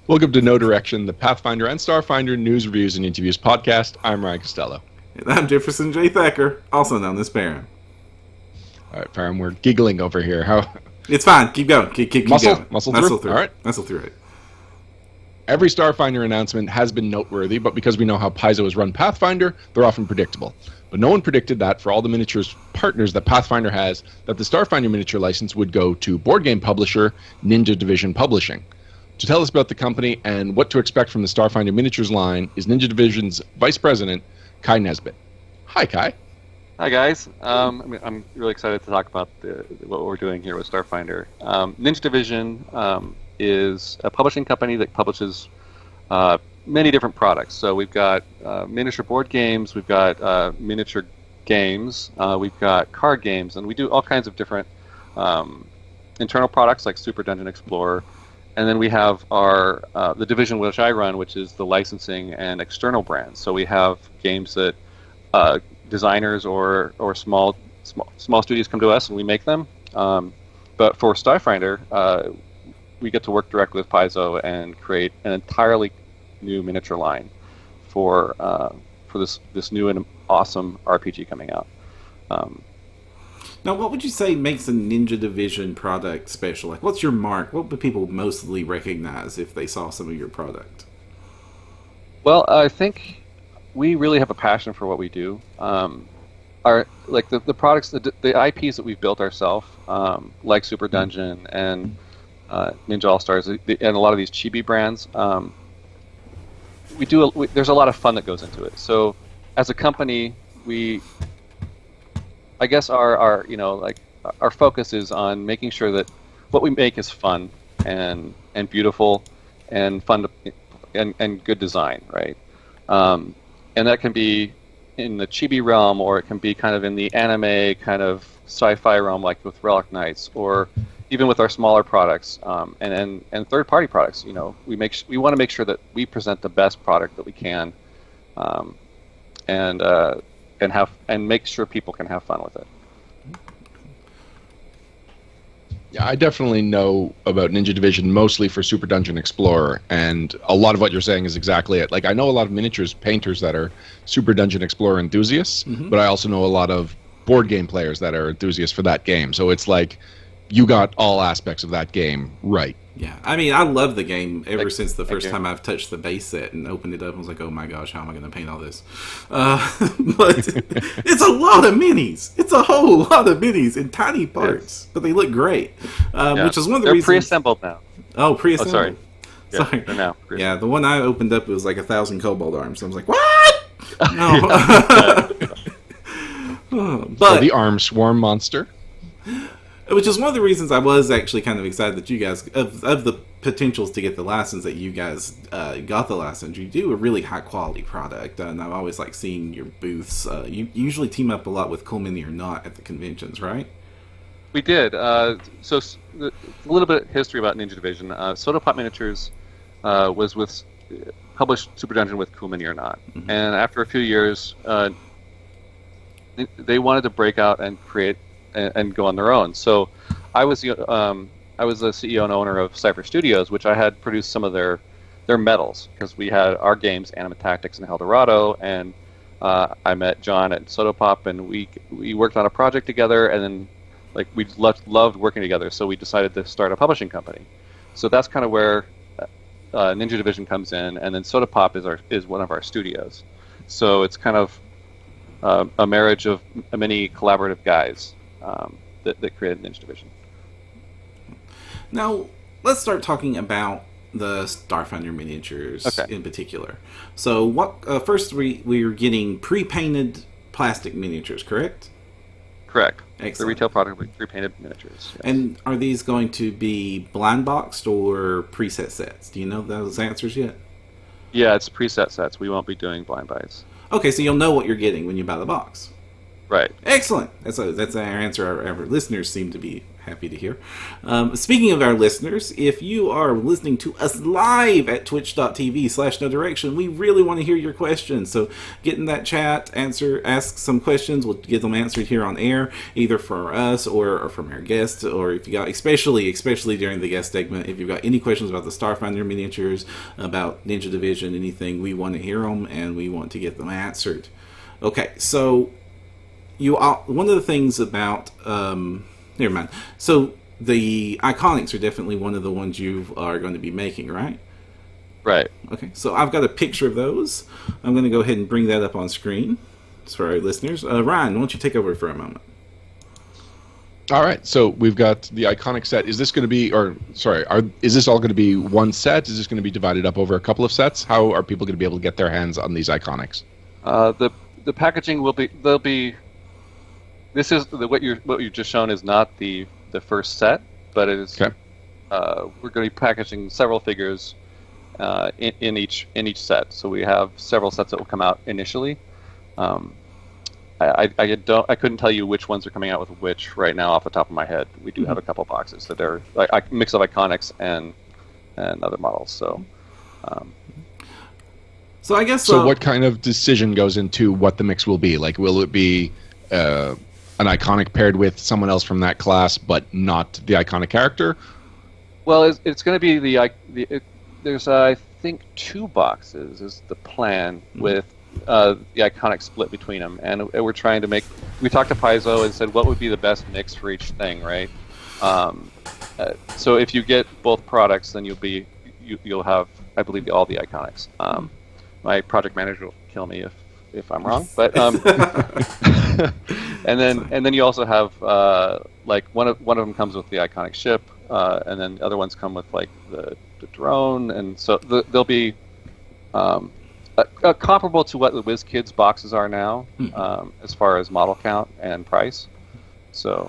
Welcome to No Direction, the Pathfinder and Starfinder news, reviews, and interviews podcast. I'm Ryan Costello. And I'm Jefferson J. Thacker, also known as Baron. All right, Farron, we're giggling over here. How? It's fine. Keep going. Keep going. Muscle through? All right. Muscle through it. Every Starfinder announcement has been noteworthy, but because we know how Paizo has run Pathfinder, they're often predictable. But no one predicted that for all the miniatures partners that Pathfinder has, that the Starfinder miniature license would go to board game publisher Ninja Division Publishing. To tell us about the company and what to expect from the Starfinder miniatures line is Ninja Division's Vice President, Kai Nesbit. Hi, Kai. Hi, guys. I'm really excited to talk about what we're doing here with Starfinder. Ninja Division is a publishing company that publishes many different products. So we've got miniature board games, we've got miniature games, we've got card games, and we do all kinds of different internal products like Super Dungeon Explorer. And then we have our the division which I run, which is the licensing and external brands. So we have games that designers or small studios come to us and we make them. But for Starfinder, we get to work directly with Paizo and create an entirely new miniature line for this new and awesome RPG coming out. Now, what would you say makes a Ninja Division product special? Like, what's your mark? What would people mostly recognize if they saw some of your product? Well, I think we really have a passion for what we do. The products, the IPs that we've built ourselves, like Super Dungeon and Ninja All Stars, and a lot of these chibi brands. There's a lot of fun that goes into it. So, as a company, I guess our focus is on making sure that what we make is fun and beautiful and fun and good design, right? And that can be in the chibi realm, or it can be kind of in the anime kind of sci-fi realm, like with Relic Knights, or even with our smaller products and third-party products. You know, we want to make sure that we present the best product that we can, and make sure people can have fun with it. Yeah, I definitely know about Ninja Division mostly for Super Dungeon Explorer, and a lot of what you're saying is exactly it. Like, I know a lot of miniatures painters that are Super Dungeon Explorer enthusiasts, but I also know a lot of board game players that are enthusiasts for that game. So it's like you got all aspects of that game right. Yeah, I mean, I love the game ever since the first time I've touched the base set and opened it up and was like, oh my gosh, how am I going to paint all this? But it's a lot of minis. It's a whole lot of minis in tiny parts, but they look great, which is one of the reasons... They're pre-assembled now. Oh, pre-assembled. Oh, sorry. Yeah, sorry. They're now pre-assembled. Yeah, the one I opened up, it was like 1,000 kobold arms. I was like, what? No. So the arm swarm monster. Which is one of the reasons I was actually kind of excited that you guys, of the potentials to get the license, that you guys got the license. You do a really high quality product, and I've always liked seeing your booths. You usually team up a lot with Cool Mini or Not at the conventions, right? We did. A little bit of history about Ninja Division. Soda Pop Miniatures published Super Dungeon with Cool Mini or Not, and after a few years, they wanted to break out and create and go on their own. So I was the CEO and owner of Cypher Studios, which I had produced some of their medals, because we had our games, Anima Tactics and Eldorado, and I met John at Sodopop, and we worked on a project together, and then we loved working together, so we decided to start a publishing company. So that's kind of where Ninja Division comes in, and then Sodopop is one of our studios. So it's kind of a marriage of many collaborative guys that created Ninja Division. Now, let's start talking about the Starfinder miniatures in particular. So, first we're getting pre-painted plastic miniatures, correct? Correct. Excellent. The retail product with pre-painted miniatures. Yes. And are these going to be blind boxed or preset sets? Do you know those answers yet? Yeah, it's preset sets. We won't be doing blind buys. Okay, so you'll know what you're getting when you buy the box. Right. Excellent. That's our answer. Our listeners seem to be Happy to hear. Speaking of our listeners, if you are listening to us live at twitch.tv/no-direction, we really want to hear your questions. So get in that chat, ask some questions. We'll get them answered here on air, either from us or from our guests. Or if you got, especially during the guest segment, if you've got any questions about the Starfinder miniatures, about Ninja Division, anything, we want to hear them and we want to get them answered. Okay, so one of the things about never mind. So the iconics are definitely one of the ones you are going to be making, right? Right. Okay. So I've got a picture of those. I'm going to go ahead and bring that up on screen. It's for our listeners. Ryan, why don't you take over for a moment? All right. So we've got the iconic set. Is this going to be, is this all going to be one set? Is this going to be divided up over a couple of sets? How are people going to be able to get their hands on these iconics? The packaging will be. This is what you've just shown is not the first set, but it is. Okay. We're going to be packaging several figures in each set. So we have several sets that will come out initially. I couldn't tell you which ones are coming out with which right now off the top of my head. We do have a couple boxes that are like a mix of iconics and other models. So. So I guess. So what kind of decision goes into what the mix will be? Like, will it be an iconic paired with someone else from that class, but not the iconic character? Well, it's going to be there's I think 2 boxes is the plan with the iconic split between them, and we're trying to make. We talked to Paizo and said what would be the best mix for each thing, right? So if you get both products, then you'll have, I believe, all the iconics. My project manager will kill me if I'm wrong, but and then you also have like one of them comes with the iconic ship, and then the other ones come with like the drone, and so they'll be comparable to what the WizKids boxes are now, as far as model count and price. So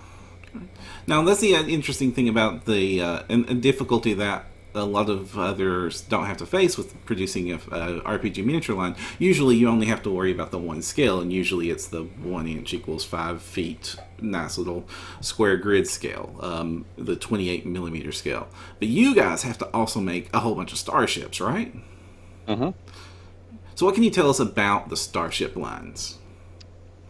now that's the interesting thing about the and difficulty that a lot of others don't have to face with producing a RPG miniature line. Usually you only have to worry about the one scale, and usually it's the 1 inch equals 5 feet, nice little square grid scale, the 28 millimeter scale. But you guys have to also make a whole bunch of starships, right? Mm-hmm. So what can you tell us about the Starship Lines?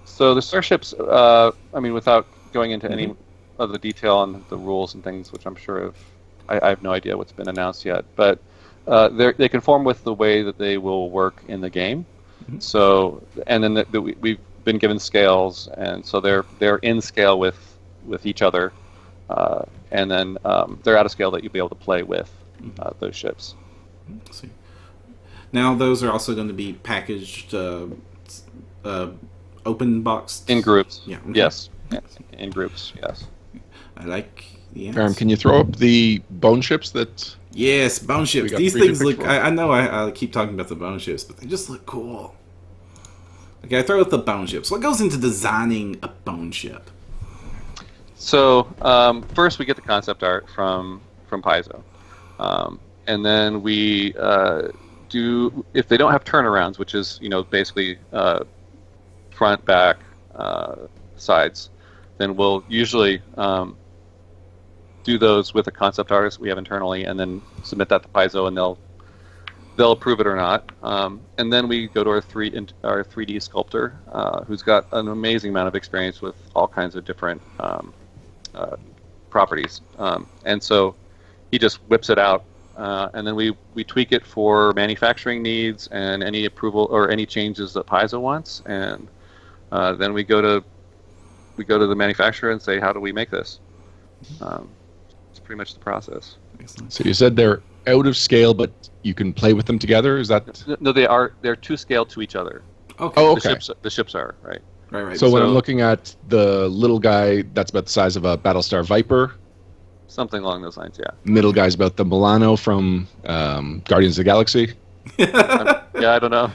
So the starships, without going into any of the detail on the rules and things, which I'm sure I have no idea what's been announced yet, but they conform with the way that they will work in the game. Mm-hmm. So, and then we've been given scales, and so they're in scale with each other, and then they're out of scale that you'll be able to play with those ships. Let's see. Now those are also going to be packaged, open boxed in groups. Yeah. Okay. Yes. In groups. Yes. I like. Yes. Can you throw up the bone ships that? Yes, bone ships. These things look. I know I keep talking about the bone ships, but they just look cool. Okay, I throw up the bone ships. What goes into designing a bone ship? So first, we get the concept art from Paizo, and then we do. If they don't have turnarounds, which is basically front, back, sides, then we'll usually do those with a concept artist we have internally, and then submit that to Paizo, and they'll approve it or not. And then we go to our 3D sculptor, who's got an amazing amount of experience with all kinds of different properties, and so he just whips it out, and then we tweak it for manufacturing needs and any approval or any changes that Paizo wants, and then we go to the manufacturer and say, how do we make this? It's pretty much the process. So you said they're out of scale, but you can play with them together. Is that? No, they're to scale to each other. Okay. Oh, okay. The ships are right. Right. So when I'm looking at the little guy, that's about the size of a Battlestar Viper. Something along those lines, yeah. Middle guy's about the Milano from Guardians of the Galaxy. I don't know.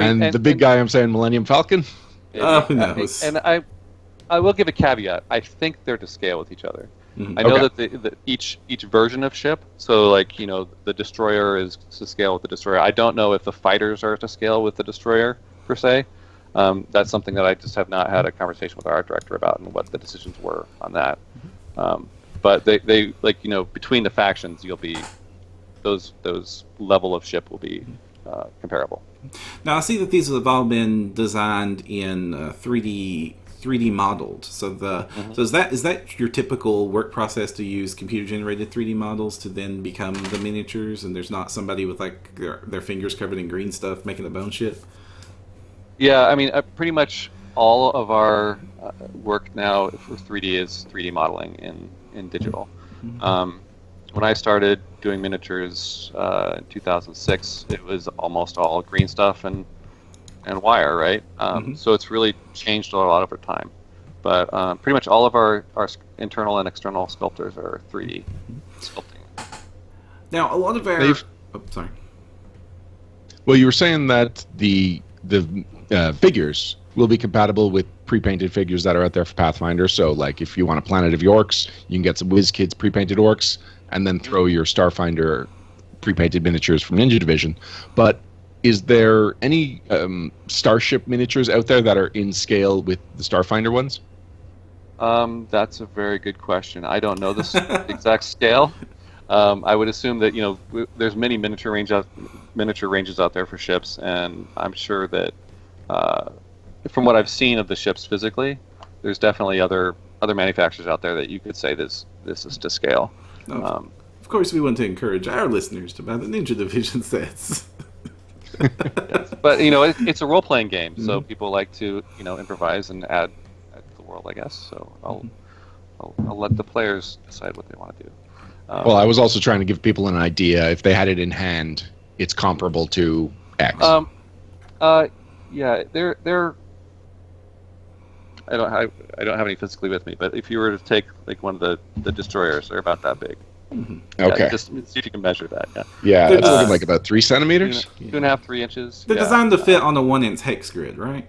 And the big guy, I'm saying Millennium Falcon. Who knows? And I will give a caveat. I think they're to scale with each other. Mm-hmm. I know that each version of ship, so the destroyer is to scale with the destroyer. I don't know if the fighters are to scale with the destroyer per se. That's something that I just have not had a conversation with our art director about, and what the decisions were on that. But they like between the factions, you'll be those level of ship will be comparable. Now I see that these have all been designed in 3D modeled. So so is that your typical work process to use computer generated 3D models to then become the miniatures, and there's not somebody with like their fingers covered in green stuff making a bone ship? Yeah, I mean, pretty much all of our work now for 3D is 3D modeling in digital. When I started doing miniatures in 2006, it was almost all green stuff and wire, right? So it's really changed a lot over time. But pretty much all of our internal and external sculptors are 3D sculpting. Now, a lot of our... sorry. Well, you were saying that the figures will be compatible with pre-painted figures that are out there for Pathfinder. So, like, if you want a Planet of Orcs, you can get some WizKids pre-painted orcs, and then throw your Starfinder pre-painted miniatures from Ninja Division. But is there any Starship miniatures out there that are in scale with the Starfinder ones? That's a very good question. I don't know the exact scale. I would assume that there's many miniature ranges out there for ships, and I'm sure that from what I've seen of the ships physically, there's definitely other manufacturers out there that you could say this is to scale. Of course, we want to encourage our listeners to buy the Ninja Division sets. Yes. But it's a role-playing game, so people like to improvise and add to the world, I guess. So I'll let the players decide what they want to do. Well, I was also trying to give people an idea. If they had it in hand, it's comparable to X. Yeah, they're. I don't have any physically with me, but if you were to take like one of the destroyers, they're about that big. Okay. Yeah, just see if you can measure that. Yeah, it's looking like about 3 centimeters. 2.5, 3 inches. They're designed to fit on a 1-inch hex grid, right?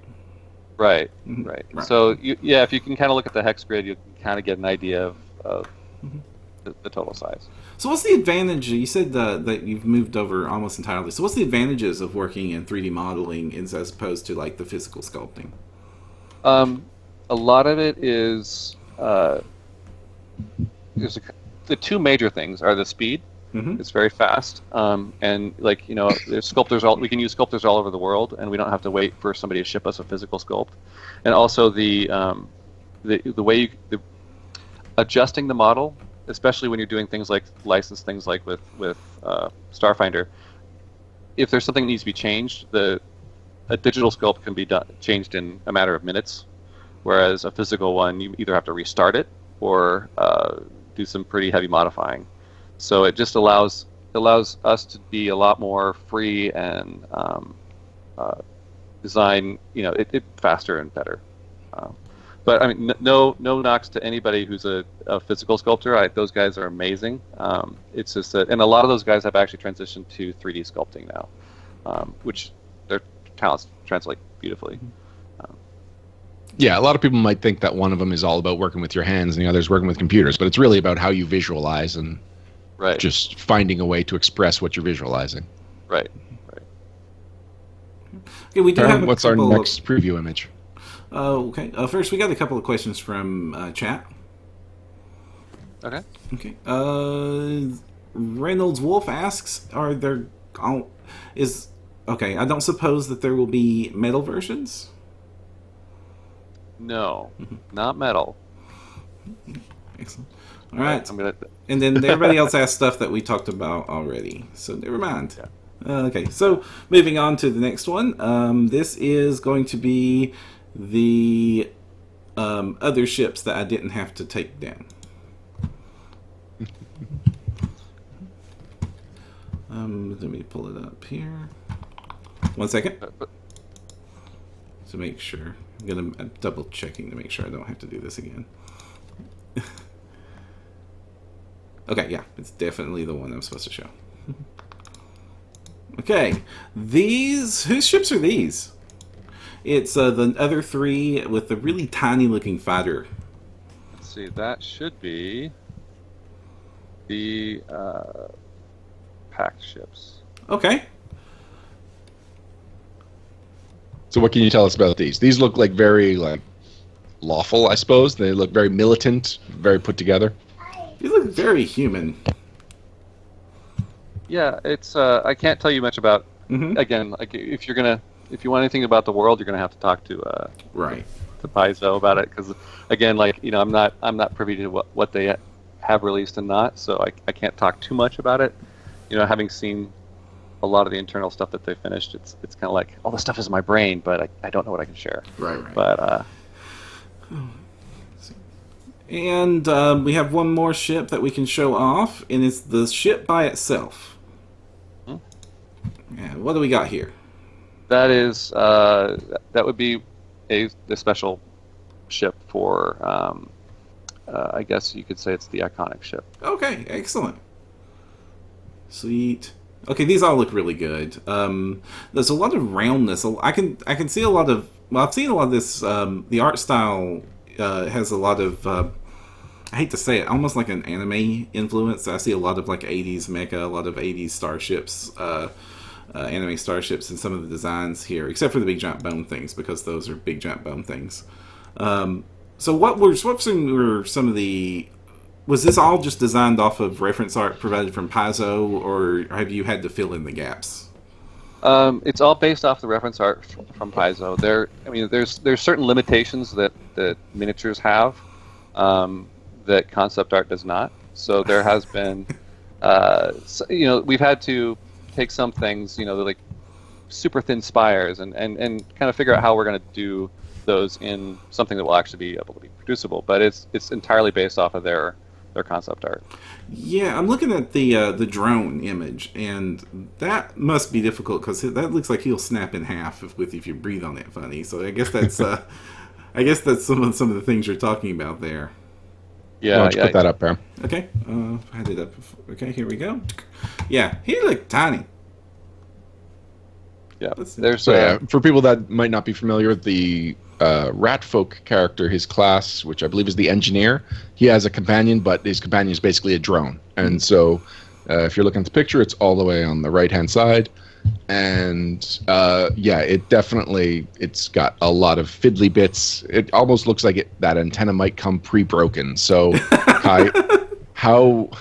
Right. So if you can kind of look at the hex grid, you can kind of get an idea of the total size. So what's the advantage? You said that you've moved over almost entirely. So what's the advantages of working in 3D modeling as opposed to like the physical sculpting? A lot of it is the two major things are the speed. It's very fast, and there's sculptors we can use sculptors all over the world, and we don't have to wait for somebody to ship us a physical sculpt. And also the way adjusting the model, especially when you're doing things like licensed things like with Starfinder. If there's something that needs to be changed, a digital sculpt can be changed in a matter of minutes, whereas a physical one you either have to restart it or do some pretty heavy modifying. So it just allows us to be a lot more free and design it faster and better. But I mean, no knocks to anybody who's a physical sculptor. Those guys are amazing. It's just that, and a lot of those guys have actually transitioned to 3D sculpting now, which their talents translate beautifully. Yeah, a lot of people might think that one of them is all about working with your hands and the other's working with computers, but it's really about how you visualize and just finding a way to express what you're visualizing. Right. Okay, we do have what's our next preview image? Okay. First, we got a couple of questions from chat. Okay. Reynolds Wolf asks, I don't suppose that there will be metal versions? No, not metal. Excellent. All right. And then And everybody else asked stuff that we talked about already, so never mind. Okay, so moving on to the next one. This is going to be the other ships that I didn't have to take down. Let me pull it up here. 1 second. To make sure. I'm double checking to make sure I don't have to do this again. Okay, yeah, it's definitely the one I'm supposed to show. Okay, whose ships are these? It's the other three with the really tiny looking fighter. Let's see, that should be the packed ships. Okay. So what can you tell us about these? These look like very lawful, I suppose. They look very militant, very put together. You look very human. Yeah, it's I can't tell you much about. Mm-hmm. Again, like if you want anything about the world, you're gonna have to talk to Right. to Paizo about it, because again, like I'm not privy to what they have released and not, so I can't talk too much about it. Having seen a lot of the internal stuff that they finished, it's kind of like all the stuff is in my brain, but I don't know what I can share. Right. But and we have one more ship that we can show off, and it's the ship by itself. Yeah, what do we got here? that is that would be the special ship for I guess you could say it's the iconic ship. Okay, excellent. Sweet. Okay, these all look really good. There's a lot of roundness. I can see a lot of. Well, I've seen a lot of this. The art style has a lot of. I hate to say it, almost like an anime influence. I see a lot of like 80s mecha, a lot of 80s starships, anime starships, in some of the designs here, except for the big giant bone things, because those are big giant bone things. So what were some of the? Was this all just designed off of reference art provided from Paizo, or have you had to fill in the gaps? It's all based off the reference art from Paizo. There's certain limitations that miniatures have that concept art does not. So there has been, we've had to take some things, like super thin spires, and kind of figure out how we're going to do those in something that will actually be able to be producible. But it's entirely based off of their concept art. Yeah, I'm looking at the drone image, and that must be difficult because that looks like he'll snap in half if you breathe on it funny. So I guess that's some of the things you're talking about there. Yeah, Why don't you put that up there? Okay, I had it up. Okay, here we go. Yeah, he looked tiny. Yeah, There's for people that might not be familiar with the Ratfolk character, his class, which I believe is the engineer, he has a companion, but his companion is basically a drone. And so if you're looking at the picture, it's all the way on the right-hand side. And it's got a lot of fiddly bits. It almost looks like that antenna might come pre-broken. So Kai, how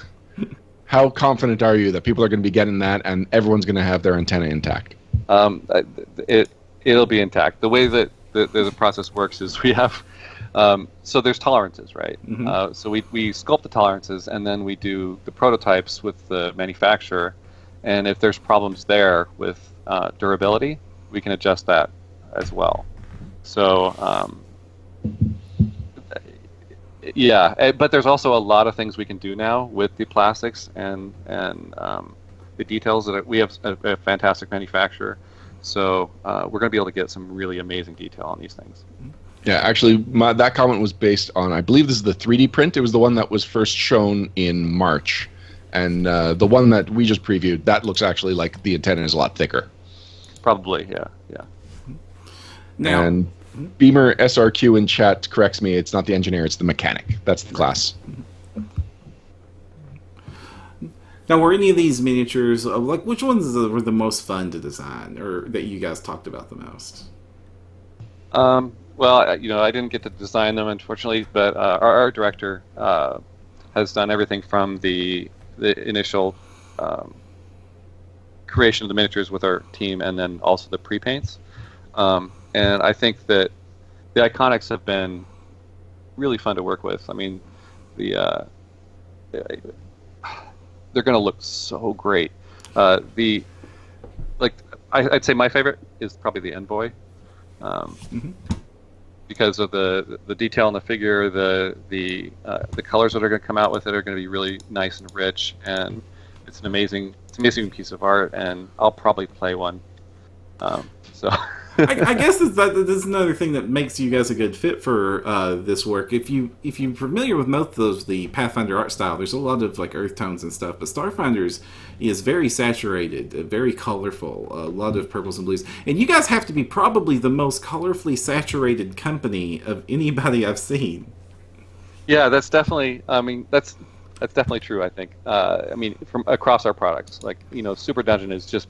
confident are you that people are going to be getting that and everyone's going to have their antenna intact? It'll be intact. The way that the process works is we have so there's tolerances, right? Mm-hmm. So we sculpt the tolerances, and then we do the prototypes with the manufacturer, and if there's problems there with durability, we can adjust that as well. So but there's also a lot of things we can do now with the plastics and the details. That we have a fantastic manufacturer. So we're going to be able to get some really amazing detail on these things. Yeah, actually, that comment was based on, I believe this is the 3D print. It was the one that was first shown in March. And the one that we just previewed, that looks actually like the antenna is a lot thicker. Probably, yeah. Now, and Beamer SRQ in chat corrects me, it's not the engineer, it's the mechanic. That's the class. Now, were any of these miniatures, which ones were the most fun to design, or that you guys talked about the most? Well, I didn't get to design them, unfortunately, but our art director has done everything from the initial creation of the miniatures with our team, and then also the pre-paints. And I think that the iconics have been really fun to work with. I mean, they're going to look so great. I'd say my favorite is probably the Envoy, because of the detail in the figure, the colors that are going to come out with it are going to be really nice and rich, and it's an amazing piece of art, and I'll probably play one. I guess this is another thing that makes you guys a good fit for this work. If you're familiar with most of the Pathfinder art style, there's a lot of like earth tones and stuff, but Starfinder's is very saturated, very colorful, a lot of purples and blues. And you guys have to be probably the most colorfully saturated company of anybody I've seen. Yeah, that's definitely. I mean, that's definitely true. I think. From across our products, Super Dungeon is just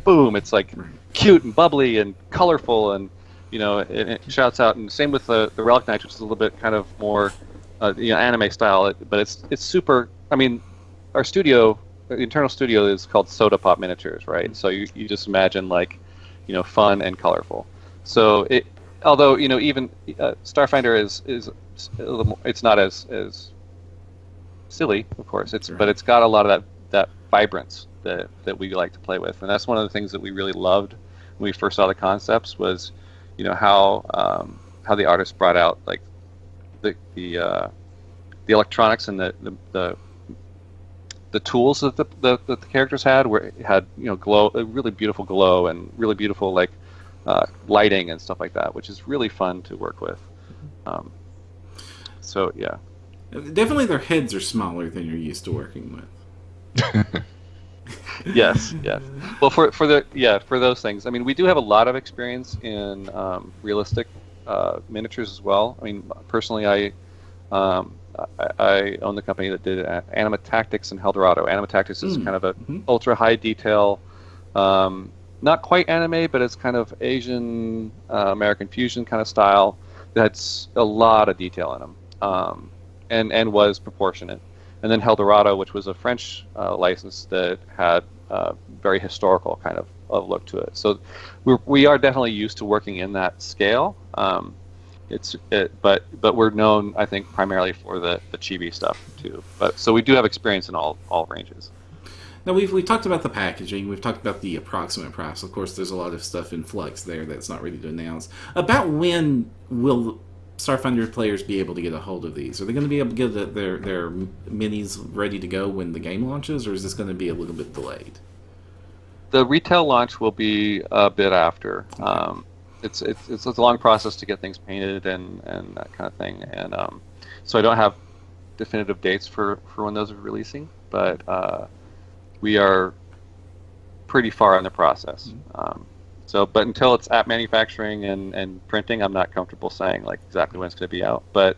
boom. It's like cute and bubbly and colorful, and it shouts out, and same with the Relic Knights, which is a little bit kind of more anime style, but it's super. I mean, our studio, the internal studio, is called Soda Pop Miniatures, right? So you just imagine like, fun and colorful. So although even Starfinder is a little more, it's not as silly, of course. But it's got a lot of that vibrance that we like to play with, and that's one of the things that we really loved when we first saw the concepts was, how the artists brought out like the electronics and the tools that the characters had, where it had glow, a really beautiful glow and really beautiful like lighting and stuff like that, which is really fun to work with. So yeah, definitely their heads are smaller than you're used to working with. yes. Well, for those things, I mean, we do have a lot of experience in realistic miniatures as well. I mean, personally, I own the company that did Anima Tactics and Eldorado. Anima Tactics is kind of a ultra high detail, not quite anime, but it's kind of Asian American fusion kind of style. That's a lot of detail in them, and was proportionate. And then Eldorado, which was a French license that had very historical kind of look to it. So we are definitely used to working in that scale. But we're known, I think, primarily for the chibi stuff too. But so we do have experience in all ranges. Now we talked about the packaging. We've talked about the approximate price. Of course, there's a lot of stuff in flux there that's not ready to announce. About when will Starfinder players be able to get a hold of these? Are they going to be able to get their minis ready to go when the game launches, or is this going to be a little bit delayed? The retail launch will be a bit after. Okay. It's a long process to get things painted and that kind of thing, and so I don't have definitive dates for when those are releasing, but we are pretty far in the process. But until it's at manufacturing and printing, I'm not comfortable saying like exactly when it's going to be out. But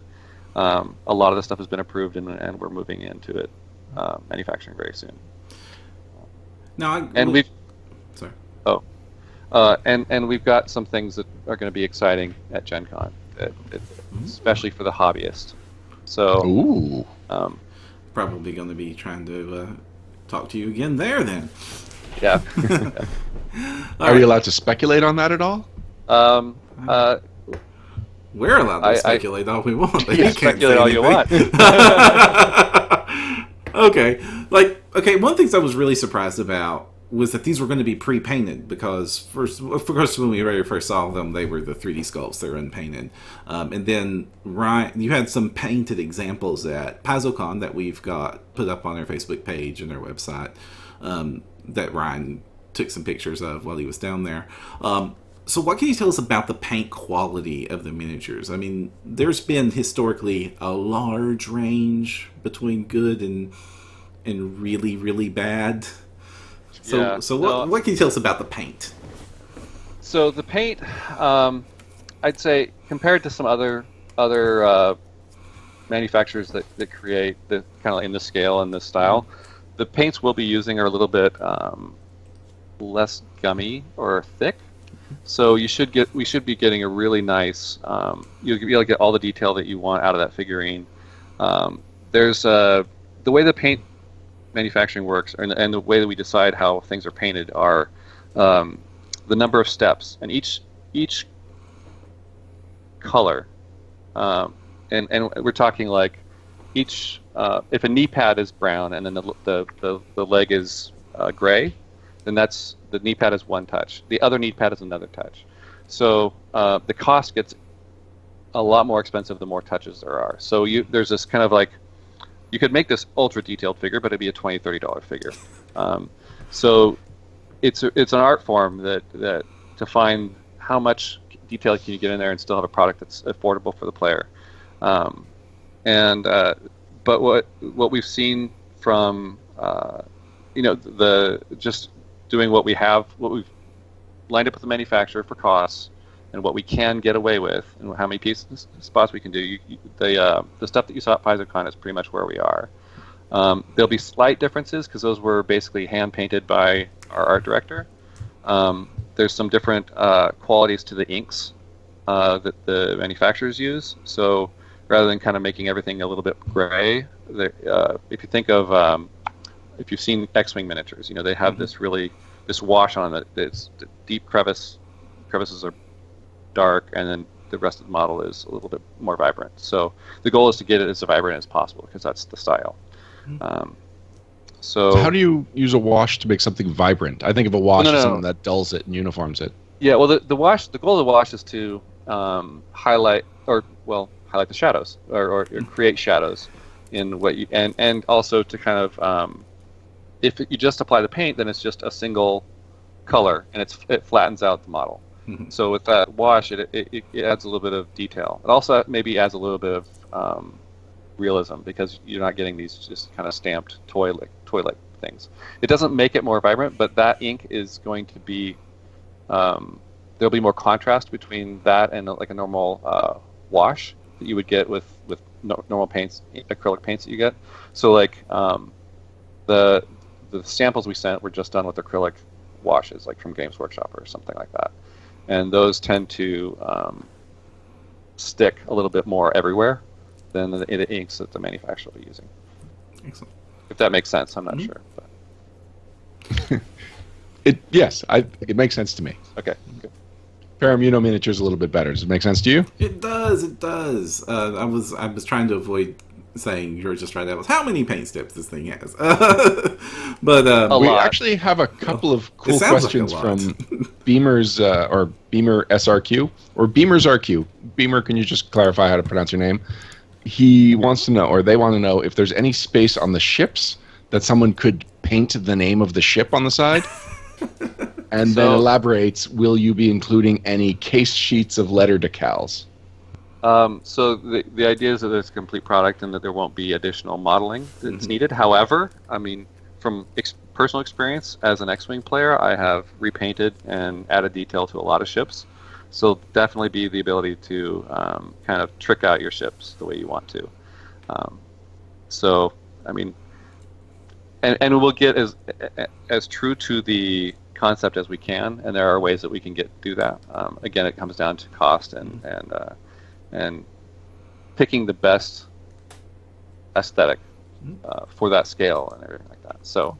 a lot of the stuff has been approved, and we're moving into it manufacturing very soon. And we've got some things that are going to be exciting at Gen Con, especially for the hobbyist. So, probably going to be trying to talk to you again there then. Yeah. Are you allowed to speculate on that at all? We're allowed to speculate all we want. You speculate all you want. Okay. One of the things I was really surprised about was that these were going to be pre-painted, because first, of course, when we first saw them, they were the 3D sculpts. They're unpainted. And then, Ryan, you had some painted examples at PaizoCon that we've got put up on our Facebook page and our website, that Ryan took some pictures of while he was down there. So what can you tell us about the paint quality of the miniatures? I mean, there's been historically a large range between good and really, really bad. What can you tell us about the paint? So the paint, I'd say, compared to some other manufacturers that create the kind of in this scale and this style, the paints we'll be using are a little bit less gummy or thick. So we should be getting a really nice. You'll be able to get all the detail that you want out of that figurine. There's the way the paint manufacturing works, and the way that we decide how things are painted are the number of steps, and each color, and we're talking like each. If a knee pad is brown and then the leg is gray, then that's the knee pad is one touch. The other knee pad is another touch. So the cost gets a lot more expensive the more touches there are. So there's this kind of like, you could make this ultra detailed figure, but it'd be a $20, $30 figure. So it's an art form that to find how much detail can you get in there and still have a product that's affordable for the player. But what we've seen from just doing what we've lined up with the manufacturer for costs and what we can get away with and how many pieces spots we can do. The stuff that you saw at PaizoCon is pretty much where we are. There'll be slight differences because those were basically hand painted by our art director. There's some different qualities to the inks that the manufacturers use. So rather than kind of making everything a little bit gray, if you think of if you've seen X-wing miniatures, they have this wash on it. It's deep crevices are dark, and then the rest of the model is a little bit more vibrant. So the goal is to get it as vibrant as possible because that's the style. So how do you use a wash to make something vibrant? I think of a wash as something that dulls it and uniforms it. Yeah, well, the goal of the wash is to highlight the shadows or create shadows in what you and also to kind of if you just apply the paint, then it's just a single color and it flattens out the model. Mm-hmm. So with that wash, it adds a little bit of detail. It also maybe adds a little bit of realism because you're not getting these just kind of stamped toy-like things. It doesn't make it more vibrant, but that ink is going to be there'll be more contrast between that and like a normal wash that you would get with normal paints, acrylic paints that you get. So like the samples we sent were just done with acrylic washes, like from Games Workshop or something like that, and those tend to stick a little bit more everywhere than the inks that the manufacturer will be using. Excellent. If that makes sense, I'm not sure. But. It makes sense to me. Okay. Good. Paramuno miniature is a little bit better. Does it make sense to you? It does. It does. I was trying to avoid saying you're just right. That was how many paint steps this thing has. But we actually have a couple of cool questions from Beamer's or Beamer SRQ or Beamer's RQ. Beamer, can you just clarify how to pronounce your name? He wants to know, or they want to know, if there's any space on the ships that someone could paint the name of the ship on the side. And then elaborates, will you be including any case sheets of letter decals? So the idea is that it's a complete product and that there won't be additional modeling that's needed. However, I mean, from personal experience as an X-Wing player, I have repainted and added detail to a lot of ships. So definitely be the ability to kind of trick out your ships the way you want to. So, I mean, and we'll get as true to the concept as we can, and there are ways that we can do that. Again, it comes down to cost and picking the best aesthetic for that scale and everything like that. So,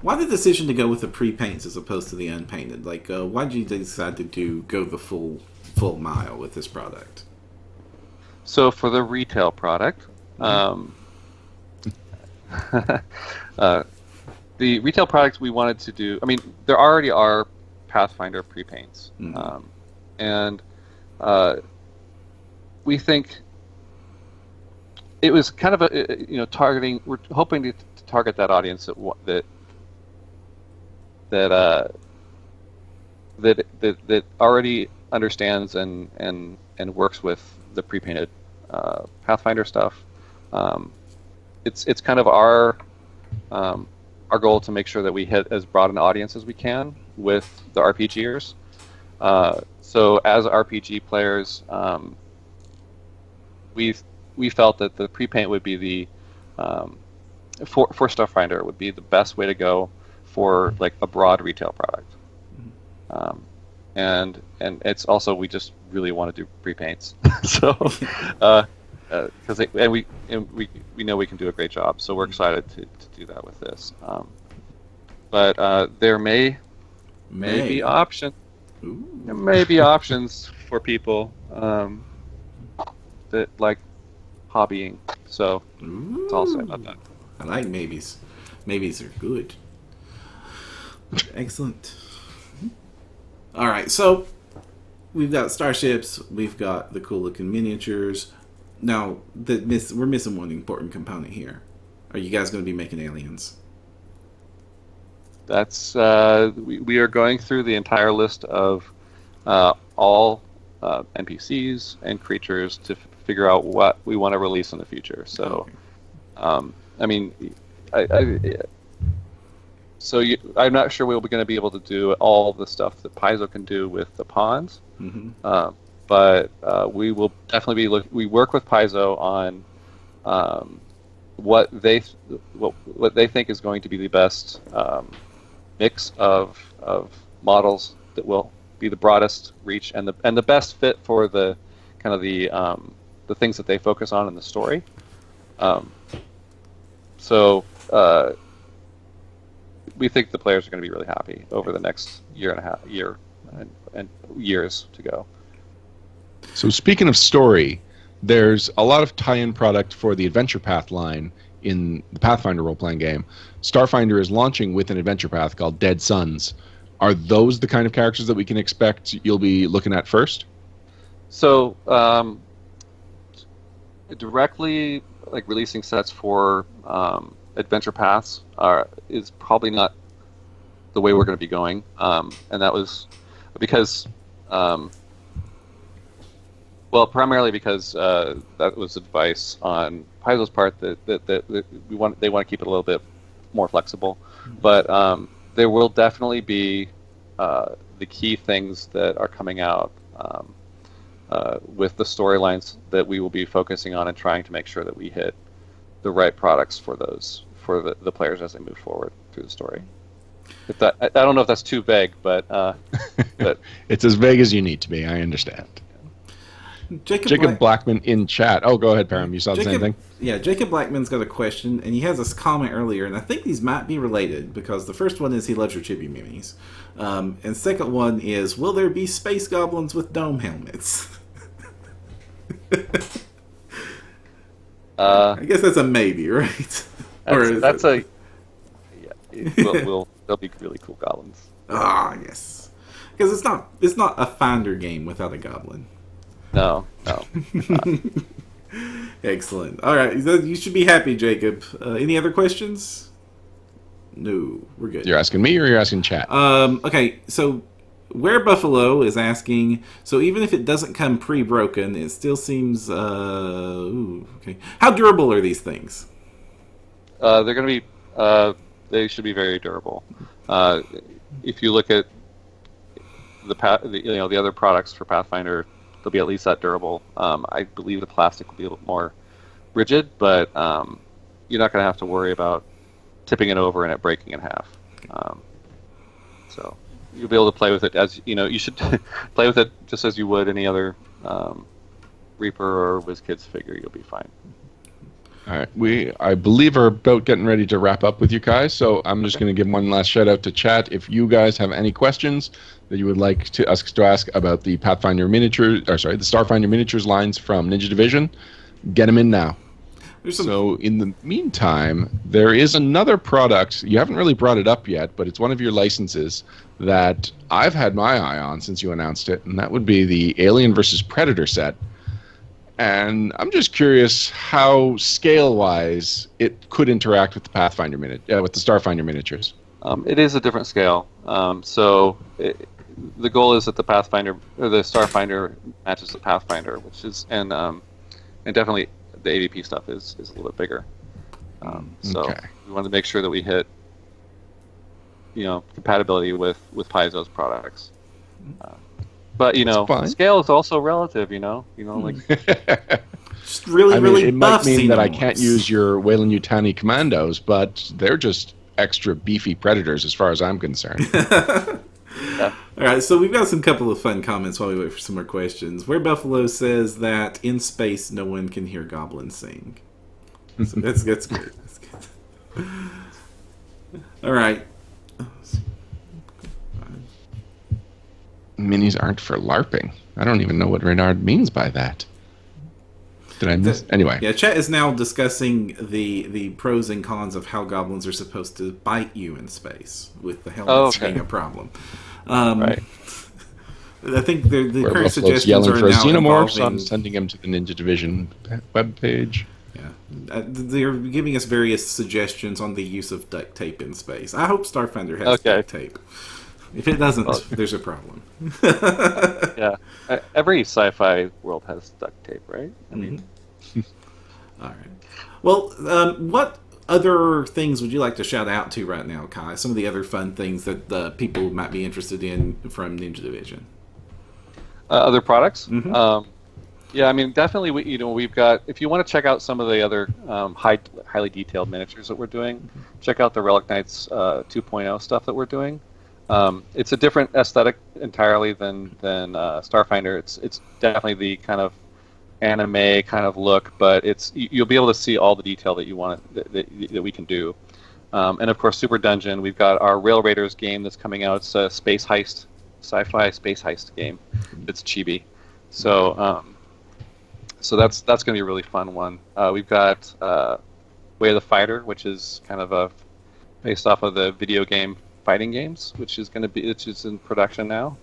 why the decision to go with the pre-paints as opposed to the unpainted? Like, why did you decide to go the full mile with this product? So for the retail product, the retail product we wanted to do. I mean, there already are Pathfinder pre-paints, and we think it was kind of a targeting. We're hoping to target that audience that already understands and works with the pre-painted Pathfinder stuff. It's kind of our goal to make sure that we hit as broad an audience as we can with the RPGers. So as RPG players, we felt that the pre-paint would be the for Starfinder would be the best way to go for like a broad retail product. And it's also, we just really want to do pre-paints. So because we know we can do a great job, so we're excited to do that with this. But there may be options. There may be options for people that like hobbying. So that's all I'll say about that. I like maybes. Maybes are good. Excellent. All right, so we've got starships. We've got the cool-looking miniatures. Now, we're missing one important component here. Are you guys going to be making aliens? That's we are going through the entire list of all NPCs and creatures to figure out what we want to release in the future. So, I mean, I'm not sure we're going to be able to do all the stuff that Paizo can do with the pawns, but we will definitely be we work with Paizo on what they think is going to be the best mix of models that will be the broadest reach and the best fit for the kind of the things that they focus on in the story. So we think the players are going to be really happy over the next year and years to go. So speaking of story, there's a lot of tie-in product for the Adventure Path line in the Pathfinder role-playing game. Starfinder is launching with an adventure path called Dead Suns. Are those the kind of characters that we can expect you'll be looking at first? So directly like releasing sets for adventure paths is probably not the way we're going to be going, and that was because primarily because that was advice on Paizo's part that they want to keep it a little bit more flexible, but there will definitely be the key things that are coming out with the storylines that we will be focusing on and trying to make sure that we hit the right products for the players as they move forward through the story. I don't know if that's too vague, but It's as vague as you need to be. I understand. Jacob Blackman in chat. Oh, go ahead, Param. You saw the same thing? Yeah, Jacob Blackman's got a question, and he has this comment earlier, and I think these might be related, because the first one is he loves your chibi minis. And second one is, will there be space goblins with dome helmets? I guess that's a maybe, right? They'll be really cool goblins. Ah, yes. Because it's not a Finder game without a goblin. No. Excellent. All right, you should be happy, Jacob. Any other questions? No, we're good. You're asking me or you're asking chat? Okay, so Where Buffalo is asking, so even if it doesn't come pre-broken, it still seems... okay. How durable are these things? They're going to be... they should be very durable. If you look at the other products for Pathfinder, they'll be at least that durable. I believe the plastic will be a little more rigid, but you're not going to have to worry about tipping it over and it breaking in half. So you'll be able to play with it as you should play with it just as you would any other Reaper or WizKids figure. You'll be fine. All right, I believe are about getting ready to wrap up with you guys, so I'm just going to give one last shout out to chat. If you guys have any questions that you would like us to ask about the Pathfinder Miniature, the Starfinder Miniatures lines from Ninja Division, get them in now. So in the meantime, there is another product. You haven't really brought it up yet, but it's one of your licenses that I've had my eye on since you announced it, and that would be the Alien vs. Predator set. And I'm just curious how scale-wise it could interact with the Pathfinder with the Starfinder miniatures. It is a different scale. The goal is that the Pathfinder or the Starfinder matches the Pathfinder, which is and definitely the ADP stuff is a little bit bigger. So we want to make sure that we hit compatibility with Paizo's products. But scale is also relative. Like just really it buff might mean that I xenomorphs. can't use your Weyland-Yutani commandos, but they're just extra beefy predators as far as I'm concerned. yeah. All right, so we've got some couple of fun comments while we wait for some more questions. Where Buffalo says that in space no one can hear goblins sing. So that's good. That's good. All right. Minis aren't for LARPing. I don't even know what Renard means by that. Did I miss? Anyway. Yeah, chat is now discussing the pros and cons of how goblins are supposed to bite you in space, with the helmets being a problem. Right. I think the Where current Buffalo's suggestions yelling are for a now xenomorph, so involving... I'm sending him to the Ninja Division webpage. Yeah, they're giving us various suggestions on the use of duct tape in space. I hope Starfinder has duct tape. If it doesn't, there's a problem. Yeah, every sci-fi world has duct tape, right? I mean, all right. Well, what other things would you like to shout out to right now, Kai? Some of the other fun things that people might be interested in from Ninja Division. Other products. Mm-hmm. Yeah, I mean, definitely. We've got. If you want to check out some of the other highly detailed miniatures that we're doing, check out the Relic Knights 2.0 stuff that we're doing. It's a different aesthetic entirely than Starfinder. It's definitely the kind of anime kind of look, but you'll be able to see all the detail that you want that we can do. And of course, Super Dungeon. We've got our Rail Raiders game that's coming out. It's a space heist, sci-fi space heist game. It's chibi, so that's going to be a really fun one. We've got Way of the Fighter, which is kind of based off of the video game fighting games, which is in production now.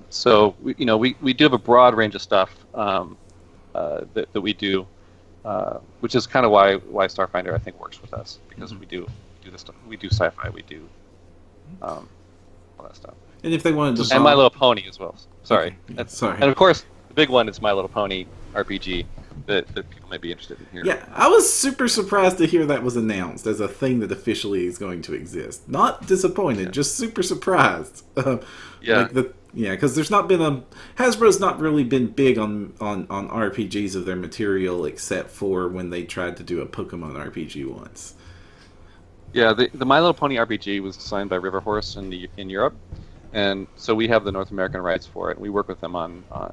So we do have a broad range of stuff that we do, which is kind of why Starfinder I think works with us, because we do this stuff. We do sci-fi. We do all that stuff. And if they wanted to, and My Little Pony as well. Sorry. Okay. Sorry. And of course, the big one is My Little Pony RPG that people might be interested in hearing. Yeah, I was super surprised to hear that was announced as a thing that officially is going to exist. Not disappointed, just super surprised. Yeah. Because there's not been Hasbro's not really been big on RPGs of their material, except for when they tried to do a Pokemon RPG once. Yeah, the My Little Pony RPG was designed by River Horse in Europe, and so we have the North American rights for it. We work with them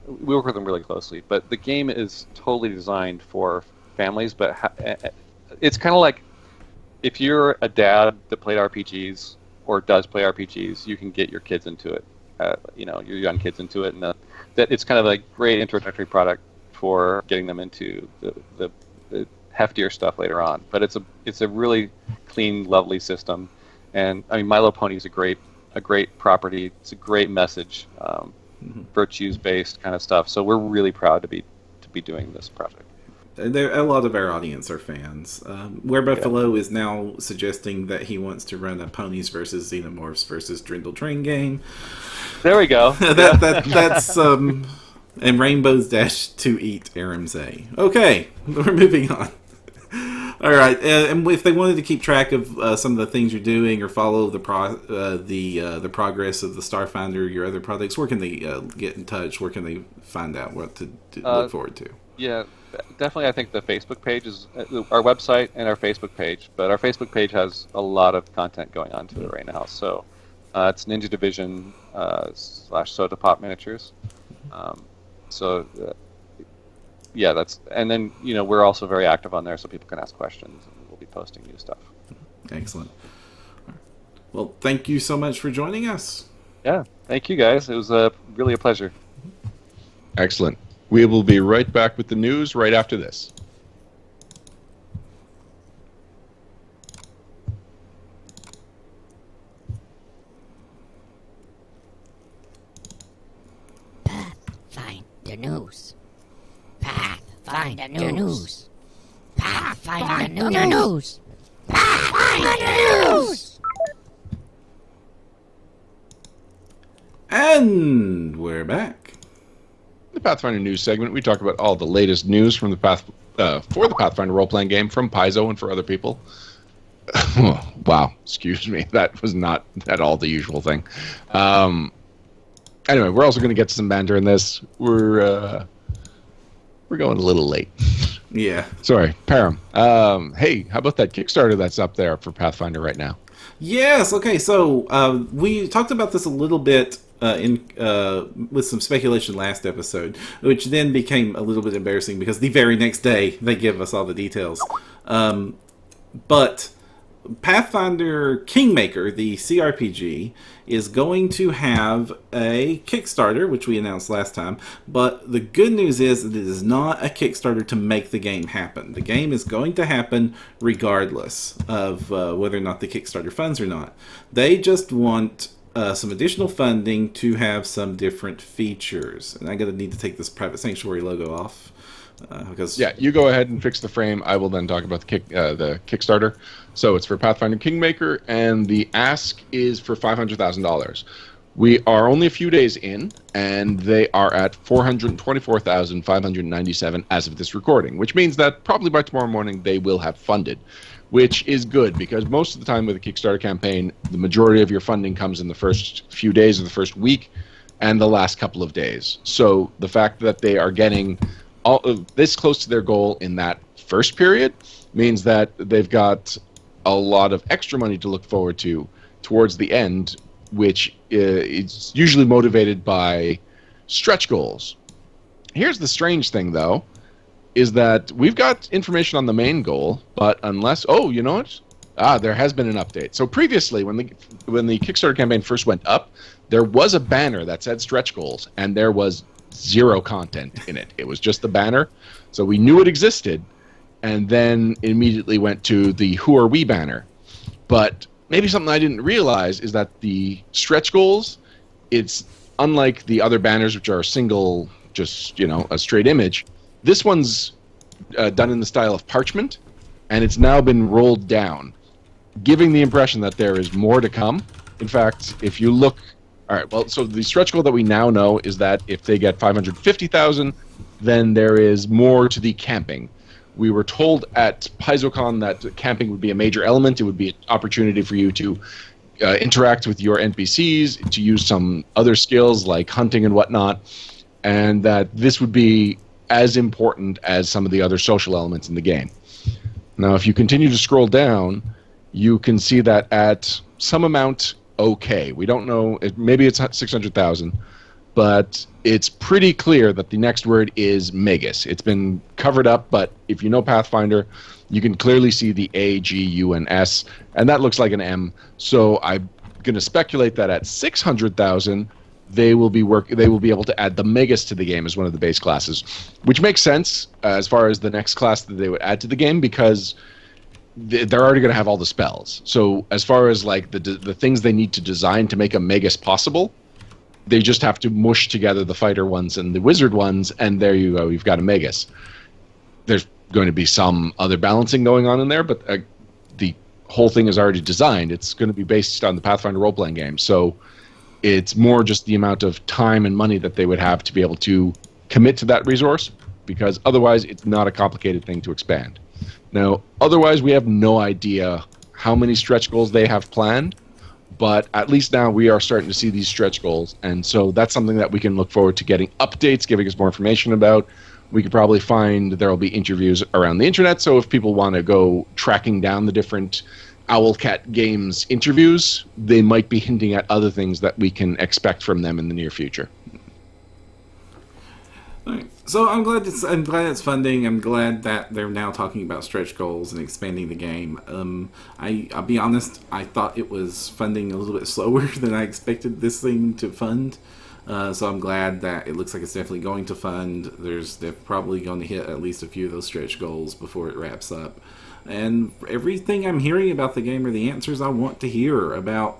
we work with them really closely. But the game is totally designed for families. But it's kind of like if you're a dad that played RPGs or does play RPGs, you can get your kids into it. Your young kids into it, and that it's kind of a great introductory product for getting them into the heftier stuff later on. But it's a really clean, lovely system, and I mean, My Little Pony is a great property. It's a great message, virtues based kind of stuff. So we're really proud to be doing this project. A lot of our audience are fans. Where Buffalo is now suggesting that he wants to run a Ponies versus Xenomorphs versus Drindle Train game. There we go. That's and Rainbows Dash to Eat Aramze. Okay, we're moving on. All right, and if they wanted to keep track of some of the things you're doing or follow the progress of the Starfinder, your other projects, where can they get in touch? Where can they find out what to look forward to? Yeah, definitely. I think the Facebook page is our website and our Facebook page. But our Facebook page has a lot of content going on to it right now. So it's Ninja Division / Soda Pop Miniatures. Yeah, and then we're also very active on there, so people can ask questions, and we'll be posting new stuff. Excellent. Well, thank you so much for joining us. Yeah, thank you guys. It was really a pleasure. Excellent. We will be right back with the news right after this. Pathfinder News. Pathfinder News. Pathfinder News. Pathfinder News. And we're back. In the Pathfinder News segment, we talk about all the latest news from for the Pathfinder role-playing game from Paizo and for other people. Wow, excuse me. That was not at all the usual thing. Anyway, we're also going to get to some banter in this. We're going a little late. Yeah. Sorry, Param. Hey, how about that Kickstarter that's up there for Pathfinder right now? Yes. Okay. So we talked about this a little bit with some speculation last episode, which then became a little bit embarrassing because the very next day they give us all the details. But Pathfinder Kingmaker, the CRPG, is going to have a Kickstarter, which we announced last time. But the good news is that it is not a Kickstarter to make the game happen. The game is going to happen regardless of whether or not the Kickstarter funds or not. They just want some additional funding to have some different features. And I'm going to need to take this Private Sanctuary logo off. Because you go ahead and fix the frame. I will then talk about the Kickstarter. So it's for Pathfinder Kingmaker, and the ask is for $500,000. We are only a few days in, and they are at $424,597 as of this recording, which means that probably by tomorrow morning they will have funded, which is good because most of the time with a Kickstarter campaign, the majority of your funding comes in the first few days of the first week and the last couple of days. So the fact that they are getting this close to their goal in that first period means that they've got a lot of extra money to look forward to towards the end which is usually motivated by stretch goals. Here's the strange thing, though, is that we've got information on the main goal, but unless... Oh, you know what? There has been an update. So previously, when the Kickstarter campaign first went up, there was a banner that said stretch goals, and there was zero content in it. It was just the banner. So we knew it existed, and then immediately went to the Who Are We banner. But maybe something I didn't realize is that the stretch goals, it's unlike the other banners, which are single, just, a straight image. This one's done in the style of parchment, and it's now been rolled down, giving the impression that there is more to come. In fact, if you look... All right, well, so the stretch goal that we now know is that if they get 550,000, then there is more to the camping. We were told at PaizoCon that camping would be a major element. It would be an opportunity for you to interact with your NPCs, to use some other skills like hunting and whatnot, and that this would be as important as some of the other social elements in the game. Now, if you continue to scroll down, you can see that at some amount, okay. We don't know, maybe it's 600,000, but it's pretty clear that the next word is Magus. It's been covered up, but if you know Pathfinder, you can clearly see the A, G, U, and S, and that looks like an M. So I'm going to speculate that at 600,000, they will be able to add the Magus to the game as one of the base classes, which makes sense as far as the next class that they would add to the game, because they're already going to have all the spells. So as far as like the things they need to design to make a Magus possible, they just have to mush together the fighter ones and the wizard ones, and there you go, you've got a Magus. There's going to be some other balancing going on in there, but the whole thing is already designed. It's going to be based on the Pathfinder role-playing game, so it's more just the amount of time and money that they would have to be able to commit to that resource, because otherwise it's not a complicated thing to expand. Now, otherwise we have no idea how many stretch goals they have planned, but at least now we are starting to see these stretch goals, and so that's something that we can look forward to getting updates, giving us more information about. We could probably find there will be interviews around the internet, so if people want to go tracking down the different Owlcat Games interviews, they might be hinting at other things that we can expect from them in the near future. Right. So I'm glad it's funding. I'm glad that they're now talking about stretch goals and expanding the game. I'll be honest, I thought it was funding a little bit slower than I expected this thing to fund. So I'm glad that it looks like it's definitely going to fund. They're probably going to hit at least a few of those stretch goals before it wraps up. And everything I'm hearing about the game are the answers I want to hear about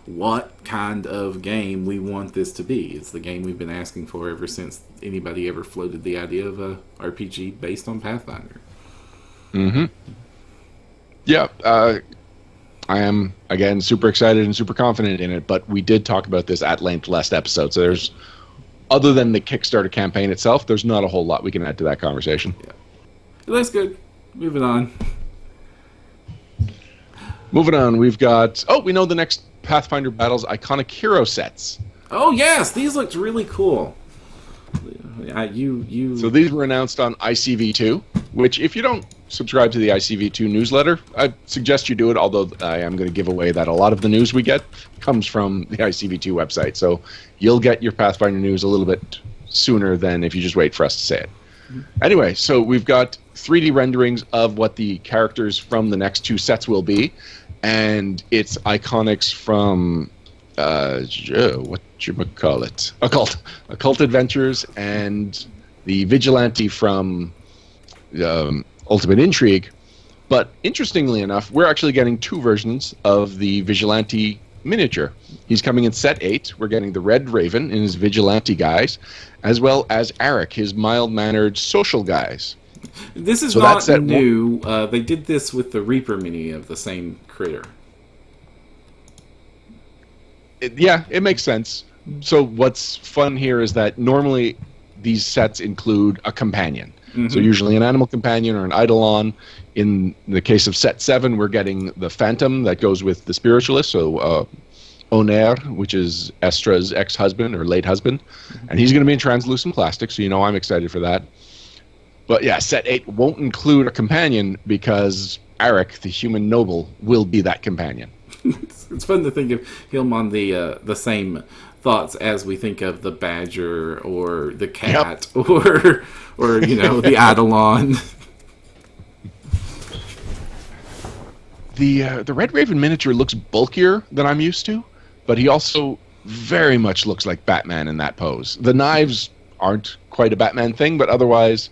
what kind of game we want this to be. It's the game we've been asking for ever since anybody ever floated the idea of a RPG based on Pathfinder. Mm-hmm. Yeah, I am, again, super excited and super confident in it, but we did talk about this at length last episode, so there's, other than the Kickstarter campaign itself, there's not a whole lot we can add to that conversation. Yeah. That's good. Moving on. Moving on, we've got... Oh, we know the next Pathfinder Battles iconic hero sets. Oh, yes! These looked really cool. So these were announced on ICV2, which if you don't subscribe to the ICV2 newsletter, I suggest you do it, although I am going to give away that a lot of the news we get comes from the ICV2 website. So you'll get your Pathfinder news a little bit sooner than if you just wait for us to say it. Anyway, so we've got 3D renderings of what the characters from the next two sets will be, and it's iconics from whatchamacallit, Occult Adventures, and the Vigilante from Ultimate Intrigue. But interestingly enough, we're actually getting two versions of the Vigilante miniature. He's coming in set 8. We're getting the Red Raven in his Vigilante guise, as well as Arik, his mild-mannered social guys. This is not new. They did this with the Reaper mini of the same critter. It makes sense. So what's fun here is that normally these sets include a companion. Mm-hmm. So usually an animal companion or an eidolon. In the case of set 7, we're getting the Phantom that goes with the Spiritualist, so Oner, which is Estra's ex-husband or late husband. Mm-hmm. And he's going to be in translucent plastic, so I'm excited for that. But yeah, set 8 won't include a companion because Arik, the human noble, will be that companion. It's fun to think of him on the same thoughts as we think of the badger or the cat or the eidolon. The Red Raven miniature looks bulkier than I'm used to, but he also very much looks like Batman in that pose. The knives aren't quite a Batman thing, but otherwise,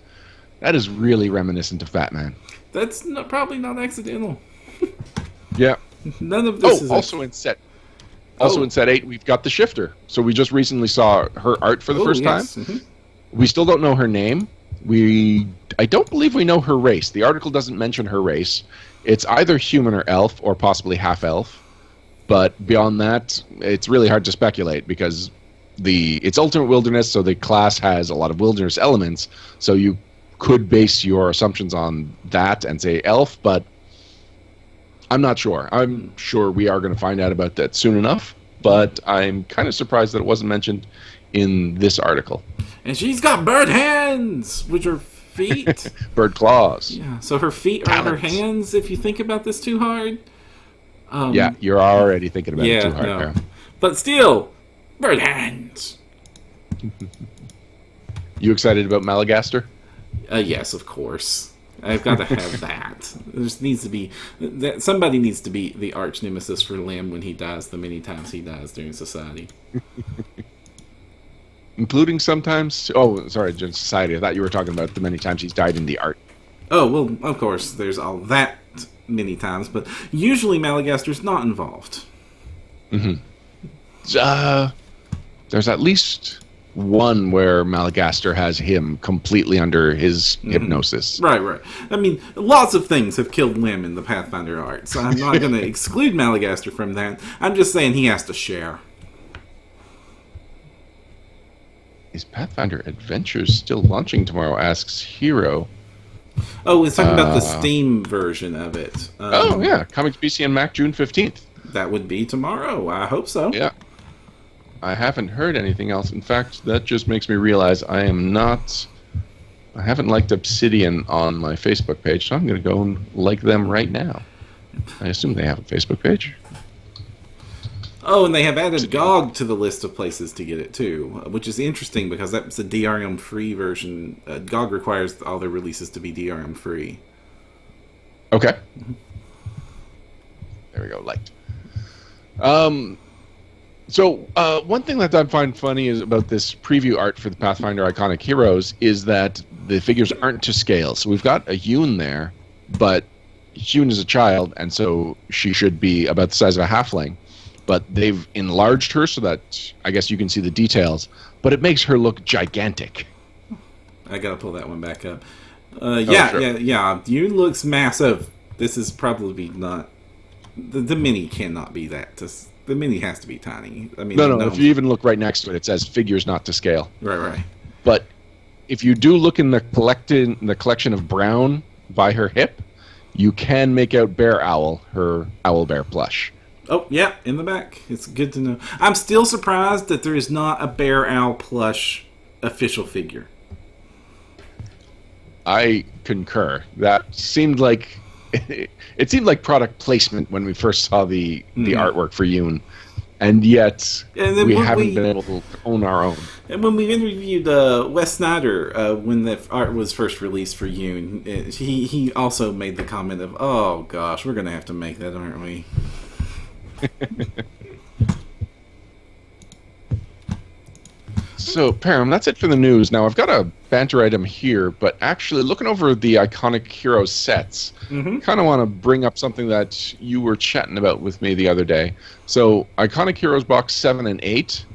that is really reminiscent of Batman. That's probably not accidental. Yeah. None of this is... Also in set 8, we've got the Shifter. So we just recently saw her art for the first time. Mm-hmm. We still don't know her name. I don't believe we know her race. The article doesn't mention her race. It's either human or elf, or possibly half-elf. But beyond that, it's really hard to speculate because it's Ultimate Wilderness, so the class has a lot of wilderness elements. So you could base your assumptions on that and say elf, but I'm not sure. I'm sure we are going to find out about that soon enough, but I'm kind of surprised that it wasn't mentioned in this article. And she's got bird hands, which are feet. Bird claws. Yeah, so her feet are her hands, if you think about this too hard. Yeah, you're already thinking about it too hard. No. But still, bird hands. You excited about Malagaster? Yes, of course. I've got to have that. Somebody needs to be the arch nemesis for Lim when he dies the many times he dies during society. Including sometimes... Oh, sorry, just society. I thought you were talking about the many times he's died in the art. Oh, well, of course, there's all that many times, but usually Malagaster's not involved. Mm-hmm. There's at least one where Malagaster has him completely under his hypnosis. Right. I mean, lots of things have killed Lim in the Pathfinder art, so I'm not going to exclude Malagaster from that. I'm just saying he has to share. Is Pathfinder Adventures still launching tomorrow? Asks Hero. Oh, it's talking about the Steam version of it. Yeah. Comics PC and Mac June 15th. That would be tomorrow. I hope so. Yeah. I haven't heard anything else. In fact, that just makes me realize I haven't liked Obsidian on my Facebook page, so I'm going to go and like them right now. I assume they have a Facebook page. Oh, and they have added GOG to the list of places to get it too, which is interesting because that's a DRM-free version. GOG requires all their releases to be DRM-free. Okay. There we go, liked. So one thing that I find funny is about this preview art for the Pathfinder Iconic Heroes is that the figures aren't to scale. So we've got a Yoon there, but Yoon is a child, and so she should be about the size of a halfling. But they've enlarged her so that I guess you can see the details, but it makes her look gigantic. I gotta pull that one back up. Sure. Yeah. Yoon looks massive. This is probably not... The mini cannot be that. The mini has to be tiny. I mean, No. If you even look right next to it, it says figures not to scale. Right. But if you do look in the collection of brown by her hip, you can make out Bear Owl, her owl bear plush. Oh, yeah, in the back. It's good to know. I'm still surprised that there is not a Bear Owl plush official figure. I concur. That seemed like it seemed like product placement when we first saw the artwork for Yoon, and yet we haven't been able to own our own. And when we interviewed Wes Snyder when the art was first released for Yoon, he also made the comment of, "Oh gosh, we're going to have to make that, aren't we?" So, Param, that's it for the news. Now, I've got a banter item here, but actually, looking over the Iconic Heroes sets, kind of want to bring up something that you were chatting about with me the other day. So, Iconic Heroes Box 7 and 8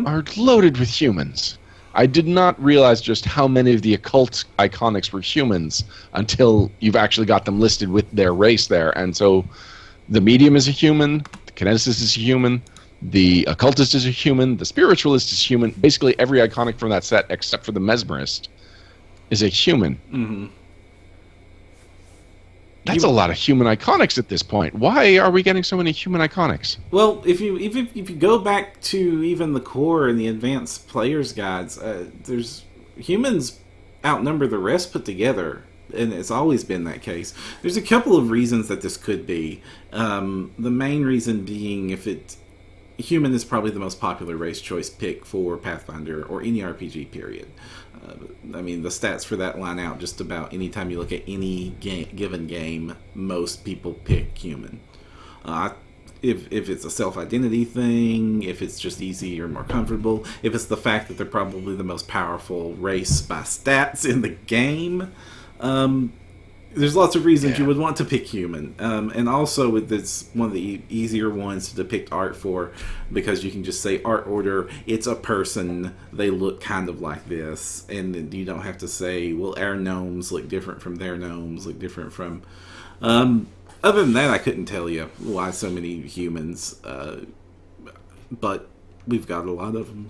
are loaded with humans. I did not realize just how many of the occult iconics were humans until you've actually got them listed with their race there. And so, the medium is a human, the kineticist is a human, the occultist is a human, the spiritualist is human. Basically, every iconic from that set, except for the mesmerist, is a human. That's a lot of human iconics at this point. Why are we getting so many human iconics? Well, if you go back to even the core and the advanced players guides, there's humans outnumber the rest put together and it's always been that case. There's a couple of reasons that this could be. The main reason being human is probably the most popular race choice pick for Pathfinder or any RPG period. I mean, the stats for that line out just about anytime you look at any given game, most people pick human. If it's a self-identity thing, if it's just easier, more comfortable, if it's the fact that they're probably the most powerful race by stats in the game, there's lots of reasons you would want to pick human. And also, it's one of the easier ones to depict art for, because you can just say art order, it's a person, they look kind of like this. And you don't have to say, well, our gnomes look different from their gnomes, look different from... other than that, I couldn't tell you why so many humans. But we've got a lot of them.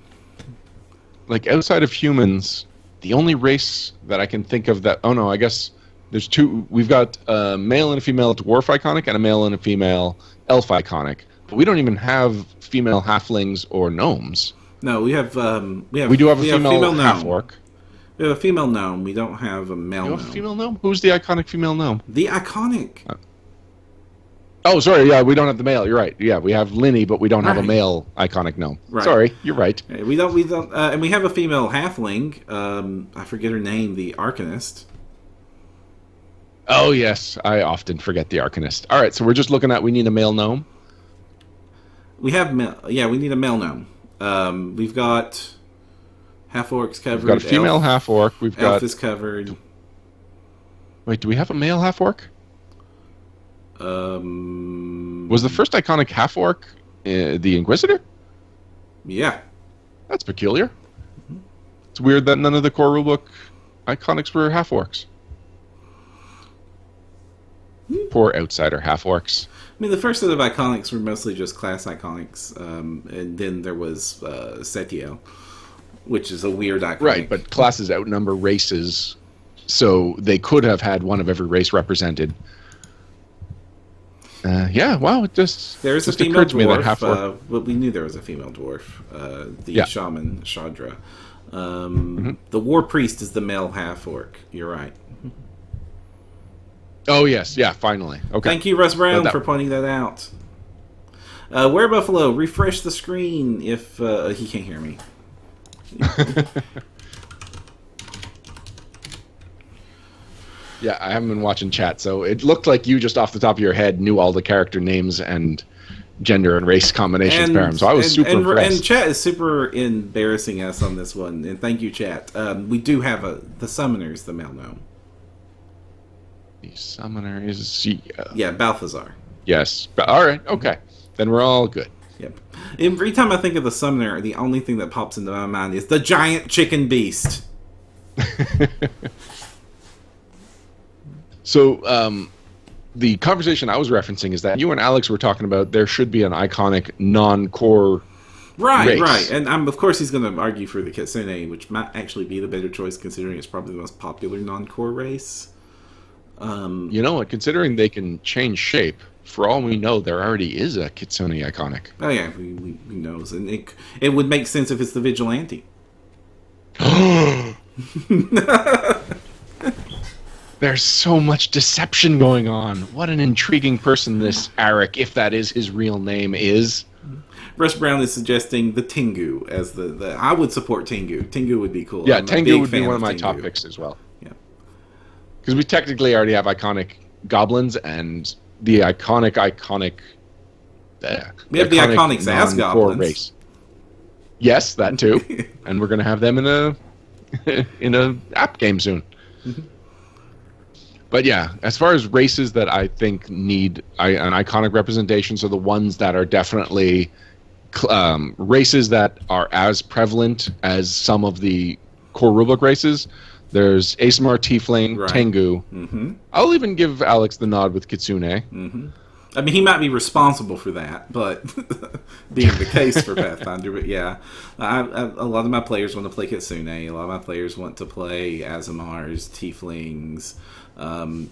Like, outside of humans, the only race that I can think of that... Oh, no, I guess... There's two. We've got a male and a female dwarf iconic and a male and a female elf iconic. But we don't even have female halflings or gnomes. No, we do have a female half-orc. We have a female gnome. We don't have a male You gnome. have a female gnome? Who's the iconic female gnome? The iconic. Oh, sorry. Yeah, we don't have the male. You're right. Yeah, we have Linny, but we don't have a male iconic gnome. Right. Sorry, you're right. We don't. And we have a female halfling. I forget her name. The Arcanist. Oh, yes. I often forget the Arcanist. All right, so we're just looking at we need a male gnome. We need a male gnome. We've got half-orcs covered. We've got a female half-orc. Elf is covered. Wait, do we have a male half-orc? Was the first iconic half-orc the Inquisitor? Yeah. That's peculiar. It's weird that none of the core rulebook iconics were half-orcs. Poor outsider half-orcs. I mean, the first set of iconics were mostly just class iconics, and then there was Setiel, which is a weird iconic. Right, but classes outnumber races, so they could have had one of every race represented. It just there's just a female occurred to me that dwarf. half-orc. But we knew there was a female dwarf. Shaman Shadra. The war priest is the male half-orc. You're right. Oh, yes. Yeah, finally. Okay. Thank you, Russ Brown, for pointing that out. Where Buffalo, refresh the screen if he can't hear me. Yeah, I haven't been watching chat, so it looked like you just off the top of your head knew all the character names and gender and race combinations, Param. So I was super impressed. And chat is super embarrassing us on this one. And thank you, chat. We do have the summoners, the male gnome. The summoner is... yeah, Balthazar. Yes. All right. Okay. Then we're all good. Yep. Every time I think of the summoner, the only thing that pops into my mind is the giant chicken beast. So, the conversation I was referencing is that you and Alex were talking about there should be an iconic non-core race. Right. And of course he's going to argue for the Kitsune, which might actually be the better choice considering it's probably the most popular non-core race. You know what? Considering they can change shape, for all we know, there already is a Kitsune iconic. Oh yeah, we knows, and it would make sense if it's the Vigilante. There's so much deception going on. What an intriguing person this Arik, if that is his real name, is. Russ Brown is suggesting the Tengu as the I would support Tengu. Tengu would be cool. Yeah, Tengu would be one of my top picks as well. Yeah. Because we technically already have iconic goblins and the iconic... we have the iconics as goblins. Race. Yes, that too. And we're going to have them in a app game soon. Mm-hmm. But yeah, as far as races that I think need an iconic representation, so the ones that are definitely races that are as prevalent as some of the core rulebook races, there's Asimar, Tiefling, right. Tengu. Mm-hmm. I'll even give Alex the nod with Kitsune. Mm-hmm. I mean, he might be responsible for that, but being the case for Pathfinder. But yeah, a lot of my players want to play Kitsune. A lot of my players want to play Asimars, Tieflings,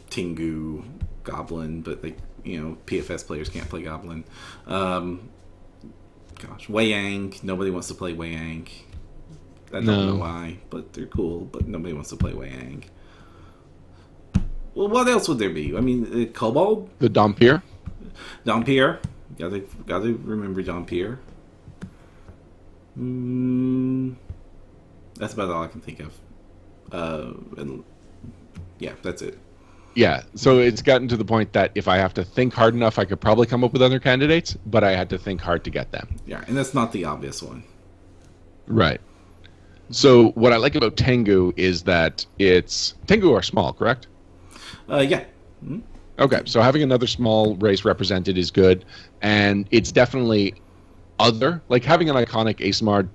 Tengu, Goblin, but they, PFS players can't play Goblin. Wei-Yang, nobody wants to play Wei-Yang. I don't know why, but they're cool, but nobody wants to play Wei-Yang. Well, what else would there be? I mean, Kobold, The Dompier. Dompier. Gotta remember Dompier. That's about all I can think of. And yeah, that's it. Yeah, so it's gotten to the point that if I have to think hard enough, I could probably come up with other candidates, but I had to think hard to get them. Yeah, and that's not the obvious one. Right. So what I like about Tengu is that Tengu are small, correct? Yeah. Okay, so having another small race represented is good, and it's definitely other. Like having an iconic Asimar,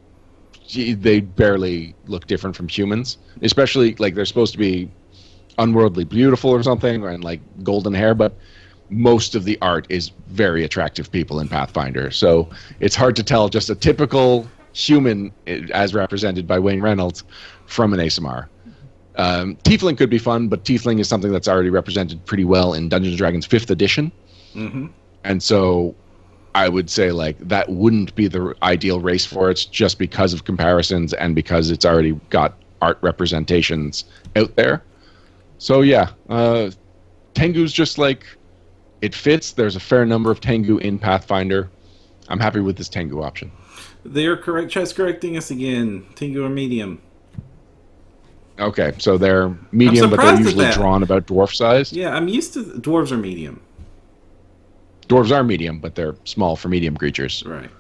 they barely look different from humans, especially like they're supposed to be unworldly beautiful or something, and like golden hair, but most of the art is very attractive people in Pathfinder. So it's hard to tell just a typical human as represented by Wayne Reynolds from an Asimar. Tiefling could be fun, but Tiefling is something that's already represented pretty well in Dungeons & Dragons 5th edition. Mm-hmm. And so I would say like that wouldn't be the ideal race for it just because of comparisons and because it's already got art representations out there. So yeah, Tengu's just like, it fits. There's a fair number of Tengu in Pathfinder. I'm happy with this Tengu option. They're correcting us again. Tengu are medium. Okay, so they're medium, but they're usually drawn about dwarf size. Yeah, I'm used to dwarves are medium. Dwarves are medium, but they're small for medium creatures. Right.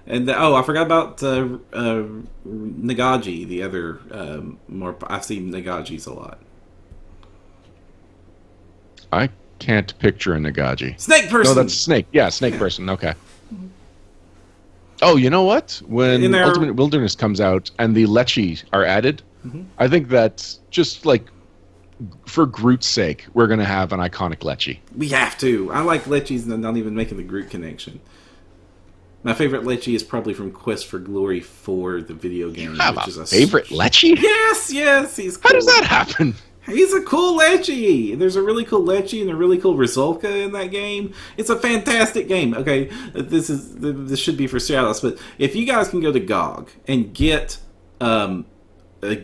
And I forgot about Nagaji. The other more I've seen Nagajis a lot. I can't picture a Nagaji. Snake person. No, that's snake. Yeah, snake person. Okay. Oh, you know what? When Ultimate Wilderness comes out and the Lechi are added, I think that just like for Groot's sake, we're going to have an iconic Lechi. We have to. I like Lechis and I'm not even making the Groot connection. My favorite Lechi is probably from Quest for Glory 4, the video game. You have a favorite Lechi? Yes, he's cool. How does that happen? He's a cool Lechi. There's a really cool Lechi and a really cool Rizolka in that game. It's a fantastic game. Okay, this should be for shoutouts, but if you guys can go to GOG and get a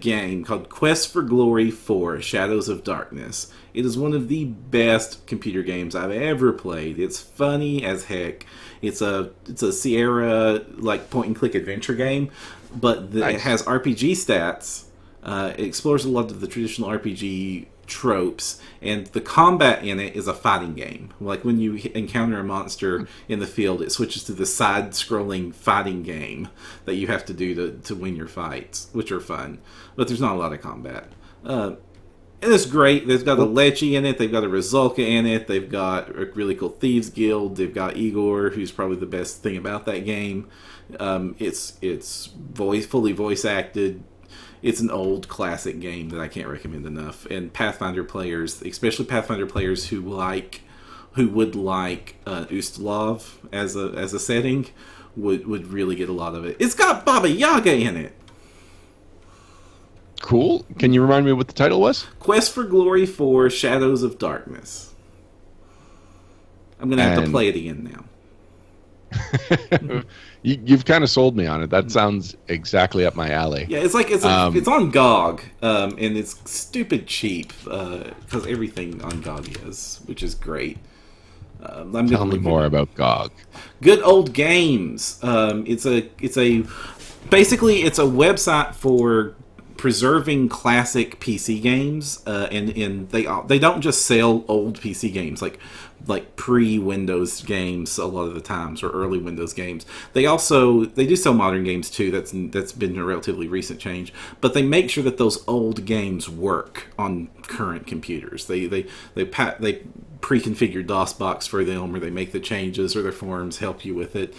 game called Quest for Glory 4: Shadows of Darkness, it is one of the best computer games I've ever played. It's funny as heck. It's a Sierra like point and click adventure game, but Nice. It has RPG stats. It explores a lot of the traditional RPG tropes, and the combat in it is a fighting game. Like when you encounter a monster in the field, it switches to the side-scrolling fighting game that you have to do to win your fights, which are fun. But there's not a lot of combat. And it's great. They've got a Lechi in it. They've got a Rizolka in it. They've got a really cool Thieves Guild. They've got Igor, who's probably the best thing about that game. It's fully voice acted. It's an old classic game that I can't recommend enough. And Pathfinder players, especially Pathfinder players who would like Ustalov as a setting, would really get a lot of it. It's got Baba Yaga in it. Cool. Can you remind me what the title was? Quest for Glory 4: Shadows of Darkness. I'm going to have to play it again now. You've kind of sold me on it. That sounds exactly up my alley. Yeah, it's on GOG, and it's stupid cheap because everything on GOG is, which is great. Tell me more about GOG. Good Old Games. It's basically a website for preserving classic PC games, and they don't just sell old PC games like pre-Windows games a lot of the times, or early Windows games. They do sell modern games too. That's been a relatively recent change, but they make sure that those old games work on current computers. They pre-configure DOSBox for them, or they make the changes, or their forums help you with it.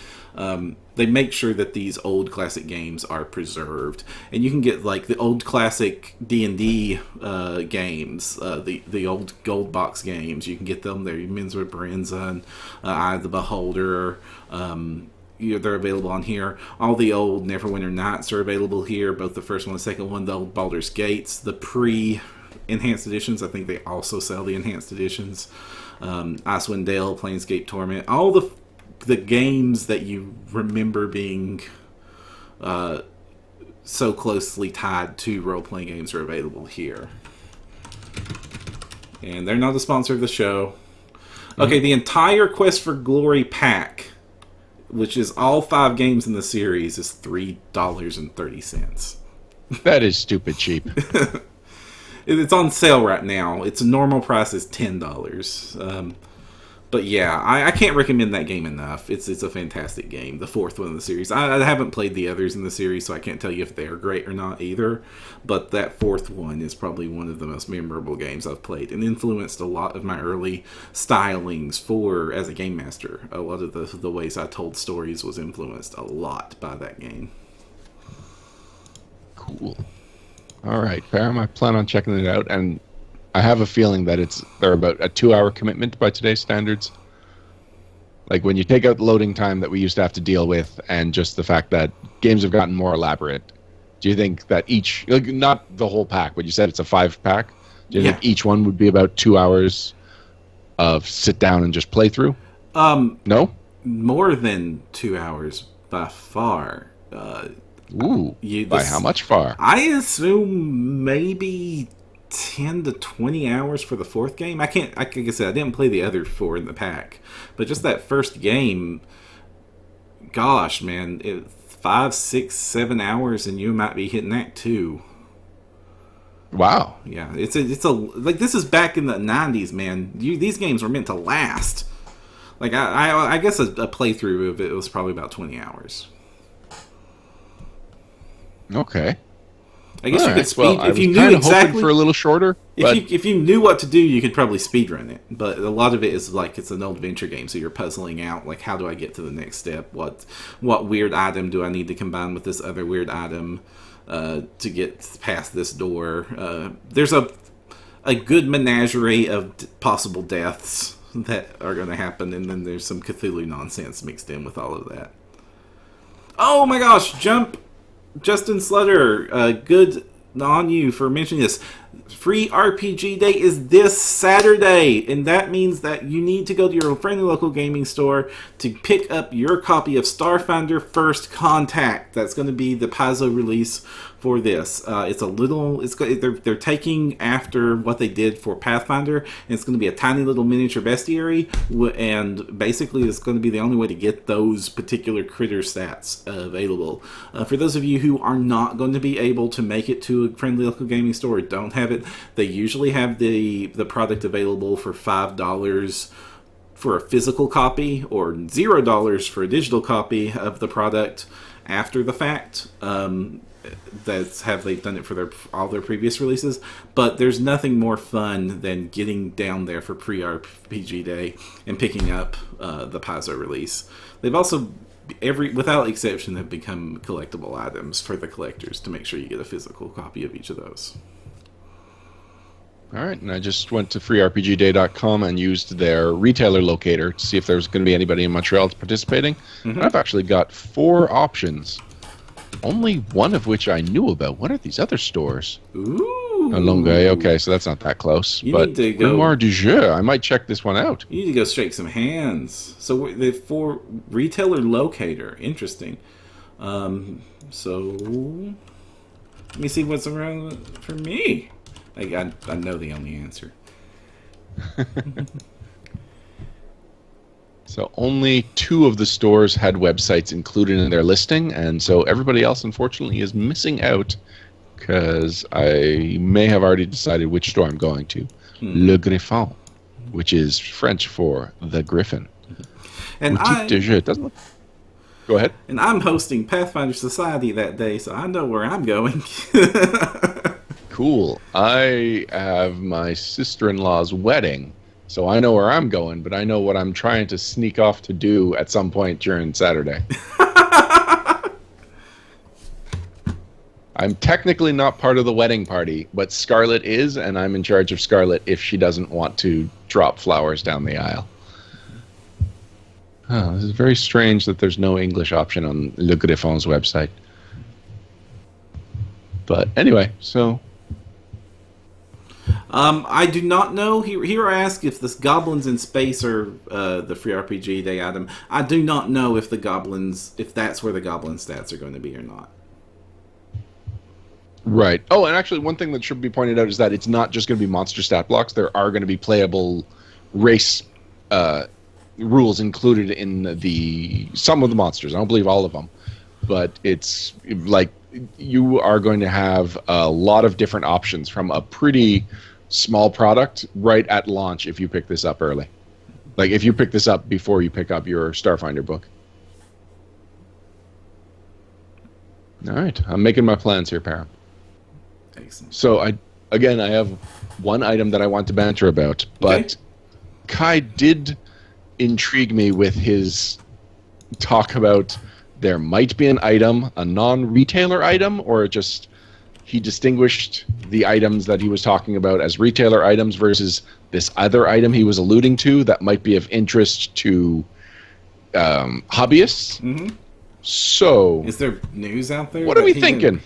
They make sure that these old classic games are preserved, and you can get like the old classic D&D games, the old gold box games. You can get them there. Minzwa Barenza and Eye of the Beholder. They're available on here. All the old Neverwinter Nights are available here, both the first one and the second one. The old Baldur's Gates, the pre-enhanced editions. I think they also sell the enhanced editions. Icewind Dale, Planescape Torment, all the games that you remember being so closely tied to role-playing games are available here. And they're not a sponsor of the show. Okay, the entire Quest for Glory pack, which is all 5 games in the series, is $3.30. That is stupid cheap. It's on sale right now. Its normal price is $10. But yeah, I can't recommend that game enough. It's a fantastic game, the 4th one in the series. I haven't played the others in the series, so I can't tell you if they're great or not either. But that 4th one is probably one of the most memorable games I've played, and influenced a lot of my early stylings as a game master. A lot of the ways I told stories was influenced a lot by that game. Cool. All right, Pam, I plan on checking it out, and I have a feeling that they're about a 2-hour commitment by today's standards. Like, when you take out the loading time that we used to have to deal with, and just the fact that games have gotten more elaborate, do you think that each, like, not the whole pack, but you said it's a 5-pack, do you think each one would be about 2 hours of sit down and just play through? No? More than 2 hours by far. Ooh, by how much far? I assume maybe 10 to 20 hours for the 4th game. Like I said, I didn't play the other 4 in the pack, but just that first game, gosh, man, 5, 6, 7 hours, and you might be hitting that too. Wow. Yeah, it's a like, this is back in the 90s, man. These games were meant to last. Like, I guess a playthrough of it was probably about 20 hours. Okay. I guess you could speed well, if you I was knew kind of exactly hoping for a little shorter. If you knew what to do, you could probably speedrun it. But a lot of it is like, it's an old adventure game, so you're puzzling out, like, how do I get to the next step? What weird item do I need to combine with this other weird item to get past this door? There's a good menagerie of possible deaths that are going to happen, and then there's some Cthulhu nonsense mixed in with all of that. Oh my gosh, Justin Slutter, good on you for mentioning this. Free RPG Day is this Saturday, and that means that you need to go to your friendly local gaming store to pick up your copy of Starfinder First Contact. That's going to be the Paizo release for this. They're taking after what they did for Pathfinder, and it's going to be a tiny little miniature bestiary, and basically it's going to be the only way to get those particular critter stats available. For those of you who are not going to be able to make it to a friendly local gaming store or don't have it, they usually have the product available for $5 for a physical copy, or $0 for a digital copy of the product after the fact. They've done it for all their previous releases, but there's nothing more fun than getting down there for pre-RPG Day and picking up the Paizo release. They've also, without exception, have become collectible items for the collectors to make sure you get a physical copy of each of those. All right, and I just went to freerpgday.com and used their retailer locator to see if there's going to be anybody in Montreal that's participating. And I've actually got 4 options, only one of which I knew about. What are these other stores? Ooh. Longueuil. Okay, so that's not that close. You but need to go. Grimoire du Jeu, I might check this one out. You need to go shake some hands. So the 4 retailer locator. Interesting. So let me see what's around for me. I know the only answer. So only 2 of the stores had websites included in their listing, and so everybody else, unfortunately, is missing out, because I may have already decided which store I'm going to. Le Griffon, which is French for the Griffin. And Boutique de jeu. Doesn't look... Go ahead. And I'm hosting Pathfinder Society that day, so I know where I'm going. Cool. I have my sister-in-law's wedding, so I know where I'm going, but I know what I'm trying to sneak off to do at some point during Saturday. I'm technically not part of the wedding party, but Scarlett is, and I'm in charge of Scarlett if she doesn't want to drop flowers down the aisle. Oh, this is very strange that there's no English option on Le Griffon's website. But anyway, so... I do not know. Here I ask if the Goblins in Space are the free RPG Day item. I do not know if that's where the Goblin stats are going to be or not. Right. Oh, and actually, one thing that should be pointed out is that it's not just going to be monster stat blocks. There are going to be playable race rules included in some of the monsters. I don't believe all of them, but it's like you are going to have a lot of different options from a pretty small product right at launch if you pick this up early. Like if you pick this up before you pick up your Starfinder book. All right, I'm making my plans here, Para. Excellent. So I have one item that I want to banter about, but Okay. Kai did intrigue me with his talk about there might be an item, a non-retailer item, or just he distinguished the items that he was talking about as retailer items versus this other item he was alluding to that might be of interest to hobbyists. Mm-hmm. So, Is there news out there? what are that we he thinking? can-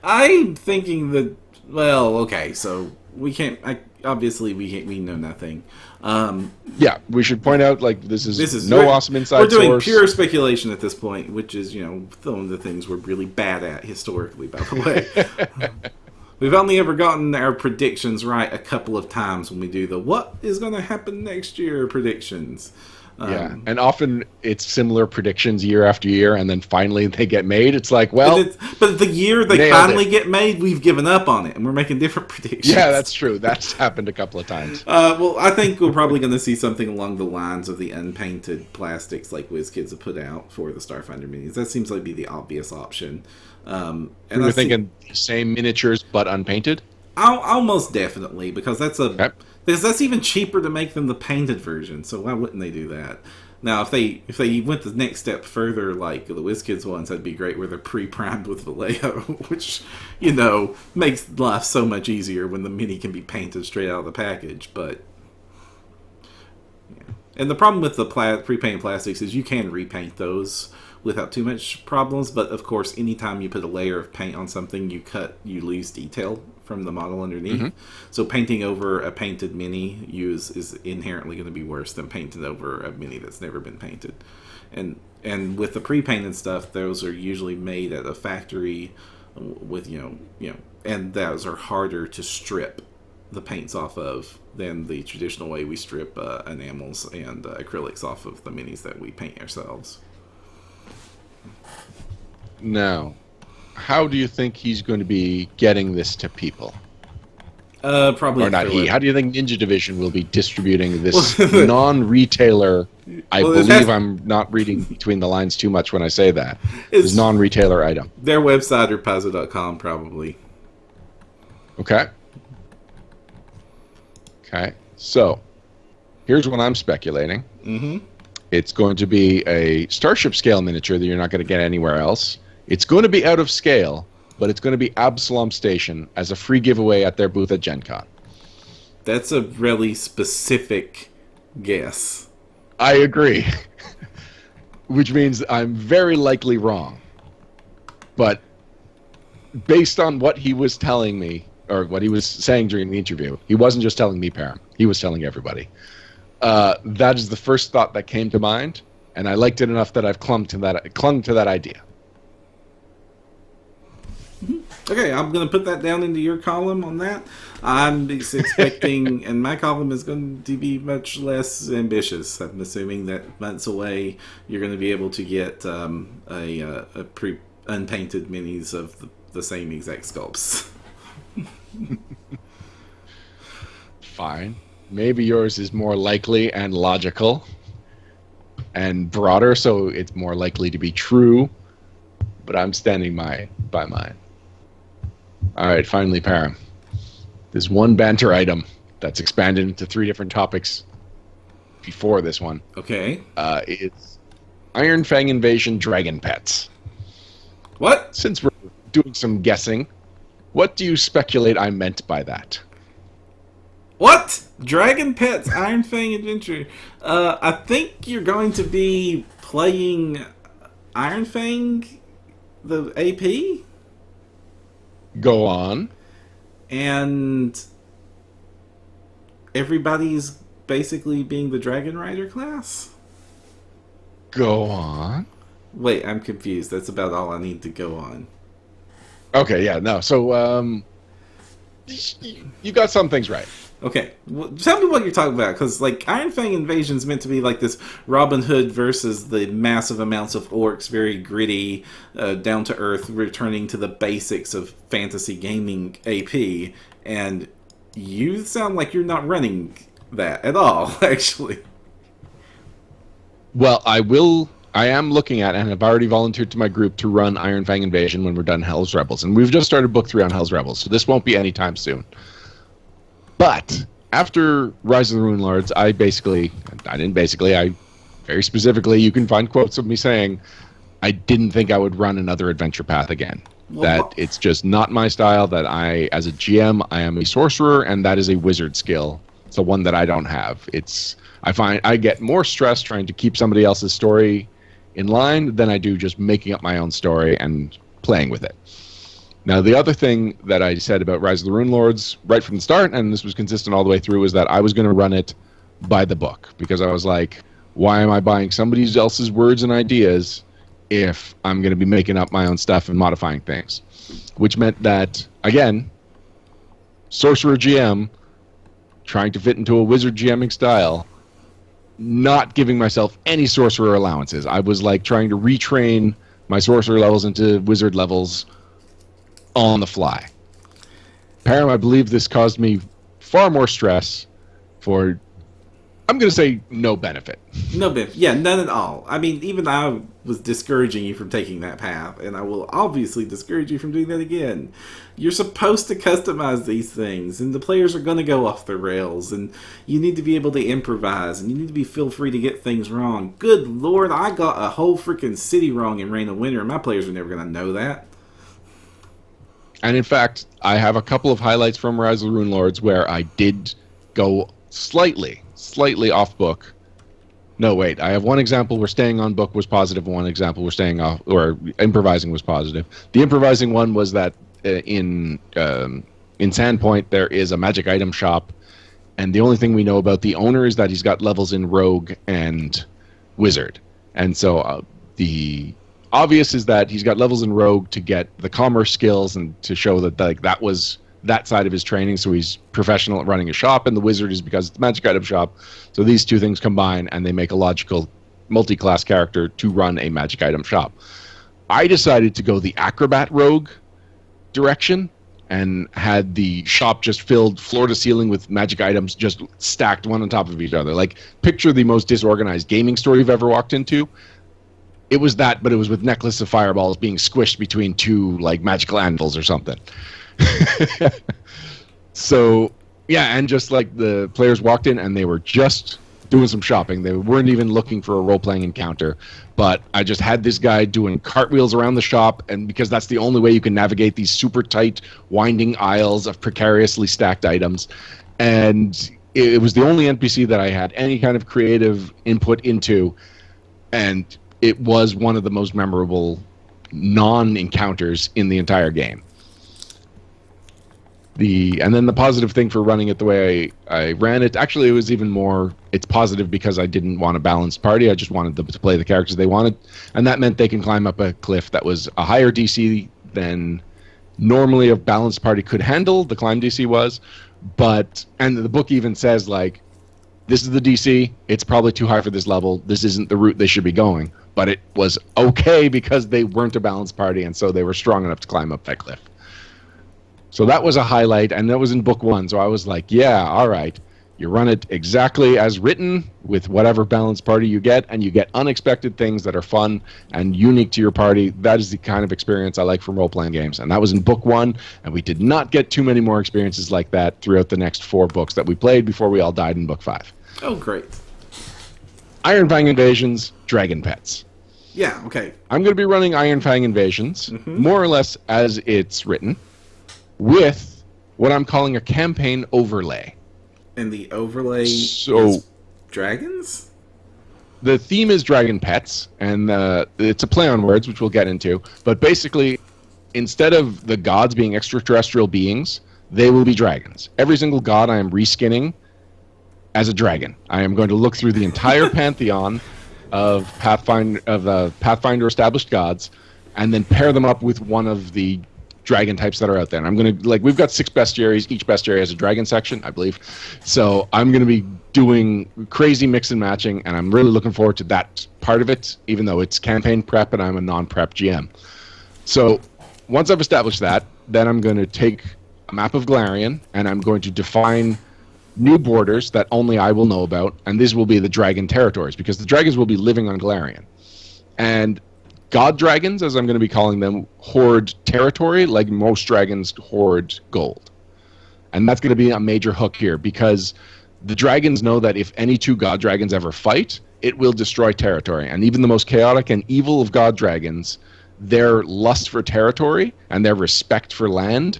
I'm thinking that. Well, okay, so we can't. Obviously, we know nothing. Yeah, we should point out like this is no we're- awesome inside We're doing source. pure speculation at this point, which is one of the things we're really bad at historically. By the way, we've only ever gotten our predictions right a couple of times when we do the "what is going to happen next year" predictions. Yeah, and often it's similar predictions year after year, and then finally they get made. It's like, well, but the year they nailed finally it. get made, we've given up on it, and we're making different predictions. yeah, that's true. That's happened a couple of times. Well, I think we're probably going to see something along the lines of the unpainted plastics like WizKids have put out for the Starfinder minis. That seems like be the obvious option. And We were thinking same miniatures but unpainted. almost definitely, because that's Okay. because that's even cheaper to make than the painted version. So why wouldn't they do that? Now, if they went the next step further, like the WizKids ones, that'd be great, where they're pre-primed with Vallejo, which makes life so much easier when the mini can be painted straight out of the package. But and the problem with the pre-painted plastics is you can repaint those without too much problems. But of course, anytime you put a layer of paint on something, you lose detail from the model underneath. Mm-hmm. So painting over a painted mini is inherently going to be worse than painting over a mini that's never been painted. And with the pre-painted stuff, those are usually made at a factory with and those are harder to strip the paints off of than the traditional way we strip enamels and acrylics off of the minis that we paint ourselves. Now, how do you think he's going to be getting this to people? Probably Or not through he. it. How do you think Ninja Division will be distributing this Well, non-retailer? I Well, it believe has- I'm not reading between the lines too much when I say that. It's- This non-retailer item. Their website or Paizo.com probably. Okay. Okay. So, here's what I'm speculating. Mm-hmm. It's going to be a Starship scale miniature that you're not going to get anywhere else. It's going to be out of scale, but it's going to be Absalom Station as a free giveaway at their booth at Gen Con. That's a really specific guess. I agree. Which means I'm very likely wrong. But based on what he was telling me, or what he was saying during the interview, he wasn't just telling me, Param. He was telling everybody. That is the first thought that came to mind, and I liked it enough that I've clung to that idea. Okay, I'm going to put that down into your column on that. I'm expecting, and my column is going to be much less ambitious. I'm assuming that months away, you're going to be able to get unpainted minis of the same exact sculpts. Fine. Maybe yours is more likely and logical and broader, so it's more likely to be true. But I'm standing by mine. All right, finally, Param. There's one banter item that's expanded into 3 different topics before this one. Okay. It's Iron Fang Invasion Dragon Pets. What? Since we're doing some guessing, what do you speculate I meant by that? What? Dragon Pets Iron Fang Adventure. I think you're going to be playing Iron Fang, the AP? Go on. And everybody's basically being the Dragon Rider class? Go on. Wait, I'm confused. That's about all I need to go on. Okay, yeah, no. So you got some things right. Okay, well, tell me what you're talking about, because like Iron Fang Invasion is meant to be like this Robin Hood versus the massive amounts of orcs, very gritty, down to earth, returning to the basics of fantasy gaming AP, and you sound like you're not running that at all, actually. Well, I am looking at and have already volunteered to my group to run Iron Fang Invasion when we're done Hell's Rebels. And we've just started book 3 on Hell's Rebels, so this won't be anytime soon. But after Rise of the Rune Lords, I very specifically, you can find quotes of me saying, I didn't think I would run another adventure path again. That it's just not my style, that as a GM, I am a sorcerer, and that is a wizard skill. It's the one that I don't have. I find I get more stress trying to keep somebody else's story in line than I do just making up my own story and playing with it. Now, the other thing that I said about Rise of the Rune Lords right from the start, and this was consistent all the way through, was that I was going to run it by the book. Because I was like, why am I buying somebody else's words and ideas if I'm going to be making up my own stuff and modifying things? Which meant that, again, Sorcerer GM, trying to fit into a Wizard GMing style, not giving myself any Sorcerer allowances. I was like trying to retrain my Sorcerer levels into Wizard levels on the fly. Param, I believe this caused me far more stress for, I'm going to say, no benefit. No benefit. Yeah, none at all. I mean, even I was discouraging you from taking that path, and I will obviously discourage you from doing that again. You're supposed to customize these things, and the players are going to go off the rails, and you need to be able to improvise, and you need to feel free to get things wrong. Good lord, I got a whole freaking city wrong in Reign of Winter, and my players are never going to know that. And in fact, I have a couple of highlights from Rise of the Rune Lords where I did go slightly off book. No, wait. I have one example where staying on book was positive, and one example where staying off or improvising was positive. The improvising one was that in Sandpoint there is a magic item shop, and the only thing we know about the owner is that he's got levels in Rogue and Wizard, and so the obvious is that he's got levels in Rogue to get the commerce skills and to show that that was that side of his training, so he's professional at running a shop, and the Wizard is because it's a magic item shop. So these two things combine and they make a logical multi-class character to run a magic item shop. I decided to go the Acrobat Rogue direction and had the shop just filled floor to ceiling with magic items just stacked one on top of each other. Like, picture the most disorganized gaming store you've ever walked into. It was that, but it was with necklace of fireballs being squished between two like magical anvils or something. So, yeah, and just like the players walked in and they were just doing some shopping. They weren't even looking for a role-playing encounter. But I just had this guy doing cartwheels around the shop, and because that's the only way you can navigate these super tight, winding aisles of precariously stacked items. And it was the only NPC that I had any kind of creative input into, and it was one of the most memorable non-encounters in the entire game. And then the positive thing for running it the way I ran it, actually it was even more, it's positive because I didn't want a balanced party. I just wanted them to play the characters they wanted. And that meant they can climb up a cliff that was a higher DC than normally a balanced party could handle, the climb DC was. And the book even says, like, this is the DC, it's probably too high for this level, this isn't the route they should be going. But it was okay because they weren't a balanced party, and so they were strong enough to climb up that cliff. So that was a highlight, and that was in book 1. So I was like, yeah, all right. You run it exactly as written with whatever balanced party you get, and you get unexpected things that are fun and unique to your party. That is the kind of experience I like from role-playing games. And that was in book 1, and we did not get too many more experiences like that throughout the next 4 books that we played before we all died in book 5. Oh, great. Iron Fang Invasions, Dragon Pets. Yeah, okay. I'm going to be running Iron Fang Invasions, more or less as it's written, with what I'm calling a campaign overlay. And the overlay is dragons? The theme is dragon pets, and it's a play on words, which we'll get into. But basically, instead of the gods being extraterrestrial beings, they will be dragons. Every single god I am reskinning as a dragon. I am going to look through the entire pantheon of Pathfinder established gods, and then pair them up with one of the dragon types that are out there. And I'm going to, like, we've got 6 bestiaries. Each bestiary has a dragon section, I believe. So I'm going to be doing crazy mix and matching, and I'm really looking forward to that part of it, even though it's campaign prep and I'm a non-prep GM. So once I've established that, then I'm going to take a map of Galarian, and I'm going to define new borders that only I will know about, and these will be the dragon territories, because the dragons will be living on Galarian. And god dragons, as I'm going to be calling them, hoard territory like most dragons hoard gold. And that's going to be a major hook here, because the dragons know that if any 2 god dragons ever fight, it will destroy territory. And even the most chaotic and evil of god dragons, their lust for territory and their respect for land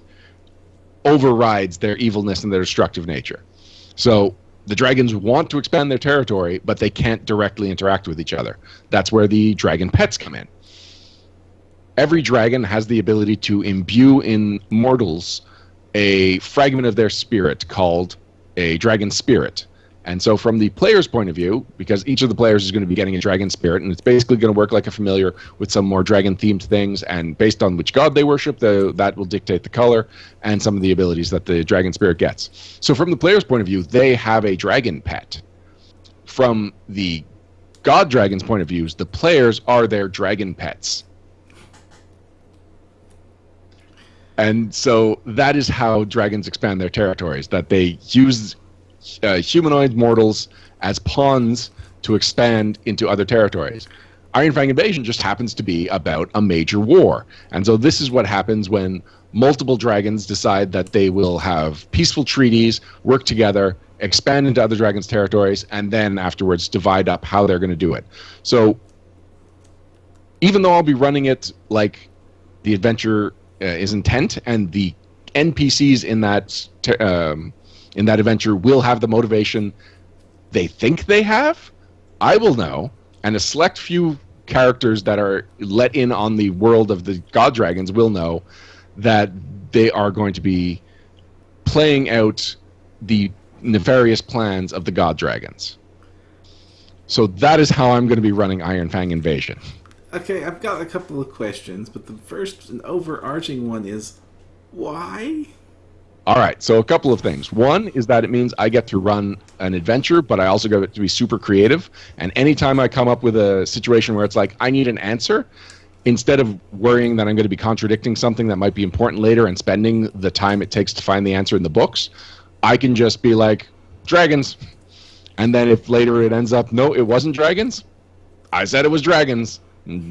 overrides their evilness and their destructive nature. So the dragons want to expand their territory, but they can't directly interact with each other. That's where the dragon pets come in. Every dragon has the ability to imbue in mortals a fragment of their spirit called a dragon spirit. And so from the player's point of view, because each of the players is going to be getting a dragon spirit, and it's basically going to work like a familiar with some more dragon-themed things, and based on which god they worship, that will dictate the color and some of the abilities that the dragon spirit gets. So from the player's point of view, they have a dragon pet. From the god dragon's point of view, the players are their dragon pets. And so that is how dragons expand their territories, that they use humanoid mortals as pawns to expand into other territories. Iron Fang Invasion just happens to be about a major war. And so this is what happens when multiple dragons decide that they will have peaceful treaties, work together, expand into other dragons' territories, and then afterwards divide up how they're going to do it. So even though I'll be running it like the adventure is intent, and the NPCs in that adventure will have the motivation they think they have, I will know, and a select few characters that are let in on the world of the god dragons will know that they are going to be playing out the nefarious plans of the god dragons. So that is how I'm going to be running Iron Fang Invasion. Okay, I've got a couple of questions, but the first and overarching one is, why? All right, so a couple of things. One is that it means I get to run an adventure, but I also get to be super creative. And anytime I come up with a situation where it's like, I need an answer, instead of worrying that I'm going to be contradicting something that might be important later and spending the time it takes to find the answer in the books, I can just be like, dragons. And then if later it ends up, no, it wasn't dragons, I said it was dragons.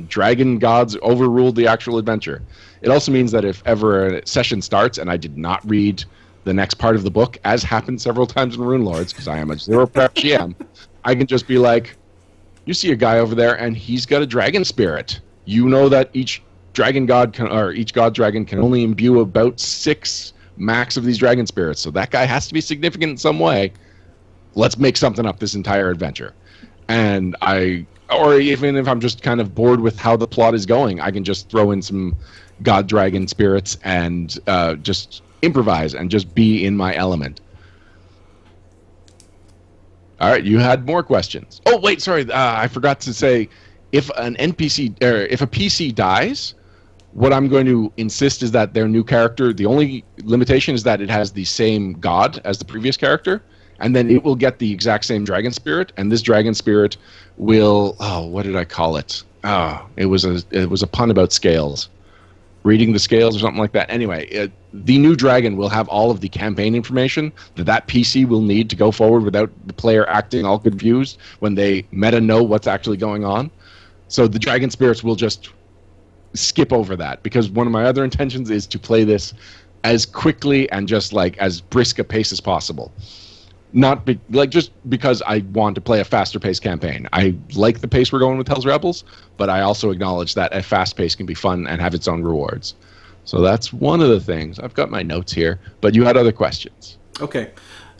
Dragon gods overruled the actual adventure. It also means that if ever a session starts and I did not read the next part of the book, as happened several times in Rune Lords, because I am a zero prep GM, I can just be like, you see a guy over there and he's got a dragon spirit. You know that each dragon god each god dragon can only imbue about 6 max of these dragon spirits, so that guy has to be significant in some way. Let's make something up this entire adventure. And or even if I'm just kind of bored with how the plot is going, I can just throw in some god dragon spirits and just improvise and just be in my element. All right, you had more questions. Oh, wait, sorry, I forgot to say, if an NPC or if a PC dies, what I'm going to insist is that their new character, the only limitation is that it has the same god as the previous character, and then it will get the exact same dragon spirit, and this dragon spirit will, what did I call it? It was a pun about scales. Reading the scales or something like that. Anyway, the new dragon will have all of the campaign information that PC will need to go forward without the player acting all confused when they meta know what's actually going on. So the dragon spirits will just skip over that, because one of my other intentions is to play this as quickly and just like as brisk a pace as possible. Not just because I want to play a faster paced campaign. I like the pace we're going with Hell's Rebels, but I also acknowledge that a fast pace can be fun and have its own rewards. So that's one of the things. I've got my notes here, but you had other questions. Okay.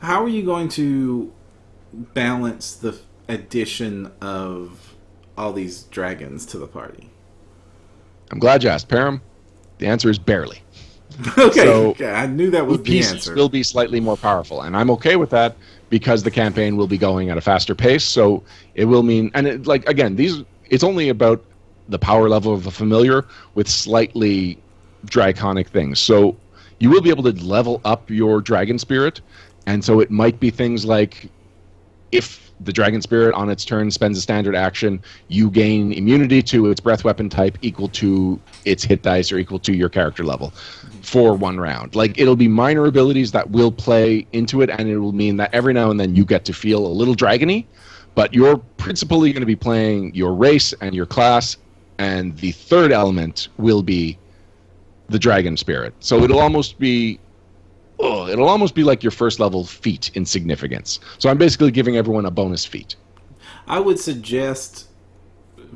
How are you going to balance the addition of all these dragons to the party? I'm glad you asked, Param. The answer is barely. Okay, so okay, I knew that was the pieces answer. Will be slightly more powerful, and I'm okay with that because the campaign will be going at a faster pace. So it will mean, and again, it's only about the power level of a familiar with slightly draconic things. So you will be able to level up your dragon spirit, and so it might be things like if the dragon spirit on its turn spends a standard action, you gain immunity to its breath weapon type equal to its hit dice or equal to your character level for 1 round. Like, it'll be minor abilities that will play into it, and it will mean that every now and then you get to feel a little dragony, but you're principally going to be playing your race and your class, and the third element will be the dragon spirit. So it'll almost be like your first level feat in significance. So I'm basically giving everyone a bonus feat. I would suggest,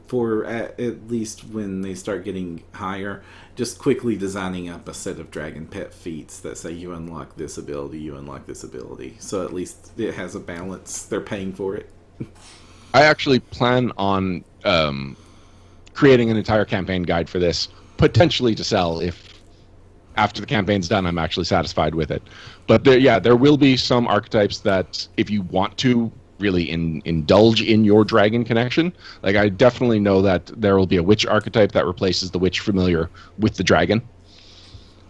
for at least when they start getting higher, just quickly designing up a set of dragon pet feats that say you unlock this ability, you unlock this ability. So at least it has a balance. They're paying for it. I actually plan on creating an entire campaign guide for this, potentially to sell if after the campaign's done I'm actually satisfied with it. But there will be some archetypes that if you want to really indulge in your dragon connection, like I definitely know that there will be a witch archetype that replaces the witch familiar with the dragon.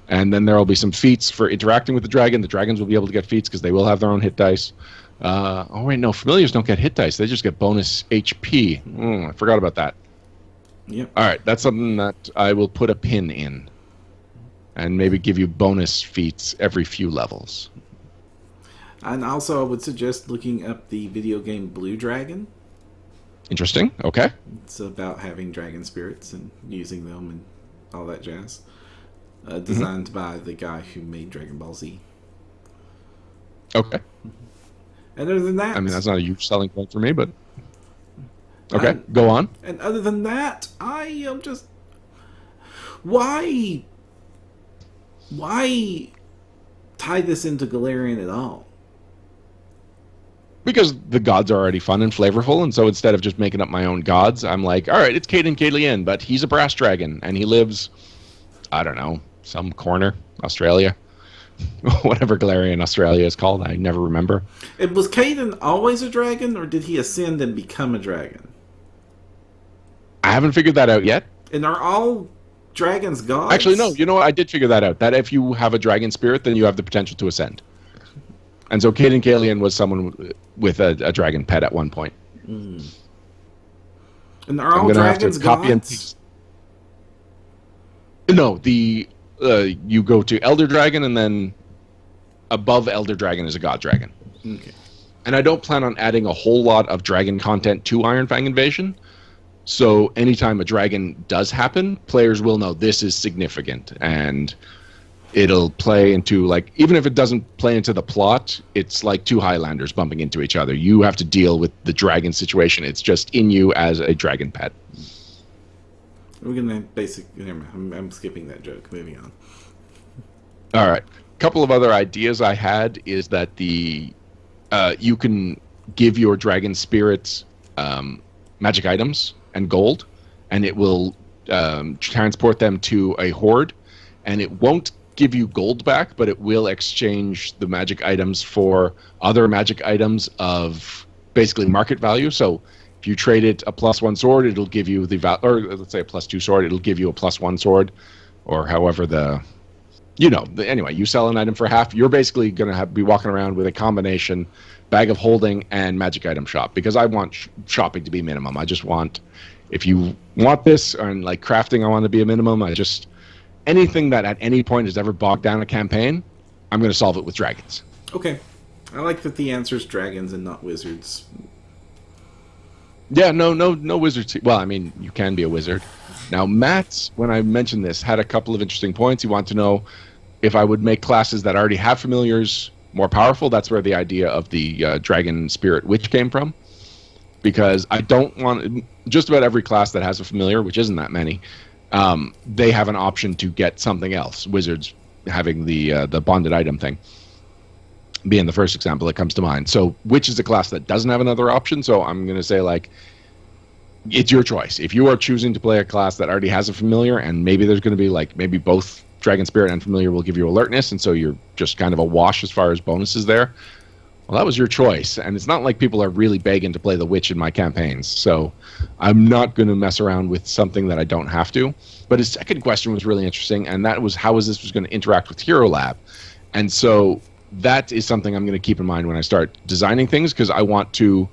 And then there will be some feats for interacting with the dragon. The dragons will be able to get feats because they will have their own hit dice. Oh wait, no, familiars don't get hit dice. They just get bonus HP. I forgot about that. Yep. All right, that's something that I will put a pin in, and maybe give you bonus feats every few levels. And also, I would suggest looking up the video game Blue Dragon. Interesting. Okay. It's about having dragon spirits and using them and all that jazz. Designed by the guy who made Dragon Ball Z. Okay. And other than that... I mean, that's not a huge selling point for me, but... Okay, go on. And other than that, I am just... Why tie this into Galarian at all? Because the gods are already fun and flavorful, and so instead of just making up my own gods, I'm like, all right, it's Caden Caelian, but he's a brass dragon, and he lives, I don't know, some corner, Australia. Whatever Galarian Australia is called, I never remember. And was Caden always a dragon, or did he ascend and become a dragon? I haven't figured that out yet. And are all dragons gods? Actually, no. You know what? I did figure that out. That if you have a dragon spirit, then you have the potential to ascend. And so Caden Caelian was someone with a dragon pet at one point. Mm. And are all dragons gods? No, you go to Elder Dragon, and then above Elder Dragon is a God Dragon. Okay. And I don't plan on adding a whole lot of dragon content to Iron Fang Invasion. So anytime a dragon does happen, players will know this is significant, and it'll play into, like, even if it doesn't play into the plot, it's like two Highlanders bumping into each other. You have to deal with the dragon situation. It's just in you as a dragon pet. We're gonna I'm skipping that joke. Moving on. All right. A couple of other ideas I had is that you can give your dragon spirits magic items and gold, and it will transport them to a horde, and it won't give you gold back, but it will exchange the magic items for other magic items of basically market value. So if you trade it a +1 sword, it'll give you or let's say a +2 sword, it'll give you a +1 sword, or however anyway, you sell an item for half, you're basically going to be walking around with a combination bag of holding and magic item shop, because I want shopping to be minimum. I just want, if you want this, and like crafting, I want to be a minimum. Anything that at any point has ever bogged down a campaign, I'm going to solve it with dragons. Okay. I like that the answer is dragons and not wizards. Yeah, no wizards. Well, I mean, you can be a wizard. Now, Matt, when I mentioned this, had a couple of interesting points. He wanted to know if I would make classes that already have familiars more powerful. That's where the idea of the dragon spirit witch came from. Because I don't want... Just about every class that has a familiar, which isn't that many, they have an option to get something else. Wizards having the bonded item thing being the first example that comes to mind. So witch is a class that doesn't have another option, so I'm going to say, like, it's your choice. If you are choosing to play a class that already has a familiar, and maybe there's going to be, like, maybe both Dragon Spirit and familiar will give you alertness, and so you're just kind of a wash as far as bonuses there, Well, that was your choice, and it's not like people are really begging to play the witch in my campaigns, so I'm not going to mess around with something that I don't have to. But his second question was really interesting, and that was how this was going to interact with Hero Lab. And so that is something I'm going to keep in mind when I start designing things, because I want to,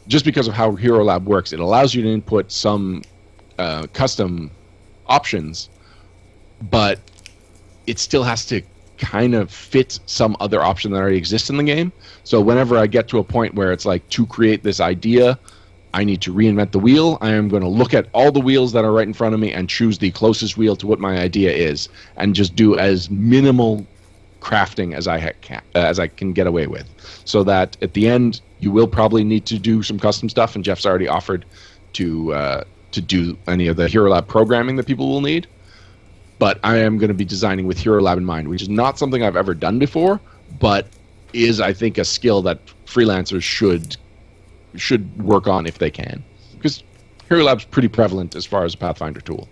just because of how Hero Lab works, it allows you to input some custom options, but it still has to kind of fit some other option that already exists in the game. So whenever I get to a point where it's like, to create this idea, I need to reinvent the wheel, I am going to look at all the wheels that are right in front of me and choose the closest wheel to what my idea is, and just do as minimal crafting as I can get away with, so that at the end you will probably need to do some custom stuff, and Jeff's already offered to do any of the Hero Lab programming that people will need. But I am going to be designing with Hero Lab in mind, which is not something I've ever done before, but is, I think, a skill that freelancers should work on if they can, because Hero Lab's pretty prevalent as far as a Pathfinder tool.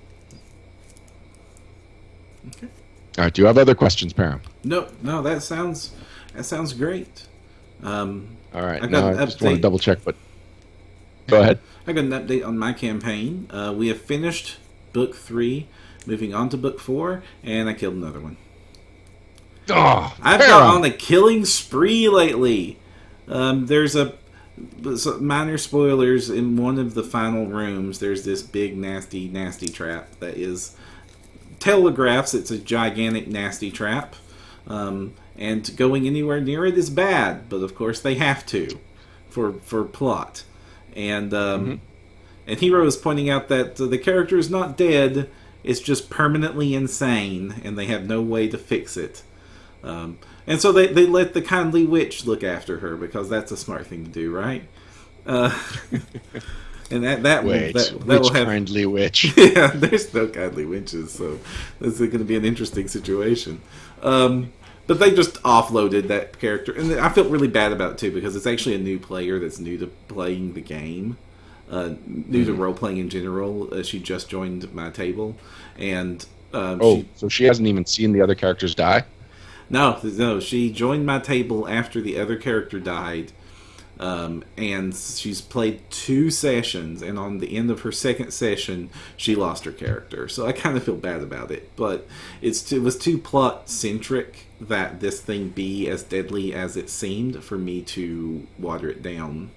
Okay. All right. Do you have other questions, Param? No, that sounds great. All right. I got Now an I just want to update. double check, but go ahead. I got an update on my campaign. We have finished book 3, moving on to book 4, and I killed another one. Oh, I've got on a killing spree lately. There's minor spoilers in one of the final rooms. There's this big, nasty trap that is telegraphs it's a gigantic, nasty trap. And going anywhere near it is bad, but of course they have to for plot. And and Hero is pointing out that the character is not dead; it's just permanently insane, and they have no way to fix it. And so they let the kindly witch look after her, because that's a smart thing to do, right? And that Wait, will which have kindly witch? yeah, there's no kindly witches, so this is going to be an interesting situation. But they just offloaded that character, and I felt really bad about it too, because it's actually a new player that's new to playing the game, new to role playing in general. She just joined my table, and so she hasn't even seen the other characters die? No, she joined my table after the other character died. And she's played 2 sessions, and on the end of her second session, she lost her character. So I kind of feel bad about it, but it was too plot centric that this thing be as deadly as it seemed for me to water it down.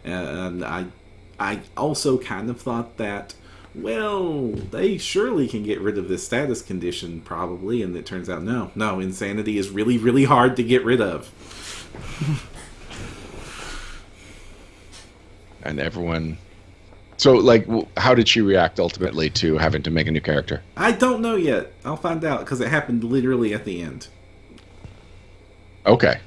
And I also kind of thought that, well, they surely can get rid of this status condition probably, and it turns out no, insanity is really, really hard to get rid of. And everyone... So, like, how did she react ultimately to having to make a new character? I don't know yet. I'll find out, because it happened literally at the end. Okay.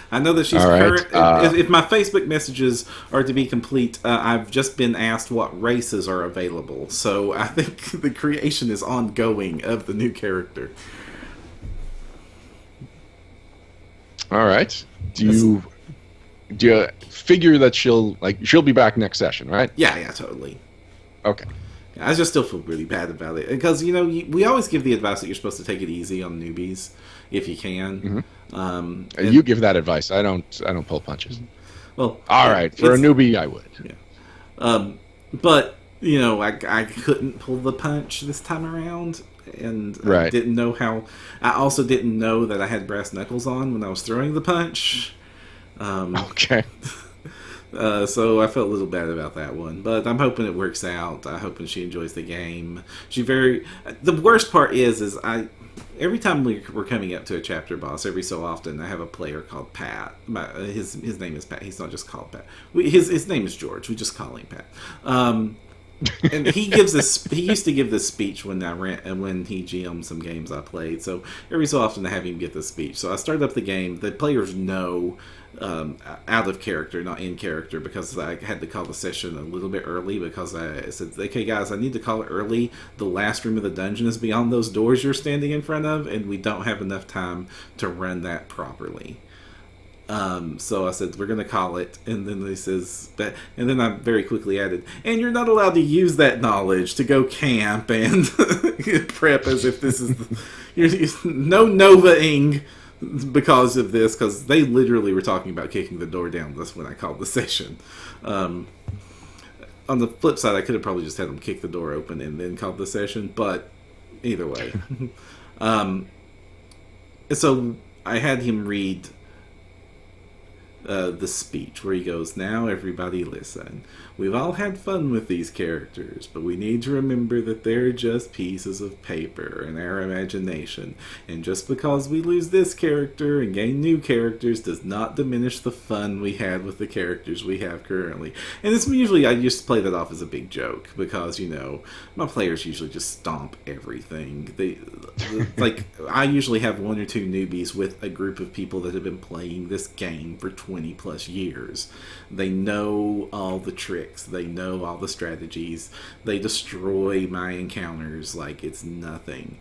I know that she's All right, current. If my Facebook messages are to be complete, I've just been asked what races are available. So I think the creation is ongoing of the new character. All right. Do you figure that she'll be back next session, right? Yeah, totally. Okay. I just still feel really bad about it, because we always give the advice that you're supposed to take it easy on newbies if you can. Mm-hmm. You give that advice. I don't pull punches. Well, all right. For a newbie, I would. Yeah. But I couldn't pull the punch this time around, and right. I didn't know how. I also didn't know that I had brass knuckles on when I was throwing the punch. Okay. So I felt a little bad about that one, but I'm hoping it works out. I'm hoping she enjoys the game. The worst part is every time we're coming up to a chapter boss, every so often I have a player called Pat. His name is Pat. He's not just called Pat. His name is George. We just call him Pat. And he used to give this speech when he GM'd some games I played. So every so often I have him give this speech. So I start up the game. The players know out of character, not in character, because I had to call the session a little bit early, because I said, okay guys, I need to call it early. The last room of the dungeon is beyond those doors you're standing in front of, and we don't have enough time to run that properly. So I said, we're going to call it, and then he says that, and then I very quickly added, and you're not allowed to use that knowledge to go camp and prep as if this is no Nova-ing because of this, because they literally were talking about kicking the door down. That's when I called the session. On the flip side, I could have probably just had them kick the door open and then called the session, but either way. So I had him read the speech where he goes, "Now everybody listen. We've all had fun with these characters, but we need to remember that they're just pieces of paper in our imagination. And just because we lose this character and gain new characters does not diminish the fun we had with the characters we have currently." And it's usually, I used to play that off as a big joke because, my players usually just stomp everything. Like, I usually have one or two newbies with a group of people that have been playing this game for 20 plus years. They know all the tricks. They know all the strategies. They destroy my encounters like it's nothing.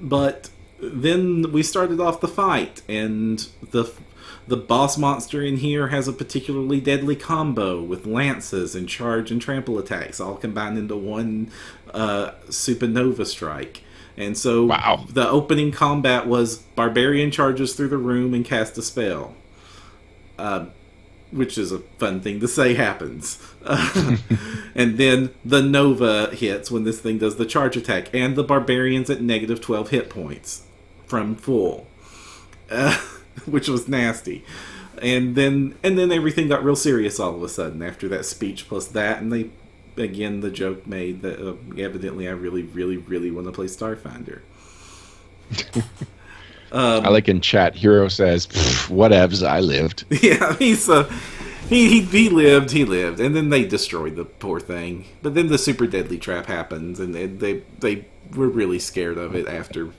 But then we started off the fight, and the boss monster in here has a particularly deadly combo with lances and charge and trample attacks all combined into one supernova strike. And so The opening combat was Barbarian charges through the room and cast a spell. Which is a fun thing to say happens. And then the Nova hits when this thing does the charge attack, and the Barbarian's at negative 12 hit points from full, which was nasty. And then everything got real serious all of a sudden after that speech plus that, and they, again, the joke made that evidently I really, really, really want to play Starfinder. I like in chat, Hero says, "Whatevs, I lived." Yeah, he lived, and then they destroyed the poor thing. But then the super deadly trap happens, and they were really scared of it after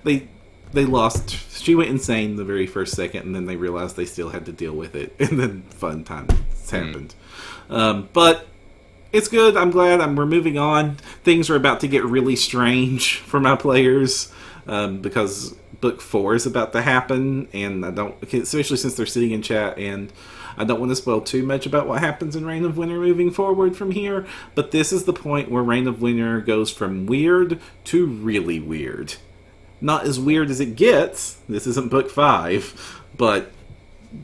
they lost. She went insane the very first second, and then they realized they still had to deal with it, and then fun times happened. But it's good. I'm glad. We're moving on. Things are about to get really strange for my players because Book 4 is about to happen, and especially since they're sitting in chat, and I don't want to spoil too much about what happens in Reign of Winter moving forward from here, but this is the point where Reign of Winter goes from weird to really weird. Not as weird as it gets. This isn't Book 5, but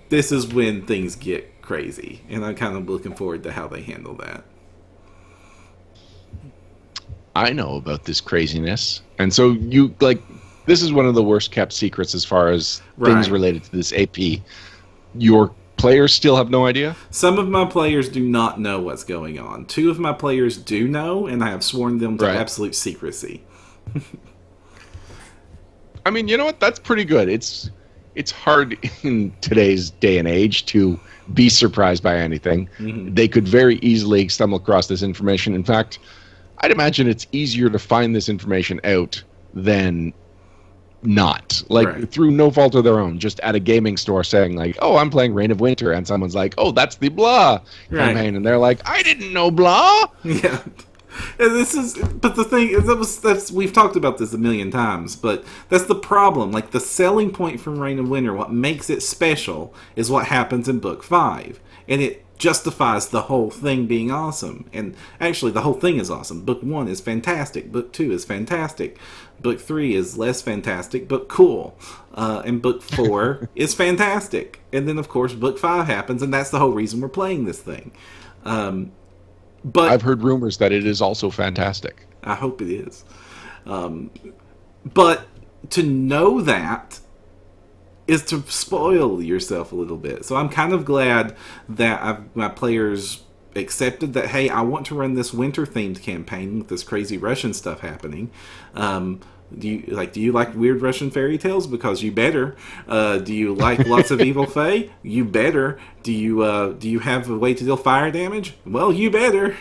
this is when things get crazy, and I'm kind of looking forward to how they handle that. I know about this craziness, and so this is one of the worst kept secrets as far as things related to this AP. Your players still have no idea? Some of my players do not know what's going on. 2 of my players do know, and I have sworn them to absolute secrecy. I mean, you know what? That's pretty good. It's hard in today's day and age to be surprised by anything. Mm-hmm. They could very easily stumble across this information. In fact, I'd imagine it's easier to find this information out than not. Through no fault of their own, just at a gaming store saying "Oh, I'm playing Reign of Winter," and someone's like, "Oh, that's the blah campaign," and they're like, "I didn't know blah." Yeah. And but the thing is, we've talked about this a million times, but that's the problem. The selling point from Reign of Winter, what makes it special, is what happens in Book 5, and it justifies the whole thing being awesome. And actually, the whole thing is awesome. Book 1 is fantastic. Book 2 is fantastic. Book 3 is less fantastic, but cool. And Book 4 is fantastic. And then, of course, Book 5 happens, and that's the whole reason we're playing this thing. But I've heard rumors that it is also fantastic. I hope it is. But to know that is to spoil yourself a little bit. So I'm kind of glad that my players accepted that, hey, I want to run this winter-themed campaign with this crazy Russian stuff happening. Do you like weird Russian fairy tales? Because you better. Do you like lots of evil fae? You better. Do you have a way to deal fire damage? Well, you better.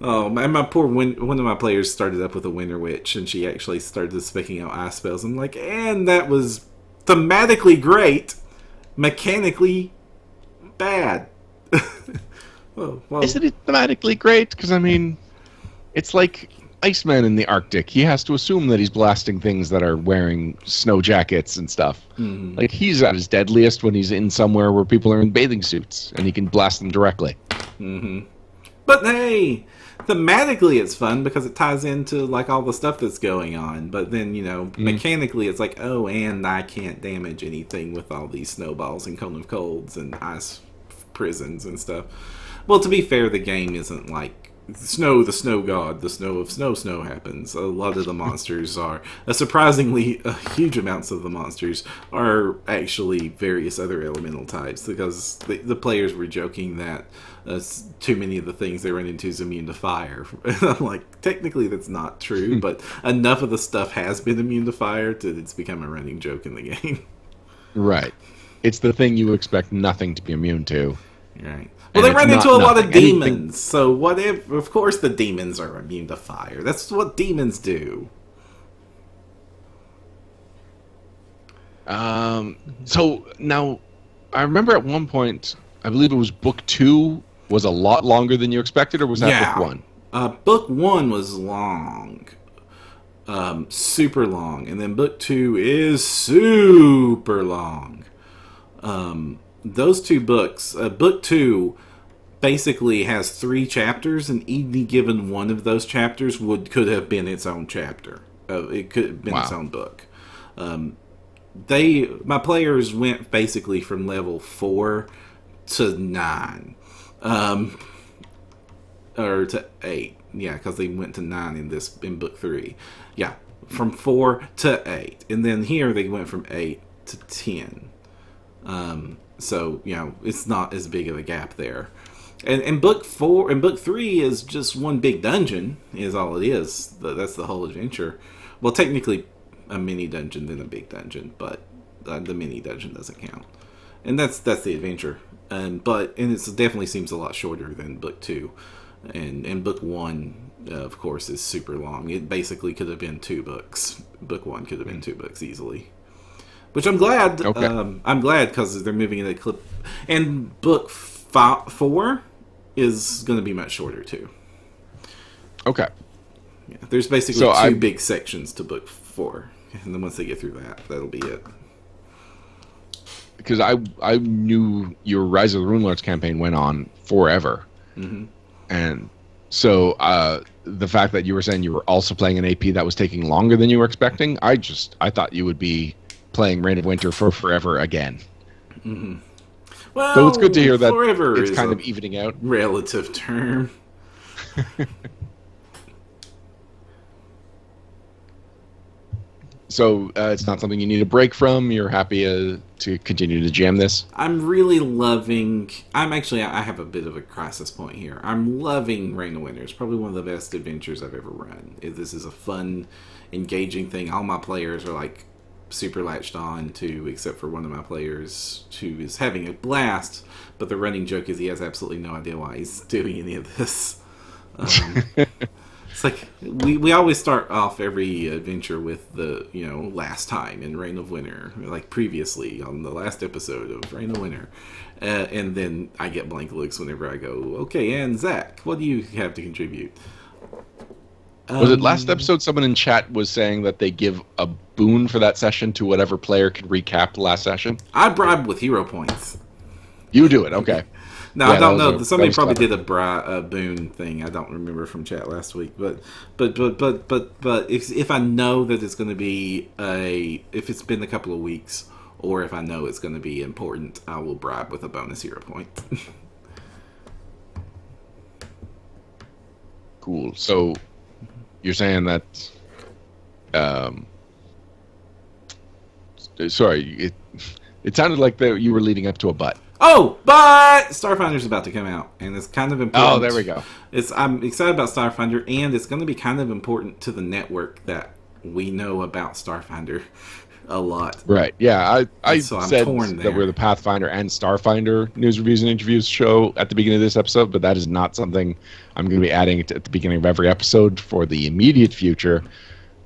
Oh, man, one of my players started up with a Winter Witch, and she actually started specking out ice spells. I'm like, and that was thematically great, mechanically bad. well, Isn't it thematically great? Because, I mean, it's like Iceman in the Arctic. He has to assume that he's blasting things that are wearing snow jackets and stuff. Mm-hmm. He's at his deadliest when he's in somewhere where people are in bathing suits, and he can blast them directly. Mm-hmm. But hey, thematically it's fun because it ties into like all the stuff that's going on. But then, mechanically it's like, oh, and I can't damage anything with all these snowballs and cone of colds and ice prisons and stuff. Well, to be fair, the game isn't like Snow, the snow god, the snow of snow happens. A lot of the monsters are, surprisingly, huge amounts of the monsters are actually various other elemental types, because the players were joking that too many of the things they run into is immune to fire. And I'm like, technically that's not true, but enough of the stuff has been immune to fire that it's become a running joke in the game. Right. It's the thing you expect nothing to be immune to. Right. Well, they run into a lot of Anything. demons, so what if? Of course, the demons are immune to fire. That's what demons do. So now, I remember at one point, I believe it was book 2 was a lot longer than you expected, or was that book 1? Book 1 was long, super long, and then book 2 is super long. Those two books, book 2 basically has 3 chapters, and any given one of those chapters could have been its own chapter. It could have been its own book. My players went basically from level 4 to 9, or to 8. Yeah, because they went to 9 in book 3. Yeah, from 4 to 8, and then here they went from 8 to 10. So, it's not as big of a gap there. And book 4 and book 3 is just one big dungeon, is all it is. That's the whole adventure. Well, technically a mini dungeon than a big dungeon, but the mini dungeon doesn't count. And that's the adventure. But it definitely seems a lot shorter than book 2. And book 1, of course, is super long. It basically could have been 2 books. Book 1 could have been 2 books easily. Which I'm glad. Okay. I'm glad because they're moving in a clip. And book 4 is going to be much shorter too. Okay. Yeah, there's basically 2 big sections to book 4, and then once they get through that, that'll be it. Because I knew your Rise of the Runelords campaign went on forever, and so the fact that you were saying you were also playing an AP that was taking longer than you were expecting, I thought you would be playing Reign of Winter for forever again. Well, so it's good to hear that forever it's kind of evening out. Relative term. So it's not something you need a break from. You're happy to continue to jam this. I'm really loving. I have a bit of a crisis point here. I'm loving Reign of Winter. It's probably one of the best adventures I've ever run. This is a fun, engaging thing. All my players are like super latched on to, except for one of my players who is having a blast, but the running joke is he has absolutely no idea why he's doing any of this. It's like we always start off every adventure with the last time in Reign of Winter, like previously on the last episode of Reign of Winter, and then I get blank looks whenever I go, okay, and Zach, what do you have to contribute? Was it last episode someone in chat was saying that they give a boon for that session to whatever player could recap the last session? I bribe with hero points. You do it, okay. No, yeah, I don't know. Somebody probably did a boon thing. I don't remember from chat last week, but if I know that it's going to be if it's been a couple of weeks, or if I know it's going to be important, I will bribe with a bonus hero point. Cool. So you're saying that sorry, it sounded like you were leading up to a but. Oh, but Starfinder's about to come out, and it's kind of important. Oh, there we go. I'm excited about Starfinder, and it's going to be kind of important to the network that we know about Starfinder a lot. Right, yeah. I said that we're the Pathfinder and Starfinder news, reviews, and interviews show at the beginning of this episode, but that is not something I'm going to be adding at the beginning of every episode for the immediate future.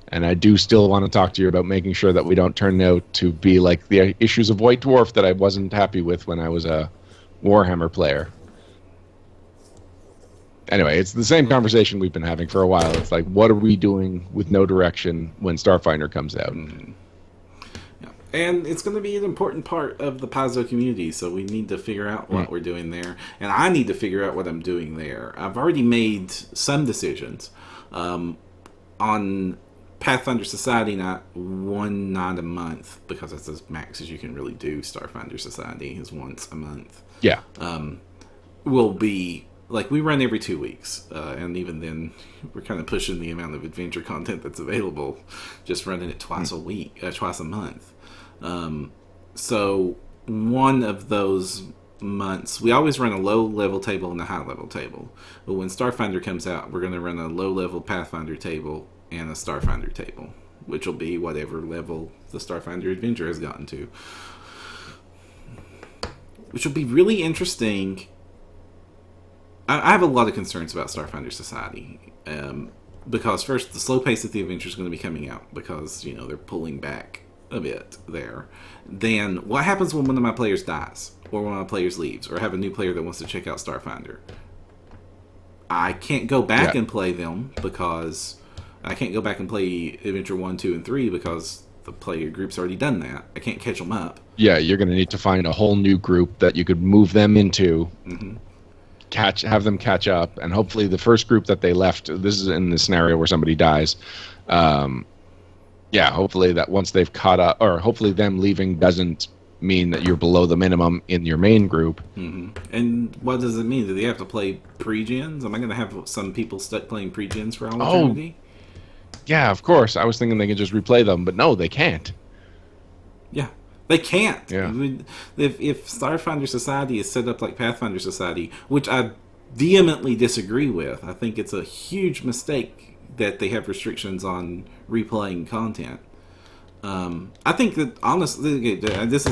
And I do still want to talk to you about making sure that we don't turn out to be like the issues of White Dwarf that I wasn't happy with when I was a Warhammer player. Anyway, it's the same conversation we've been having for a while. It's like, what are we doing with no direction when Starfinder comes out? Yeah. And it's going to be an important part of the Paizo community, so we need to figure out what we're doing there. And I need to figure out what I'm doing there. I've already made some decisions. On Pathfinder Society night, one night a month, because that's as max as you can really do. Starfinder Society is once a month. Yeah. Will be like we run every 2 weeks, and even then, we're kind of pushing the amount of adventure content that's available, just running it twice a week, twice a month. So one of those months, we always run a low level table and a high level table. But when Starfinder comes out, we're going to run a low level Pathfinder table and a Starfinder table, which will be whatever level the Starfinder Adventure has gotten to. Which will be really interesting. I have a lot of concerns about Starfinder Society. Because first, the slow pace of the adventure is going to be coming out because, they're pulling back a bit there. Then, what happens when one of my players dies? Or one of my players leaves? Or have a new player that wants to check out Starfinder? I can't go back and play them because... I can't go back and play Adventure 1, 2, and 3 because the player group's already done that. I can't catch them up. Yeah, you're going to need to find a whole new group that you could move them into, have them catch up, and hopefully the first group that they left, this is in the scenario where somebody dies, hopefully that once they've caught up, or hopefully them leaving doesn't mean that you're below the minimum in your main group. And what does it mean? Do they have to play pre-gens? Am I going to have some people stuck playing pre-gens for all eternity? Yeah, of course. I was thinking they could just replay them, but no, they can't. Yeah, they can't. Yeah. I mean, if Starfinder Society is set up like Pathfinder Society, which I vehemently disagree with, I think it's a huge mistake that they have restrictions on replaying content. I think that, honestly,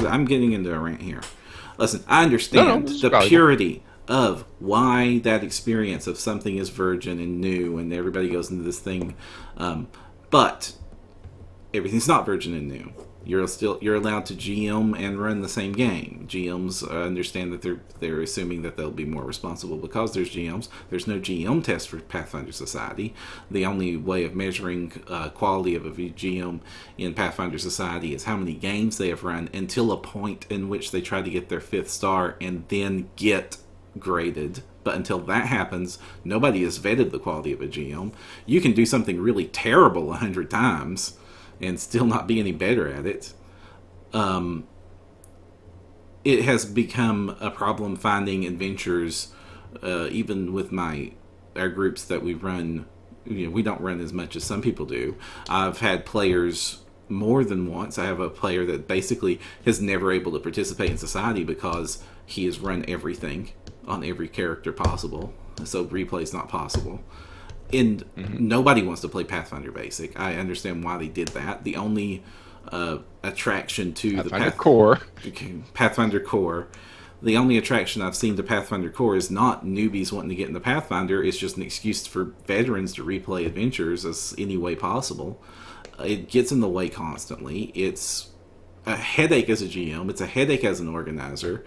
I'm getting into a rant here. Listen, I understand the purity of why that experience of something is virgin and new and everybody goes into this thing, but everything's not virgin and new. You're allowed to GM and run the same game. GMs understand that they're assuming that they'll be more responsible because there's GMs. There's no GM test for Pathfinder Society. The only way of measuring quality of a GM in Pathfinder Society is how many games they have run until a point in which they try to get their 5th star and then get graded. But until that happens, nobody has vetted the quality of a GM. You can do something really terrible 100 times and still not be any better at it. It has become a problem finding adventures, even with our groups that we run. We don't run as much as some people do. I've had players more than once. I have a player that basically has never able to participate in society because he has run everything on every character possible, so replay is not possible. And nobody wants to play Pathfinder Basic. I understand why they did that. The only attraction to Pathfinder Core. Pathfinder Core. The only attraction I've seen to Pathfinder Core is not newbies wanting to get into Pathfinder. It's just an excuse for veterans to replay adventures as any way possible. It gets in the way constantly. It's a headache as a GM. It's a headache as an organizer.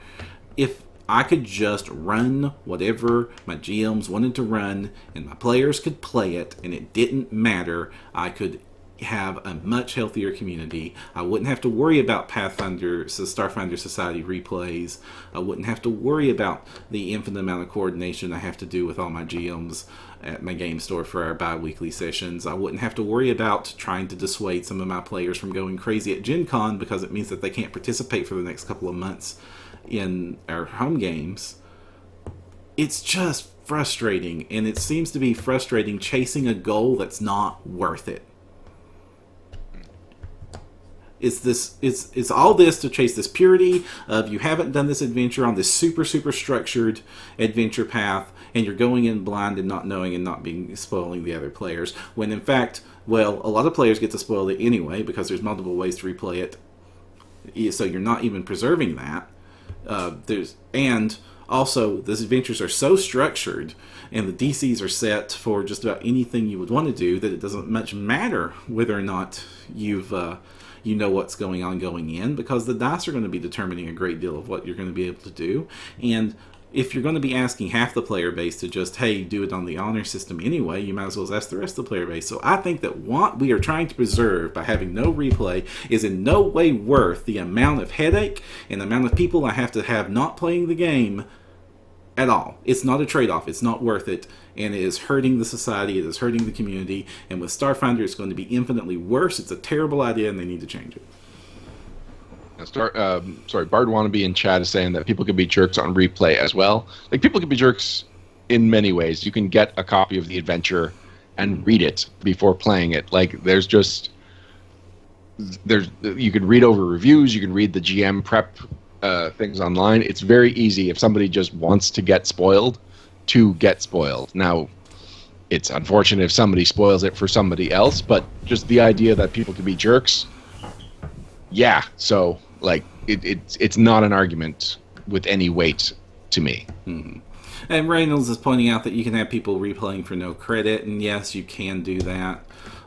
If I could just run whatever my GMs wanted to run and my players could play it and it didn't matter, I could have a much healthier community. I wouldn't have to worry about Starfinder Society replays. I wouldn't have to worry about the infinite amount of coordination I have to do with all my GMs at my game store for our bi-weekly sessions. I wouldn't have to worry about trying to dissuade some of my players from going crazy at Gen Con because it means that they can't participate for the next couple of months in our home games. It's just frustrating, and it seems to be frustrating chasing a goal that's not worth it. It's all this to chase this purity of you haven't done this adventure on this super structured adventure path, and you're going in blind and not knowing and not spoiling the other players, when in fact, well, a lot of players get to spoil it anyway because there's multiple ways to replay it, so you're not even preserving that. And also, these adventures are so structured and the DCs are set for just about anything you would want to do that it doesn't much matter whether or not you know what's going on going in, because the dice are going to be determining a great deal of what you're going to be able to do. And if you're going to be asking half the player base to just, hey, do it on the honor system anyway, you might as well ask the rest of the player base. So I think that what we are trying to preserve by having no replay is in no way worth the amount of headache and the amount of people I have to have not playing the game at all. It's not a trade-off. It's not worth it, and it is hurting the society. It is hurting the community, and with Starfinder, it's going to be infinitely worse. It's a terrible idea, and they need to change it. Bard Wannabe in chat is saying that people can be jerks on replay as well. Like, people can be jerks in many ways. You can get a copy of the adventure and read it before playing it. Like, you can read over reviews, you can read the GM prep things online. It's very easy if somebody just wants to get spoiled to get spoiled. Now, it's unfortunate if somebody spoils it for somebody else, but just the idea that people can be jerks, yeah. So, like, it's not an argument with any weight to me. Mm-hmm. And Reynolds is pointing out that you can have people replaying for no credit, and yes, you can do that.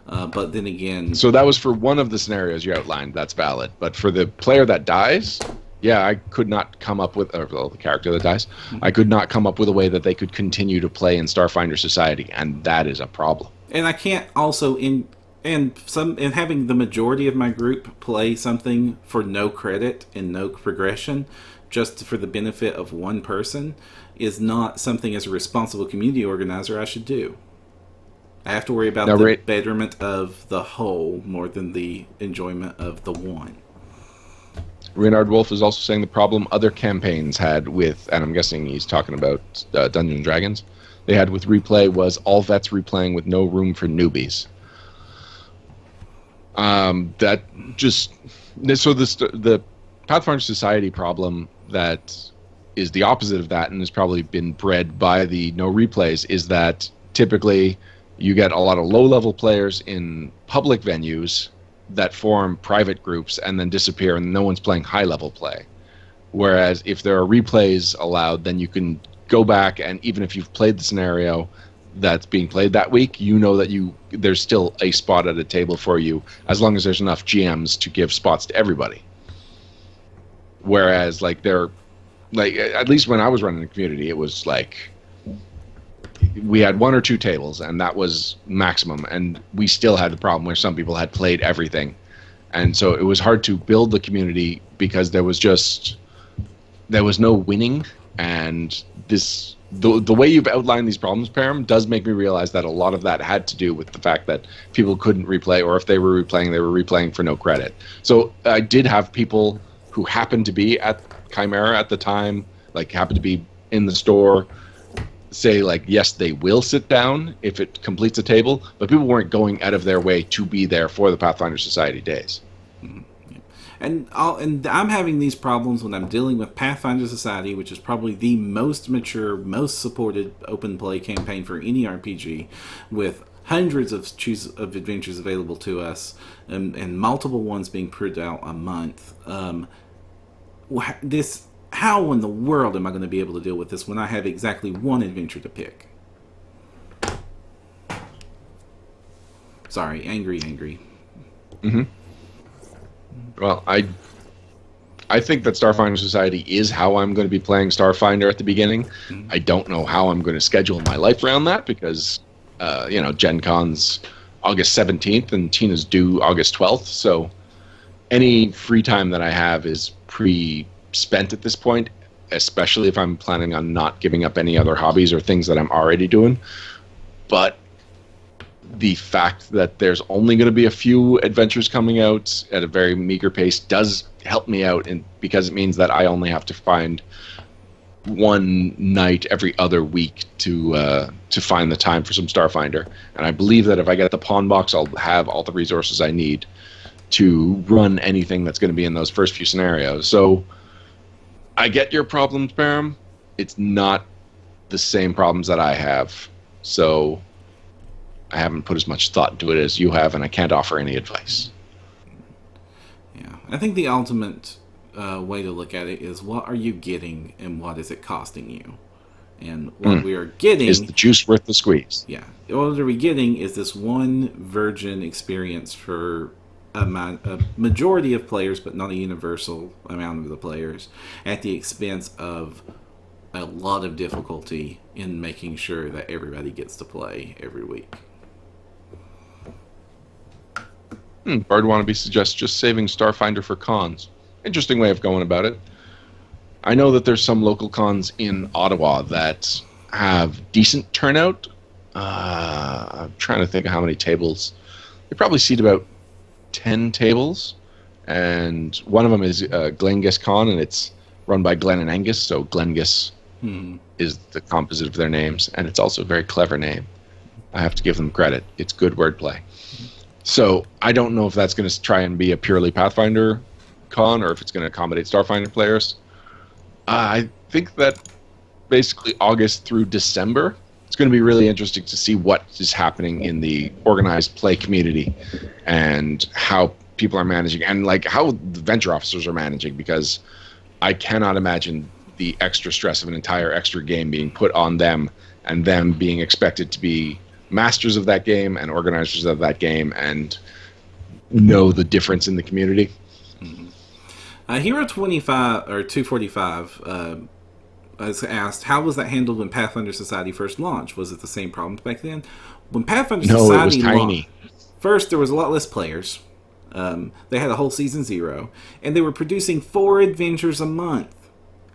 But then again... So that was for one of the scenarios you outlined. That's valid. But for the player that dies, yeah, I could not come up with... Or the character that dies, I could not come up with a way that they could continue to play in Starfinder Society, and that is a problem. And I can't also... And having the majority of my group play something for no credit and no progression, just for the benefit of one person, is not something as a responsible community organizer I should do. I have to worry about the betterment of the whole more than the enjoyment of the one. Reynard Wolf is also saying the problem other campaigns had with, and I'm guessing he's talking about Dungeons and Dragons, they had with replay was all vets replaying with no room for newbies. The Pathfinder Society problem that is the opposite of that and has probably been bred by the no replays is that typically you get a lot of low-level players in public venues that form private groups and then disappear and no one's playing high-level play. Whereas if there are replays allowed, then you can go back and even if you've played the scenario that's being played that week, you know that there's still a spot at a table for you as long as there's enough GMs to give spots to everybody. Whereas, at least when I was running the community, it was like we had one or two tables, and that was maximum. And we still had the problem where some people had played everything, and so it was hard to build the community because there was no winning, and this. The way you've outlined these problems, Param, does make me realize that a lot of that had to do with the fact that people couldn't replay, or if they were replaying for no credit. So I did have people who happened to be at Chimera at the time, happened to be in the store, say, yes, they will sit down if it completes a table, but people weren't going out of their way to be there for the Pathfinder Society days. Mm-hmm. And I'm having these problems when I'm dealing with Pathfinder Society, which is probably the most mature, most supported open play campaign for any RPG, with hundreds of adventures available to us, and multiple ones being put out a month. How in the world am I going to be able to deal with this when I have exactly one adventure to pick? Sorry, angry. Mm-hmm. Well, I think that Starfinder Society is how I'm going to be playing Starfinder at the beginning. Mm-hmm. I don't know how I'm going to schedule my life around that because, Gen Con's August 17th and Tina's due August 12th. So any free time that I have is spent at this point, especially if I'm planning on not giving up any other hobbies or things that I'm already doing. But the fact that there's only going to be a few adventures coming out at a very meager pace does help me out, and because it means that I only have to find one night every other week to find the time for some Starfinder. And I believe that if I get the pawn box, I'll have all the resources I need to run anything that's going to be in those first few scenarios. So I get your problems, Param. It's not the same problems that I have. So I haven't put as much thought into it as you have, and I can't offer any advice. Yeah, I think the ultimate way to look at it is what are you getting and what is it costing you? And what we are getting... Is the juice worth the squeeze? Yeah. What are we getting is this one virgin experience for a majority of players, but not a universal amount of the players, at the expense of a lot of difficulty in making sure that everybody gets to play every week. Bard Wannabe suggests just saving Starfinder for cons. Interesting way of going about it. I know that there's some local cons in Ottawa that have decent turnout. I'm trying to think of how many tables. They probably seat about 10 tables. And one of them is Glengus Con, and it's run by Glenn and Angus. So Glengus is the composite of their names. And it's also a very clever name. I have to give them credit. It's good wordplay. So I don't know if that's going to try and be a purely Pathfinder con or if it's going to accommodate Starfinder players. I think that basically August through December, it's going to be really interesting to see what is happening in the organized play community and how people are managing and like how the venture officers are managing, because I cannot imagine the extra stress of an entire extra game being put on them and them being expected to be masters of that game and organizers of that game and know the difference in the community. Hero 25 or 245 has asked, how was that handled when Pathfinder Society first launched? Was it the same problems back then? When Pathfinder Society it was tiny. First, there was a lot less players. They had a whole season 0, and they were producing 4 adventures a month.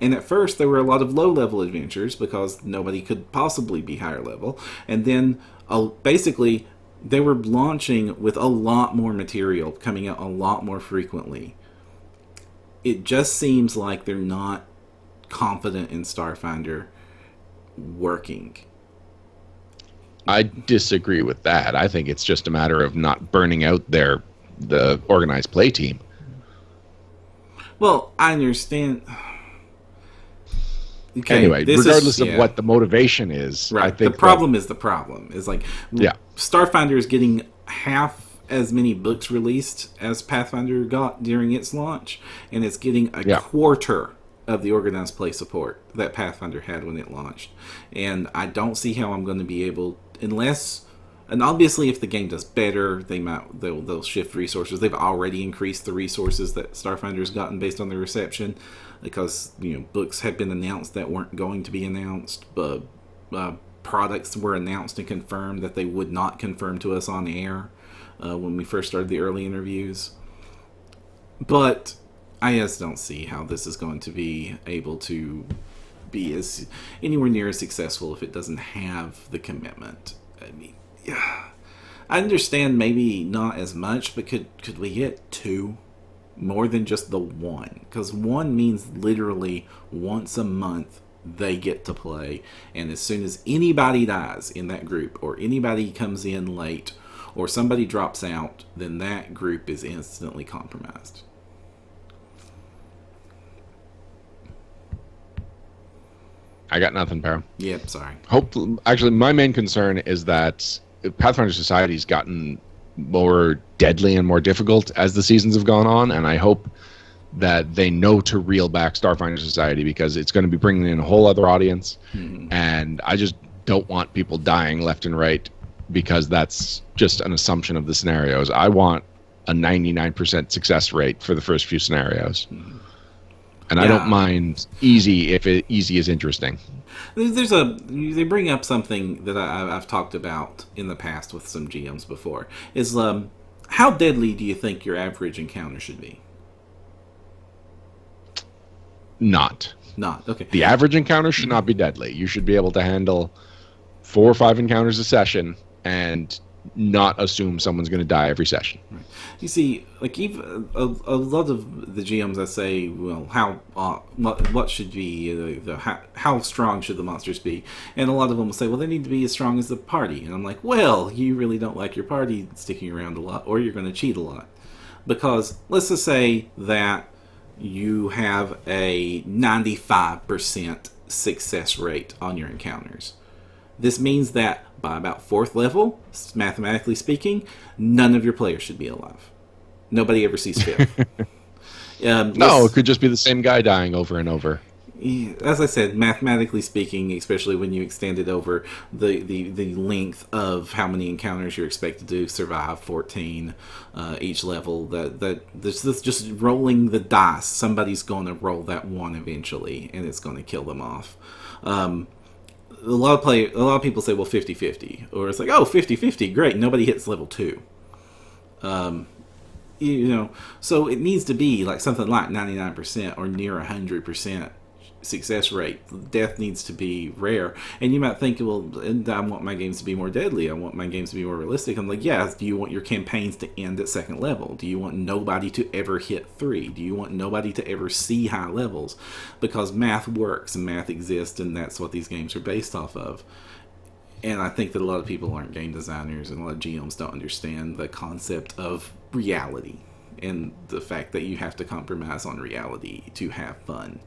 And at first, there were a lot of low-level adventures because nobody could possibly be higher level. And then, basically, they were launching with a lot more material, coming out a lot more frequently. It just seems like they're not confident in Starfinder working. I disagree with that. I think it's just a matter of not burning out the organized play team. Well, I understand. Okay, anyway, regardless of what the motivation is, right. I think the problem is the problem. Is like, Starfinder is getting half as many books released as Pathfinder got during its launch, and it's getting a quarter of the organized play support that Pathfinder had when it launched. And I don't see how I'm going to be able, unless, and obviously if the game does better, they'll shift resources. They've already increased the resources that Starfinder's gotten based on the reception, because books had been announced that weren't going to be announced, but products were announced and confirmed that they would not confirm to us on air when we first started the early interviews. But I just don't see how this is going to be able to be as anywhere near as successful if it doesn't have the commitment. I mean, I understand maybe not as much, but could we get 2? More than just the 1? Because 1 means literally once a month they get to play, and as soon as anybody dies in that group, or anybody comes in late, or somebody drops out, then that group is instantly compromised. I got nothing, Paro. Yep, sorry. Actually, my main concern is that Pathfinder Society's gotten more deadly and more difficult as the seasons have gone on, and I hope that they know to reel back Starfinder Society, because it's going to be bringing in a whole other audience, and I just don't want people dying left and right, because that's just an assumption of the scenarios. I want a 99% success rate for the first few scenarios. And I don't mind easy if easy is interesting. They bring up something that I've talked about in the past with some GMs before. Is how deadly do you think your average encounter should be? Not. Okay. The average encounter should not be deadly. You should be able to handle 4 or 5 encounters a session and not assume someone's going to die every session. Right. You see, like even a lot of the GMs that say, well, what should be how strong should the monsters be, and a lot of them will say, well, they need to be as strong as the party, and I'm like, well, you really don't like your party sticking around a lot, or you're going to cheat a lot, because let's just say that you have a 95% success rate on your encounters. This means that by about 4th level, mathematically speaking, none of your players should be alive. Nobody ever sees 5th. No, it could just be the same guy dying over and over. As I said, mathematically speaking, especially when you extend it over the length of how many encounters you're expected to survive, 14 each level, that this just rolling the dice, somebody's going to roll that 1 eventually, and it's going to kill them off. A lot of people say, well, 50-50. Or it's like, oh, 50-50, great, nobody hits level 2. So it needs to be like something like 99% or near 100% success rate. Death needs to be rare. And you might think, well, I want my games to be more deadly. I want my games to be more realistic. I'm like, yeah, do you want your campaigns to end at 2nd level? Do you want nobody to ever hit 3? Do you want nobody to ever see high levels? Because math works and math exists, and that's what these games are based off of. And I think that a lot of people aren't game designers, and a lot of GMs don't understand the concept of reality and the fact that you have to compromise on reality to have fun.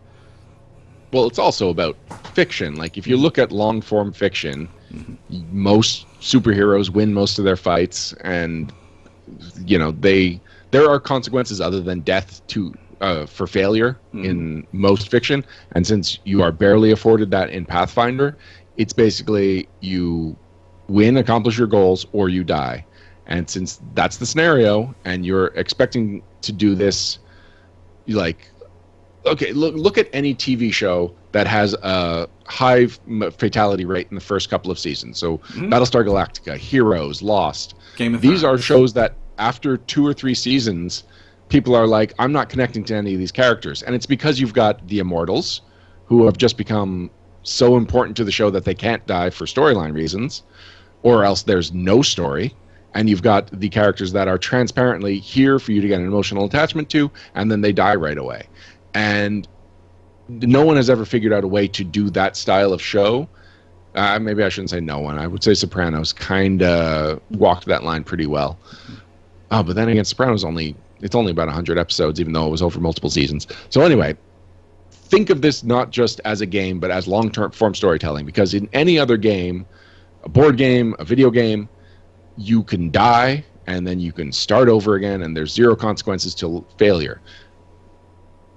Well, it's also about fiction. Like, if you look at long-form fiction, most superheroes win most of their fights, and there are consequences other than death for failure in most fiction. And since you are barely afforded that in Pathfinder, it's basically you win, accomplish your goals, or you die. And since that's the scenario, and you're expecting to do this, okay, look at any TV show that has a high fatality rate in the first couple of seasons. So Battlestar Galactica, Heroes, Lost. These are shows that after 2 or 3 seasons, people are like, I'm not connecting to any of these characters. And it's because you've got the Immortals, who have just become so important to the show that they can't die for storyline reasons, or else there's no story. And you've got the characters that are transparently here for you to get an emotional attachment to, and then they die right away. And no one has ever figured out a way to do that style of show. Maybe I shouldn't say no one. I would say Sopranos kind of walked that line pretty well. But then again, Sopranos it's only about 100 episodes, even though it was over multiple seasons. So anyway, think of this not just as a game, but as long-term form storytelling. Because in any other game, a board game, a video game, you can die, and then you can start over again, and there's 0 consequences to failure.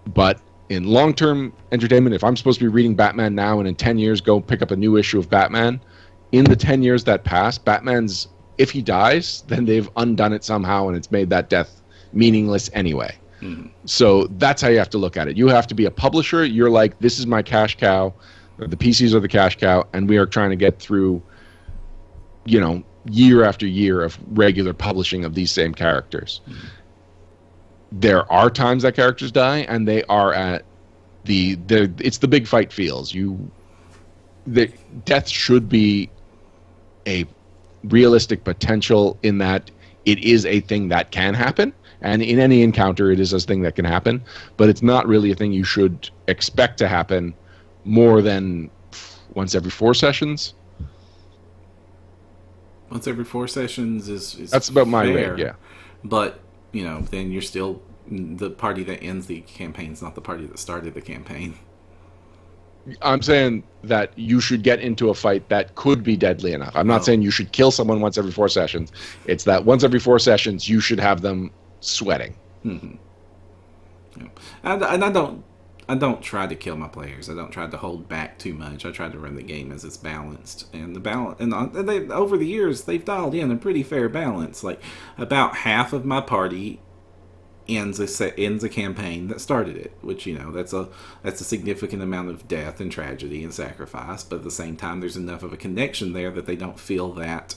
But in long-term entertainment, if I'm supposed to be reading Batman now and in 10 years go pick up a new issue of Batman, in the 10 years that pass, if he dies, then they've undone it somehow and it's made that death meaningless anyway. So that's how you have to look at it. You have to be a publisher. You're like, this is my cash cow. The PCs are the cash cow, and we are trying to get through, year after year of regular publishing of these same characters. There are times that characters die, and they are at it's the big fight feels. Death should be a realistic potential in that it is a thing that can happen, and in any encounter it is a thing that can happen, but it's not really a thing you should expect to happen more than once every 4 sessions. Once every 4 sessions is that's about my fair, rate, yeah. But then you're still the party that ends the campaign is not the party that started the campaign. I'm saying that you should get into a fight that could be deadly enough. I'm not saying you should kill someone once every 4 sessions. It's that once every 4 sessions, you should have them sweating. Mm-hmm. Yeah. And I don't try to kill my players. I don't try to hold back too much. I try to run the game as it's balanced. And over the years, they've dialed in a pretty fair balance. Like, about half of my party ends a campaign that started it, which that's a significant amount of death and tragedy and sacrifice. But at the same time, there's enough of a connection there that they don't feel that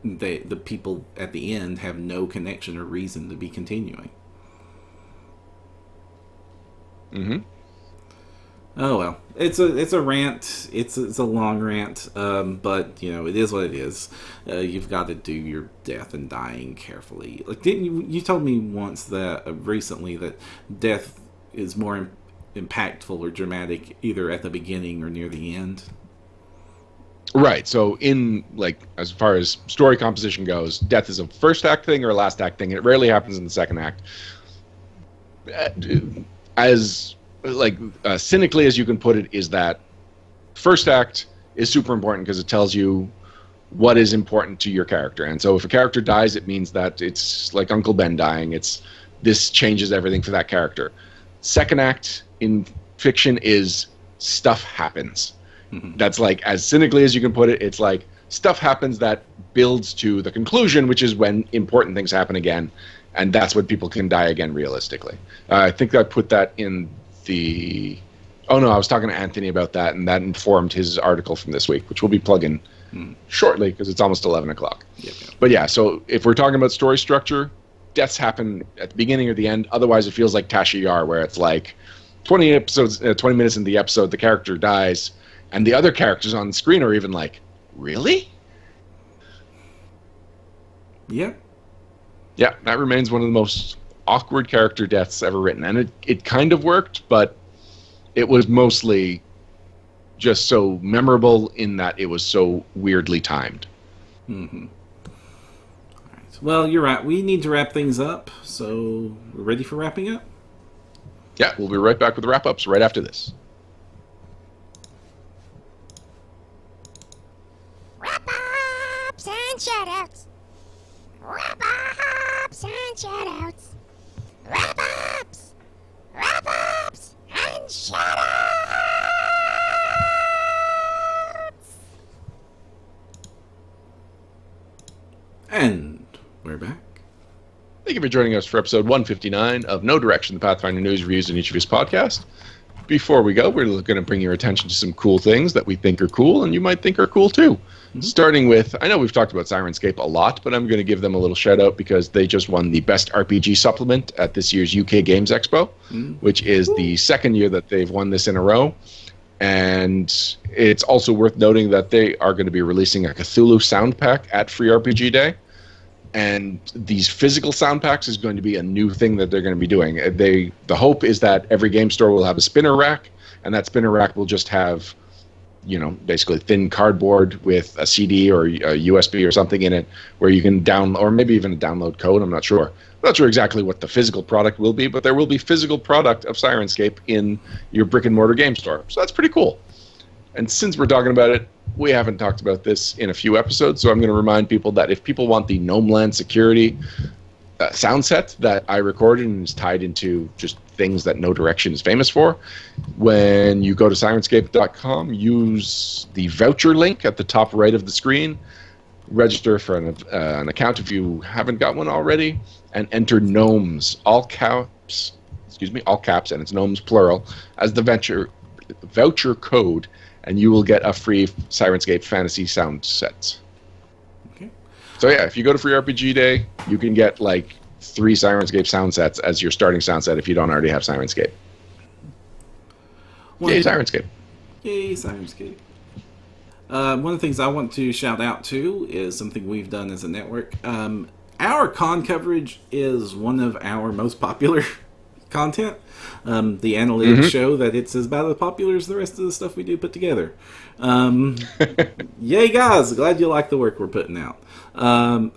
the people at the end have no connection or reason to be continuing. Mm-hmm. Oh well, it's a rant. It's a long rant, but it is what it is. You've got to do your death and dying carefully. Like, didn't you told me once that recently that death is more impactful or dramatic either at the beginning or near the end? Right. So as far as story composition goes, death is a first act thing or a last act thing. It rarely happens in the second act. As cynically as you can put it, is that first act is super important because it tells you what is important to your character. And so if a character dies, it means that it's like Uncle Ben dying. This changes everything for that character. Second act in fiction is stuff happens. Mm-hmm. That's as cynically as you can put it. It's like stuff happens that builds to the conclusion, which is when important things happen again. And that's when people can die again realistically. I think I put that in the Oh no, I was talking to Anthony about that, and that informed his article from this week, which we'll be plugging shortly because it's almost 11 o'clock. Yep. But yeah, so if we're talking about story structure, deaths happen at the beginning or the end. Otherwise, it feels like Tasha Yar, where it's like 20 minutes into the episode, the character dies, and the other characters on the screen are even like, really? Yep. Yeah, that remains one of the most awkward character deaths ever written. And it kind of worked, but it was mostly just so memorable in that it was so weirdly timed. Mm-hmm. All right. Well, you're right. We need to wrap things up. So, we're ready for wrapping up? Yeah, we'll be right back with the wrap-ups right after this. Wrap-ups and shout-outs. Wrap-ups and shout-outs. Wrap-ups. Wrap-ups and shout-outs. And we're back. Thank you for joining us for episode 159 of No Direction, the Pathfinder News Reviews and Each of His podcast. Before we go, we're going to bring your attention to some cool things that we think are cool and you might think are cool too. Mm-hmm. Starting with, I know we've talked about Sirenscape a lot, but I'm going to give them a little shout out because they just won the Best RPG Supplement at this year's UK Games Expo, which is the second year that they've won this in a row. And it's also worth noting that they are going to be releasing a Cthulhu sound pack at Free RPG Day. And these physical sound packs is going to be a new thing that they're going to be doing. The hope is that every game store will have a spinner rack, and that spinner rack will just have, basically thin cardboard with a CD or a USB or something in it where you can download, or maybe even a download code. I'm not sure. I'm not sure exactly what the physical product will be, but there will be physical product of Sirenscape in your brick and mortar game store. So that's pretty cool. And since we're talking about it, we haven't talked about this in a few episodes, so I'm going to remind people that if people want the Gnome Land Security sound set that I recorded and is tied into just things that No Direction is famous for, when you go to Sirenscape.com, use the voucher link at the top right of the screen, register for an account if you haven't got one already, and enter gnomes, all caps, and it's gnomes plural, as the voucher code, and you will get a free Sirenscape fantasy sound set. Okay. So yeah, if you go to Free RPG Day, you can get like 3 Sirenscape sound sets as your starting sound set if you don't already have Sirenscape. Yay, Sirenscape. Yay, Sirenscape. One of the things I want to shout out to is something we've done as a network. Our con coverage is one of our most popular content. The analytics show that it's about as popular as the rest of the stuff we do put together. Yay, guys! Glad you like the work we're putting out.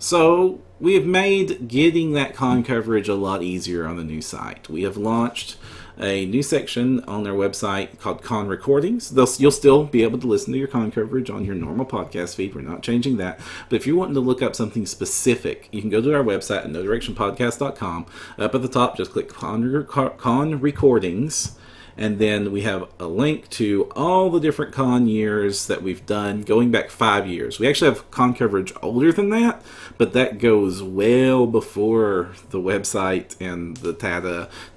So we have made getting that con coverage a lot easier on the new site. We have launched a new section on our website called Con Recordings. You'll still be able to listen to your con coverage on your normal podcast feed. We're not changing that. But if you're wanting to look up something specific, you can go to our website at nodirectionpodcast.com. Up at the top, just click Con Recordings. And then we have a link to all the different con years that we've done, going back 5 years. We actually have con coverage older than that, but that goes well before the website and the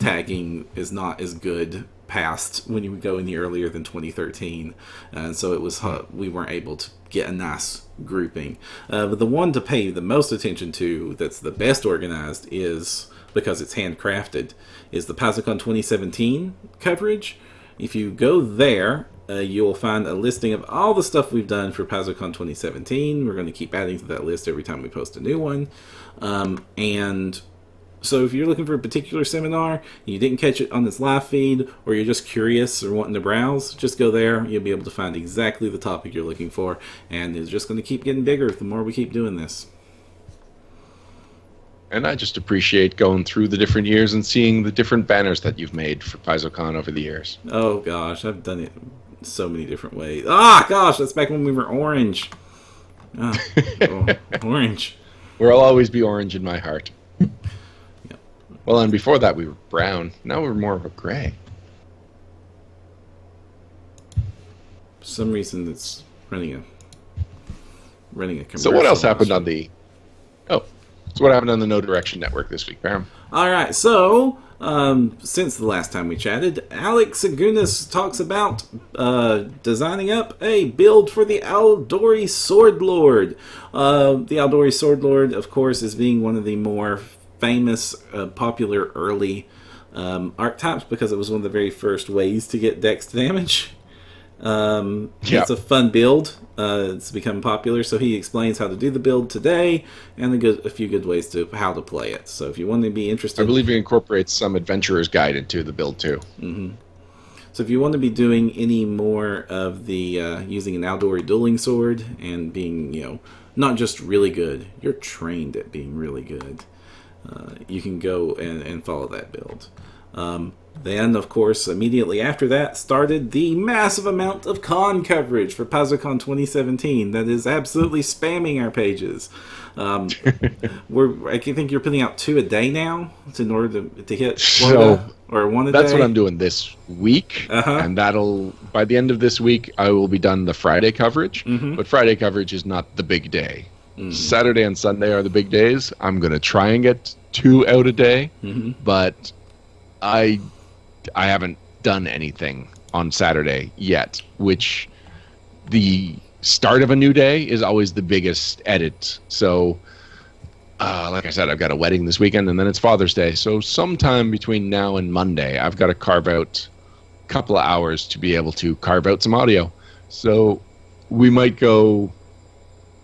tagging is not as good past when you go any earlier than 2013. And so it was we weren't able to get a nice grouping. But the one to pay the most attention to that's the best organized is, because it's handcrafted, is the PaizoCon 2017 coverage. If you go there, you'll find a listing of all the stuff we've done for PaizoCon 2017. We're going to keep adding to that list every time we post a new one. And so if you're looking for a particular seminar, you didn't catch it on this live feed, or you're just curious or wanting to browse, just go there. You'll be able to find exactly the topic you're looking for. And it's just going to keep getting bigger the more we keep doing this. And I just appreciate going through the different years and seeing the different banners that you've made for PaizoCon over the years. Oh, gosh. I've done it so many different ways. Ah, gosh. That's back when we were orange. Orange. We'll always be orange in my heart. Yep. Well, and before that we were brown. Now we're more of a gray. For some reason, it's running a commercial. So what else happened on the... Oh. So what happened on the No Direction Network this week, Baron? All right, so Since the last time we chatted, Alex Agunas talks about designing up a build for the Aldori Sword Lord. The Aldori Sword Lord, of course, is being one of the more famous, popular early archetypes because it was one of the very first ways to get dex damage. It's a fun build. It's become popular, so he explains how to do the build today and a few good ways to how to play it. So if you want to be interested, I believe he incorporates some adventurer's guide into the build too. Mm-hmm. So if you want to be doing any more of the using an Aldori dueling sword and being, not just really good, you're trained at being really good. You can go and follow that build. Then, of course, immediately after that started the massive amount of con coverage for PaizoCon 2017 that is absolutely spamming our pages. I think you're putting out 2 a day now in order to hit Florida, or 1 a day. That's what I'm doing this week, and by the end of this week, I will be done the Friday coverage. Mm-hmm. But Friday coverage is not the big day. Mm-hmm. Saturday and Sunday are the big days. I'm going to try and get 2 out a day, but I haven't done anything on Saturday yet, which the start of a new day is always the biggest edit. So, like I said, I've got a wedding this weekend, and then it's Father's Day. So sometime between now and Monday, I've got to carve out a couple of hours to be able to carve out some audio. So we might go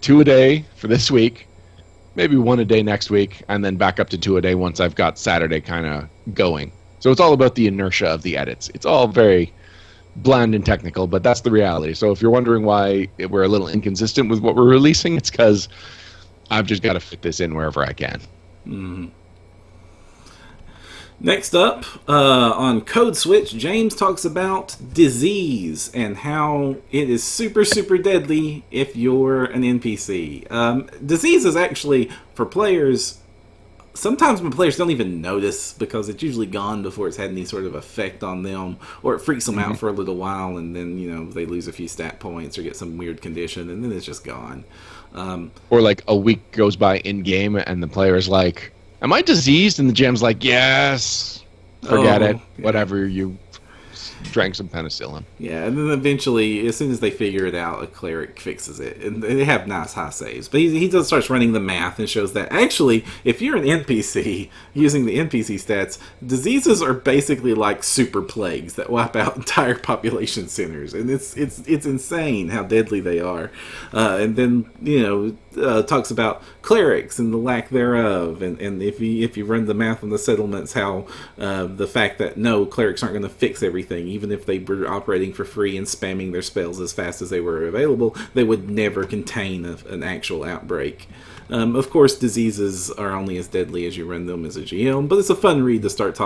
2 a day for this week, maybe 1 a day next week, and then back up to 2 a day once I've got Saturday kind of going. So it's all about the inertia of the edits. It's all very bland and technical, but that's the reality. So if you're wondering why we're a little inconsistent with what we're releasing, it's because I've just got to fit this in wherever I can. Mm-hmm. Next up, on Code Switch, James talks about disease and how it is super, super deadly if you're an NPC. Disease is actually, for players, sometimes when players don't even notice because it's usually gone before it's had any sort of effect on them, or it freaks them out for a little while, and then they lose a few stat points or get some weird condition, and then it's just gone. Or like a week goes by in game, and the player's like, "Am I diseased?" And the GM's like, "Yes." Forget it. Yeah. Whatever, you drank some penicillin. Yeah, and then eventually, as soon as they figure it out, a cleric fixes it. And they have nice high saves. But he just starts running the math and shows that, actually, if you're an NPC, using the NPC stats, diseases are basically like super plagues that wipe out entire population centers. And it's insane how deadly they are. And then, talks about clerics and the lack thereof. And if you run the math on the settlements, how the fact that, no, clerics aren't going to fix everything, even if they were operating for free and spamming their spells as fast as they were available, they would never contain an actual outbreak. Of course, diseases are only as deadly as you run them as a GM, but it's a fun read to start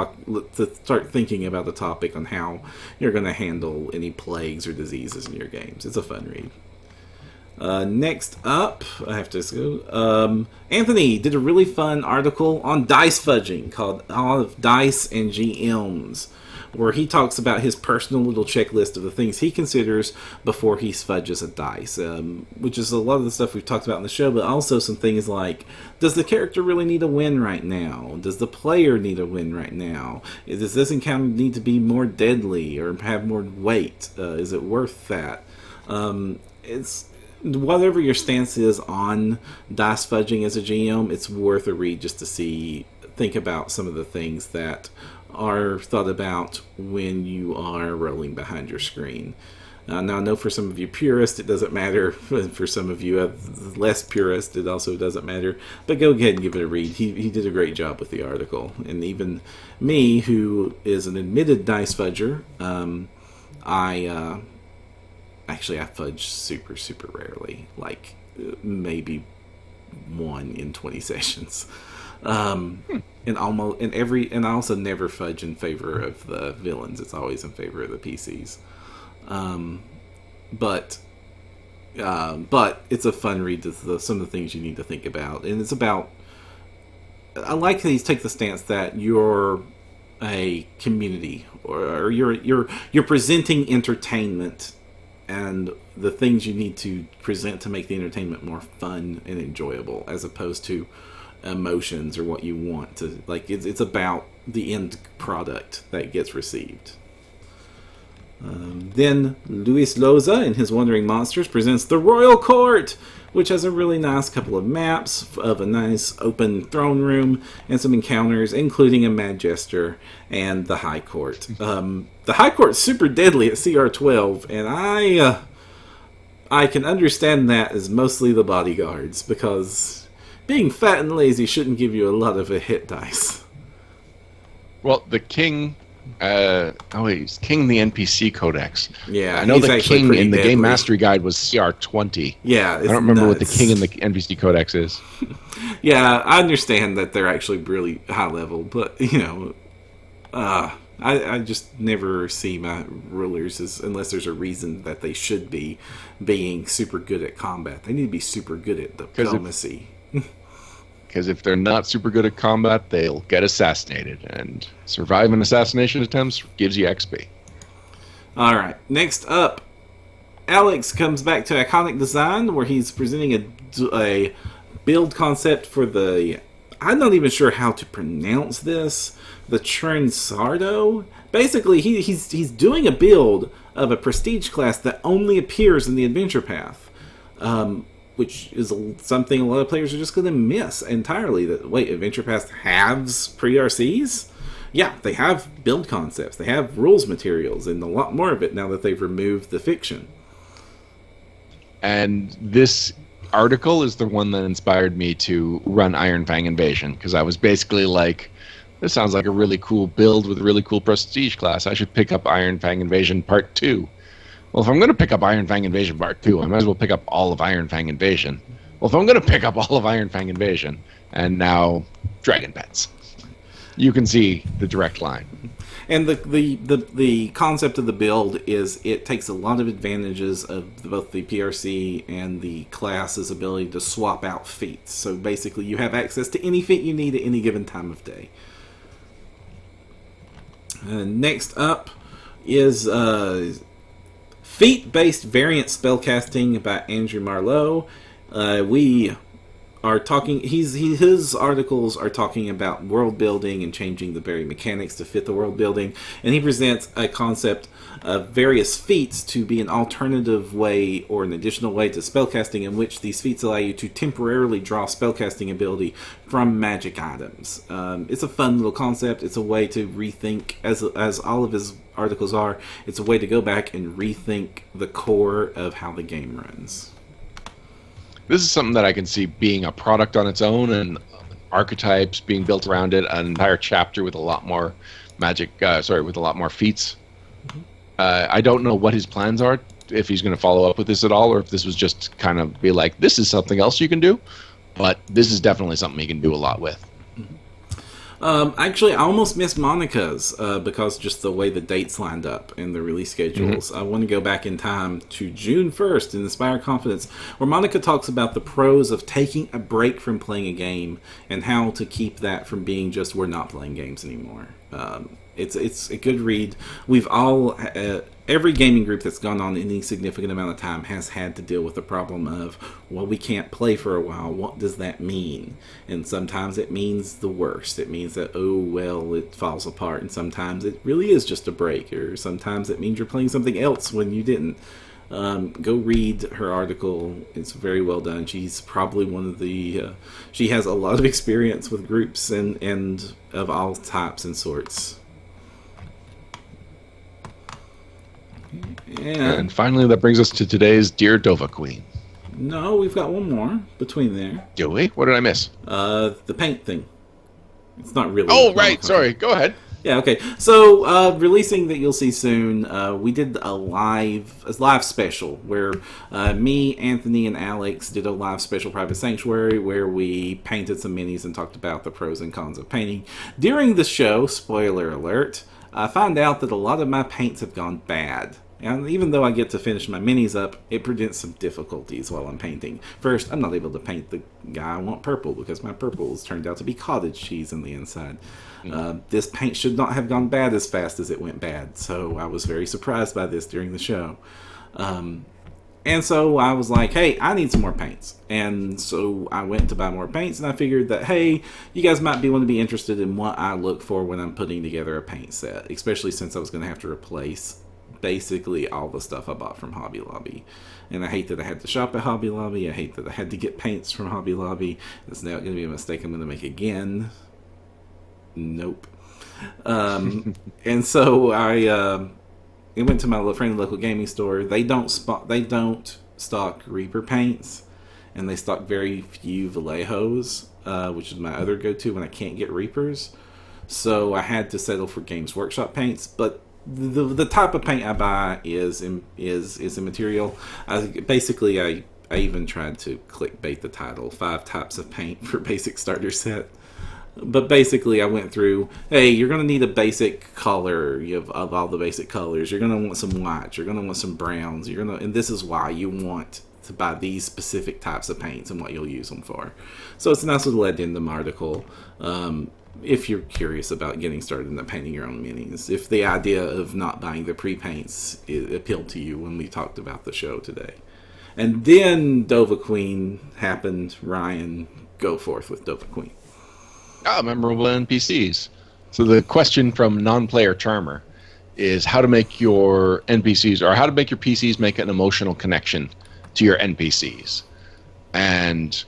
thinking about the topic on how you're going to handle any plagues or diseases in your games. It's a fun read. Next up, I have to go. Anthony did a really fun article on dice fudging called All of Dice and GMs, where he talks about his personal little checklist of the things he considers before he fudges a dice, which is a lot of the stuff we've talked about in the show, but also some things like, does the character really need a win right now? Does the player need a win right now? Does this encounter need to be more deadly or have more weight? Is it worth that? It's whatever your stance is on dice fudging as a GM, it's worth a read just to think about some of the things that are thought about when you are rolling behind your screen. Now, I know for some of you purists, it doesn't matter. For some of you less purists, it also doesn't matter. But go ahead and give it a read. He did a great job with the article. And even me, who is an admitted dice fudger, I fudge super, super rarely. Like, maybe 1 in 20 sessions. And I also never fudge in favor of the villains. It's always in favor of the PCs. But it's a fun read to some of the things you need to think about. And it's about, I like that he's take the stance that you're a community, or you're presenting entertainment, and the things you need to present to make the entertainment more fun and enjoyable, as opposed to emotions or what you want to like. It's about the end product that gets received. Then Luis Loza in his Wandering Monsters presents the Royal Court, which has a really nice couple of maps of a nice open throne room and some encounters, including a Mad Jester and the High Court. The High Court's super deadly at CR12, and I can understand that as mostly the bodyguards, because being fat and lazy shouldn't give you a lot of a hit dice. Well, the king... he's King the NPC Codex. Yeah, I know he's the actually King pretty in the deadly. Game Mastery Guide was CR20. Yeah, I don't remember what the King in the NPC Codex is. Yeah, I understand that they're actually really high level, but I just never see my rulers as, unless there's a reason that they should be being super good at combat. They need to be super good at diplomacy. Because if they're not super good at combat, they'll get assassinated, and surviving assassination attempts gives you XP. All right, next up, Alex comes back to Iconic Design, where he's presenting a build concept for the... I'm not even sure how to pronounce this. The Trensardo. Basically, he's doing a build of a prestige class that only appears in the adventure path. Which is something a lot of players are just going to miss entirely. That, wait, Adventure Path has pre-RCs? Yeah, they have build concepts. They have rules materials, and a lot more of it now that they've removed the fiction. And this article is the one that inspired me to run Iron Fang Invasion, because I was basically like, this sounds like a really cool build with a really cool prestige class. I should pick up Iron Fang Invasion Part 2. Well, if I'm going to pick up Iron Fang Invasion Part 2, I might as well pick up all of Iron Fang Invasion. Well, if I'm going to pick up all of Iron Fang Invasion, and now Dragon Pets, you can see the direct line. And the concept of the build is it takes a lot of advantages of both the PRC and the class's ability to swap out feats. So basically, you have access to any feat you need at any given time of day. Next up is... feat-based variant spellcasting by Andrew Marlowe. We are talking. His articles are talking about world building and changing the very mechanics to fit the world building, and he presents a concept of various feats to be an alternative way or an additional way to spellcasting, in which these feats allow you to temporarily draw spellcasting ability from magic items. It's a fun little concept. It's a way to rethink, as all of his articles are. It's a way to go back and rethink the core of how the game runs. This is something that I can see being a product on its own, and archetypes being built around it, an entire chapter with a lot more magic, with a lot more feats. I don't know what his plans are, if he's going to follow up with this at all, or if this was just kind of be like, this is something else you can do, but this is definitely something he can do a lot with. Actually, I almost missed Monica's because just the way the dates lined up in the release schedules. I want to go back in time to June 1st in Inspire Confidence, where Monica talks about the pros of taking a break from playing a game and how to keep that from being just, we're not playing games anymore. It's a good read. We've all... every gaming group that's gone on any significant amount of time has had to deal with the problem of, well, we can't play for a while. What does that mean? And sometimes it means the worst. It means that, oh, well, it falls apart. And sometimes it really is just a break. Or sometimes it means you're playing something else when you didn't. Go read her article. It's very well done. She's probably one of the... she has a lot of experience with groups and of all types and sorts. And finally, that brings us to today's Dear Dova Queen. No, we've got one more between there. Do we? What did I miss? The paint thing. It's not really... Oh, right. Sorry. Go ahead. Yeah, okay. So, releasing that you'll see soon, we did a live special where me, Anthony, and Alex did a live special Private Sanctuary where we painted some minis and talked about the pros and cons of painting. During the show, spoiler alert, I found out that a lot of my paints have gone bad. And even though I get to finish my minis up, it presents some difficulties while I'm painting. First, I'm not able to paint the guy I want purple because my purples turned out to be cottage cheese on the inside. This paint should not have gone bad as fast as it went bad, so I was very surprised by this during the show. And so I was like, hey, I need some more paints. And so I went to buy more paints, and I figured that, hey, you guys might want to be interested in what I look for when I'm putting together a paint set, especially since I was going to have to replace basically all the stuff I bought from Hobby Lobby. And I hate that I had to shop at Hobby Lobby. I hate that I had to get paints from Hobby Lobby. It's now going to be a mistake I'm going to make again. Nope. And so I went to my friendly local gaming store. They don't stock Reaper paints, and they stock very few Vallejos, which is my other go-to when I can't get Reapers. So I had to settle for Games Workshop paints, but the type of paint I buy is immaterial. I even tried to clickbait the title, 5 types of paint for basic starter set. But basically, I went through, hey, you're going to need a basic color of all the basic colors. You're going to want some whites. You're going to want some browns. And this is why you want to buy these specific types of paints and what you'll use them for. So it's a nice little addendum article if you're curious about getting started in painting your own minis. If the idea of not buying the pre-paints appealed to you when we talked about the show today. And then Dova Queen happened. Ryan, go forth with Dova Queen. Memorable NPCs. So the question from non-player Charmer is how to make your NPCs, or how to make your PCs make an emotional connection to your NPCs. And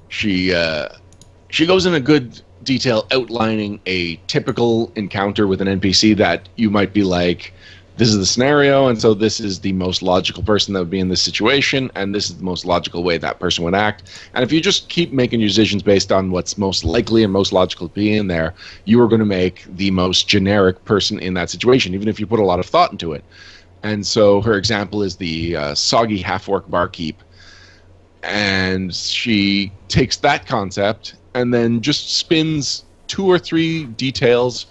she goes in a good detail outlining a typical encounter with an NPC that you might be like, this is the scenario, and so this is the most logical person that would be in this situation, and this is the most logical way that person would act. And if you just keep making your decisions based on what's most likely and most logical to be in there, you are going to make the most generic person in that situation, even if you put a lot of thought into it. And so her example is the soggy half-orc barkeep. And she takes that concept and then just spins 2 or 3 details.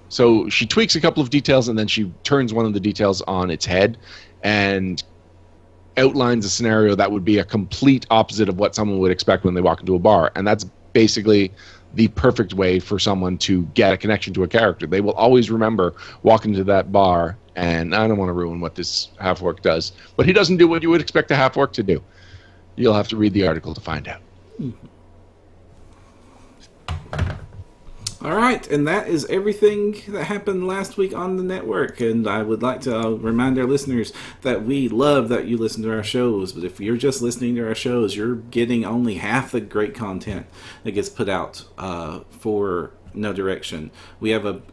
So she tweaks a couple of details, and then she turns one of the details on its head and outlines a scenario that would be a complete opposite of what someone would expect when they walk into a bar. And that's basically the perfect way for someone to get a connection to a character. They will always remember walking to that bar, and I don't want to ruin what this half-orc does, but he doesn't do what you would expect a half-orc to do. You'll have to read the article to find out. All right, and that is everything that happened last week on the network. And I would like to remind our listeners that we love that you listen to our shows. But if you're just listening to our shows, you're getting only half the great content that gets put out for No Direction. We have a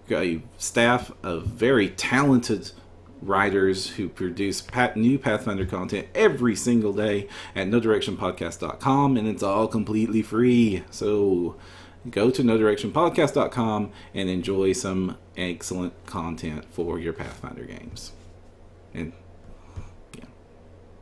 staff of very talented writers who produce new Pathfinder content every single day at NoDirectionPodcast.com, and it's all completely free. So go to NoDirectionPodcast.com and enjoy some excellent content for your Pathfinder games. And yeah.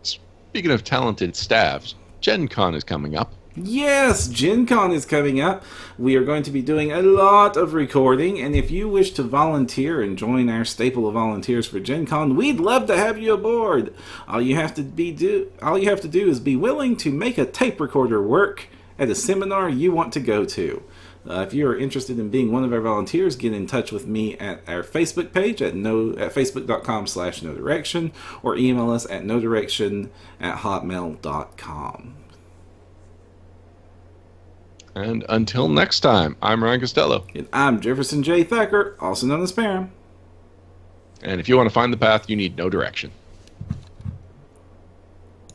Speaking of talented staffs, Gen Con is coming up. Yes, Gen Con is coming up. We are going to be doing a lot of recording, and if you wish to volunteer and join our staple of volunteers for Gen Con, we'd love to have you aboard. All you have to do is be willing to make a tape recorder work at a seminar you want to go to. If you are interested in being one of our volunteers, get in touch with me at our Facebook page at facebook.com/nodirection, or email us at nodirection@hotmail.com. And until next time, I'm Ryan Costello. And I'm Jefferson J. Thacker, also known as Param. And if you want to find the path, you need no direction.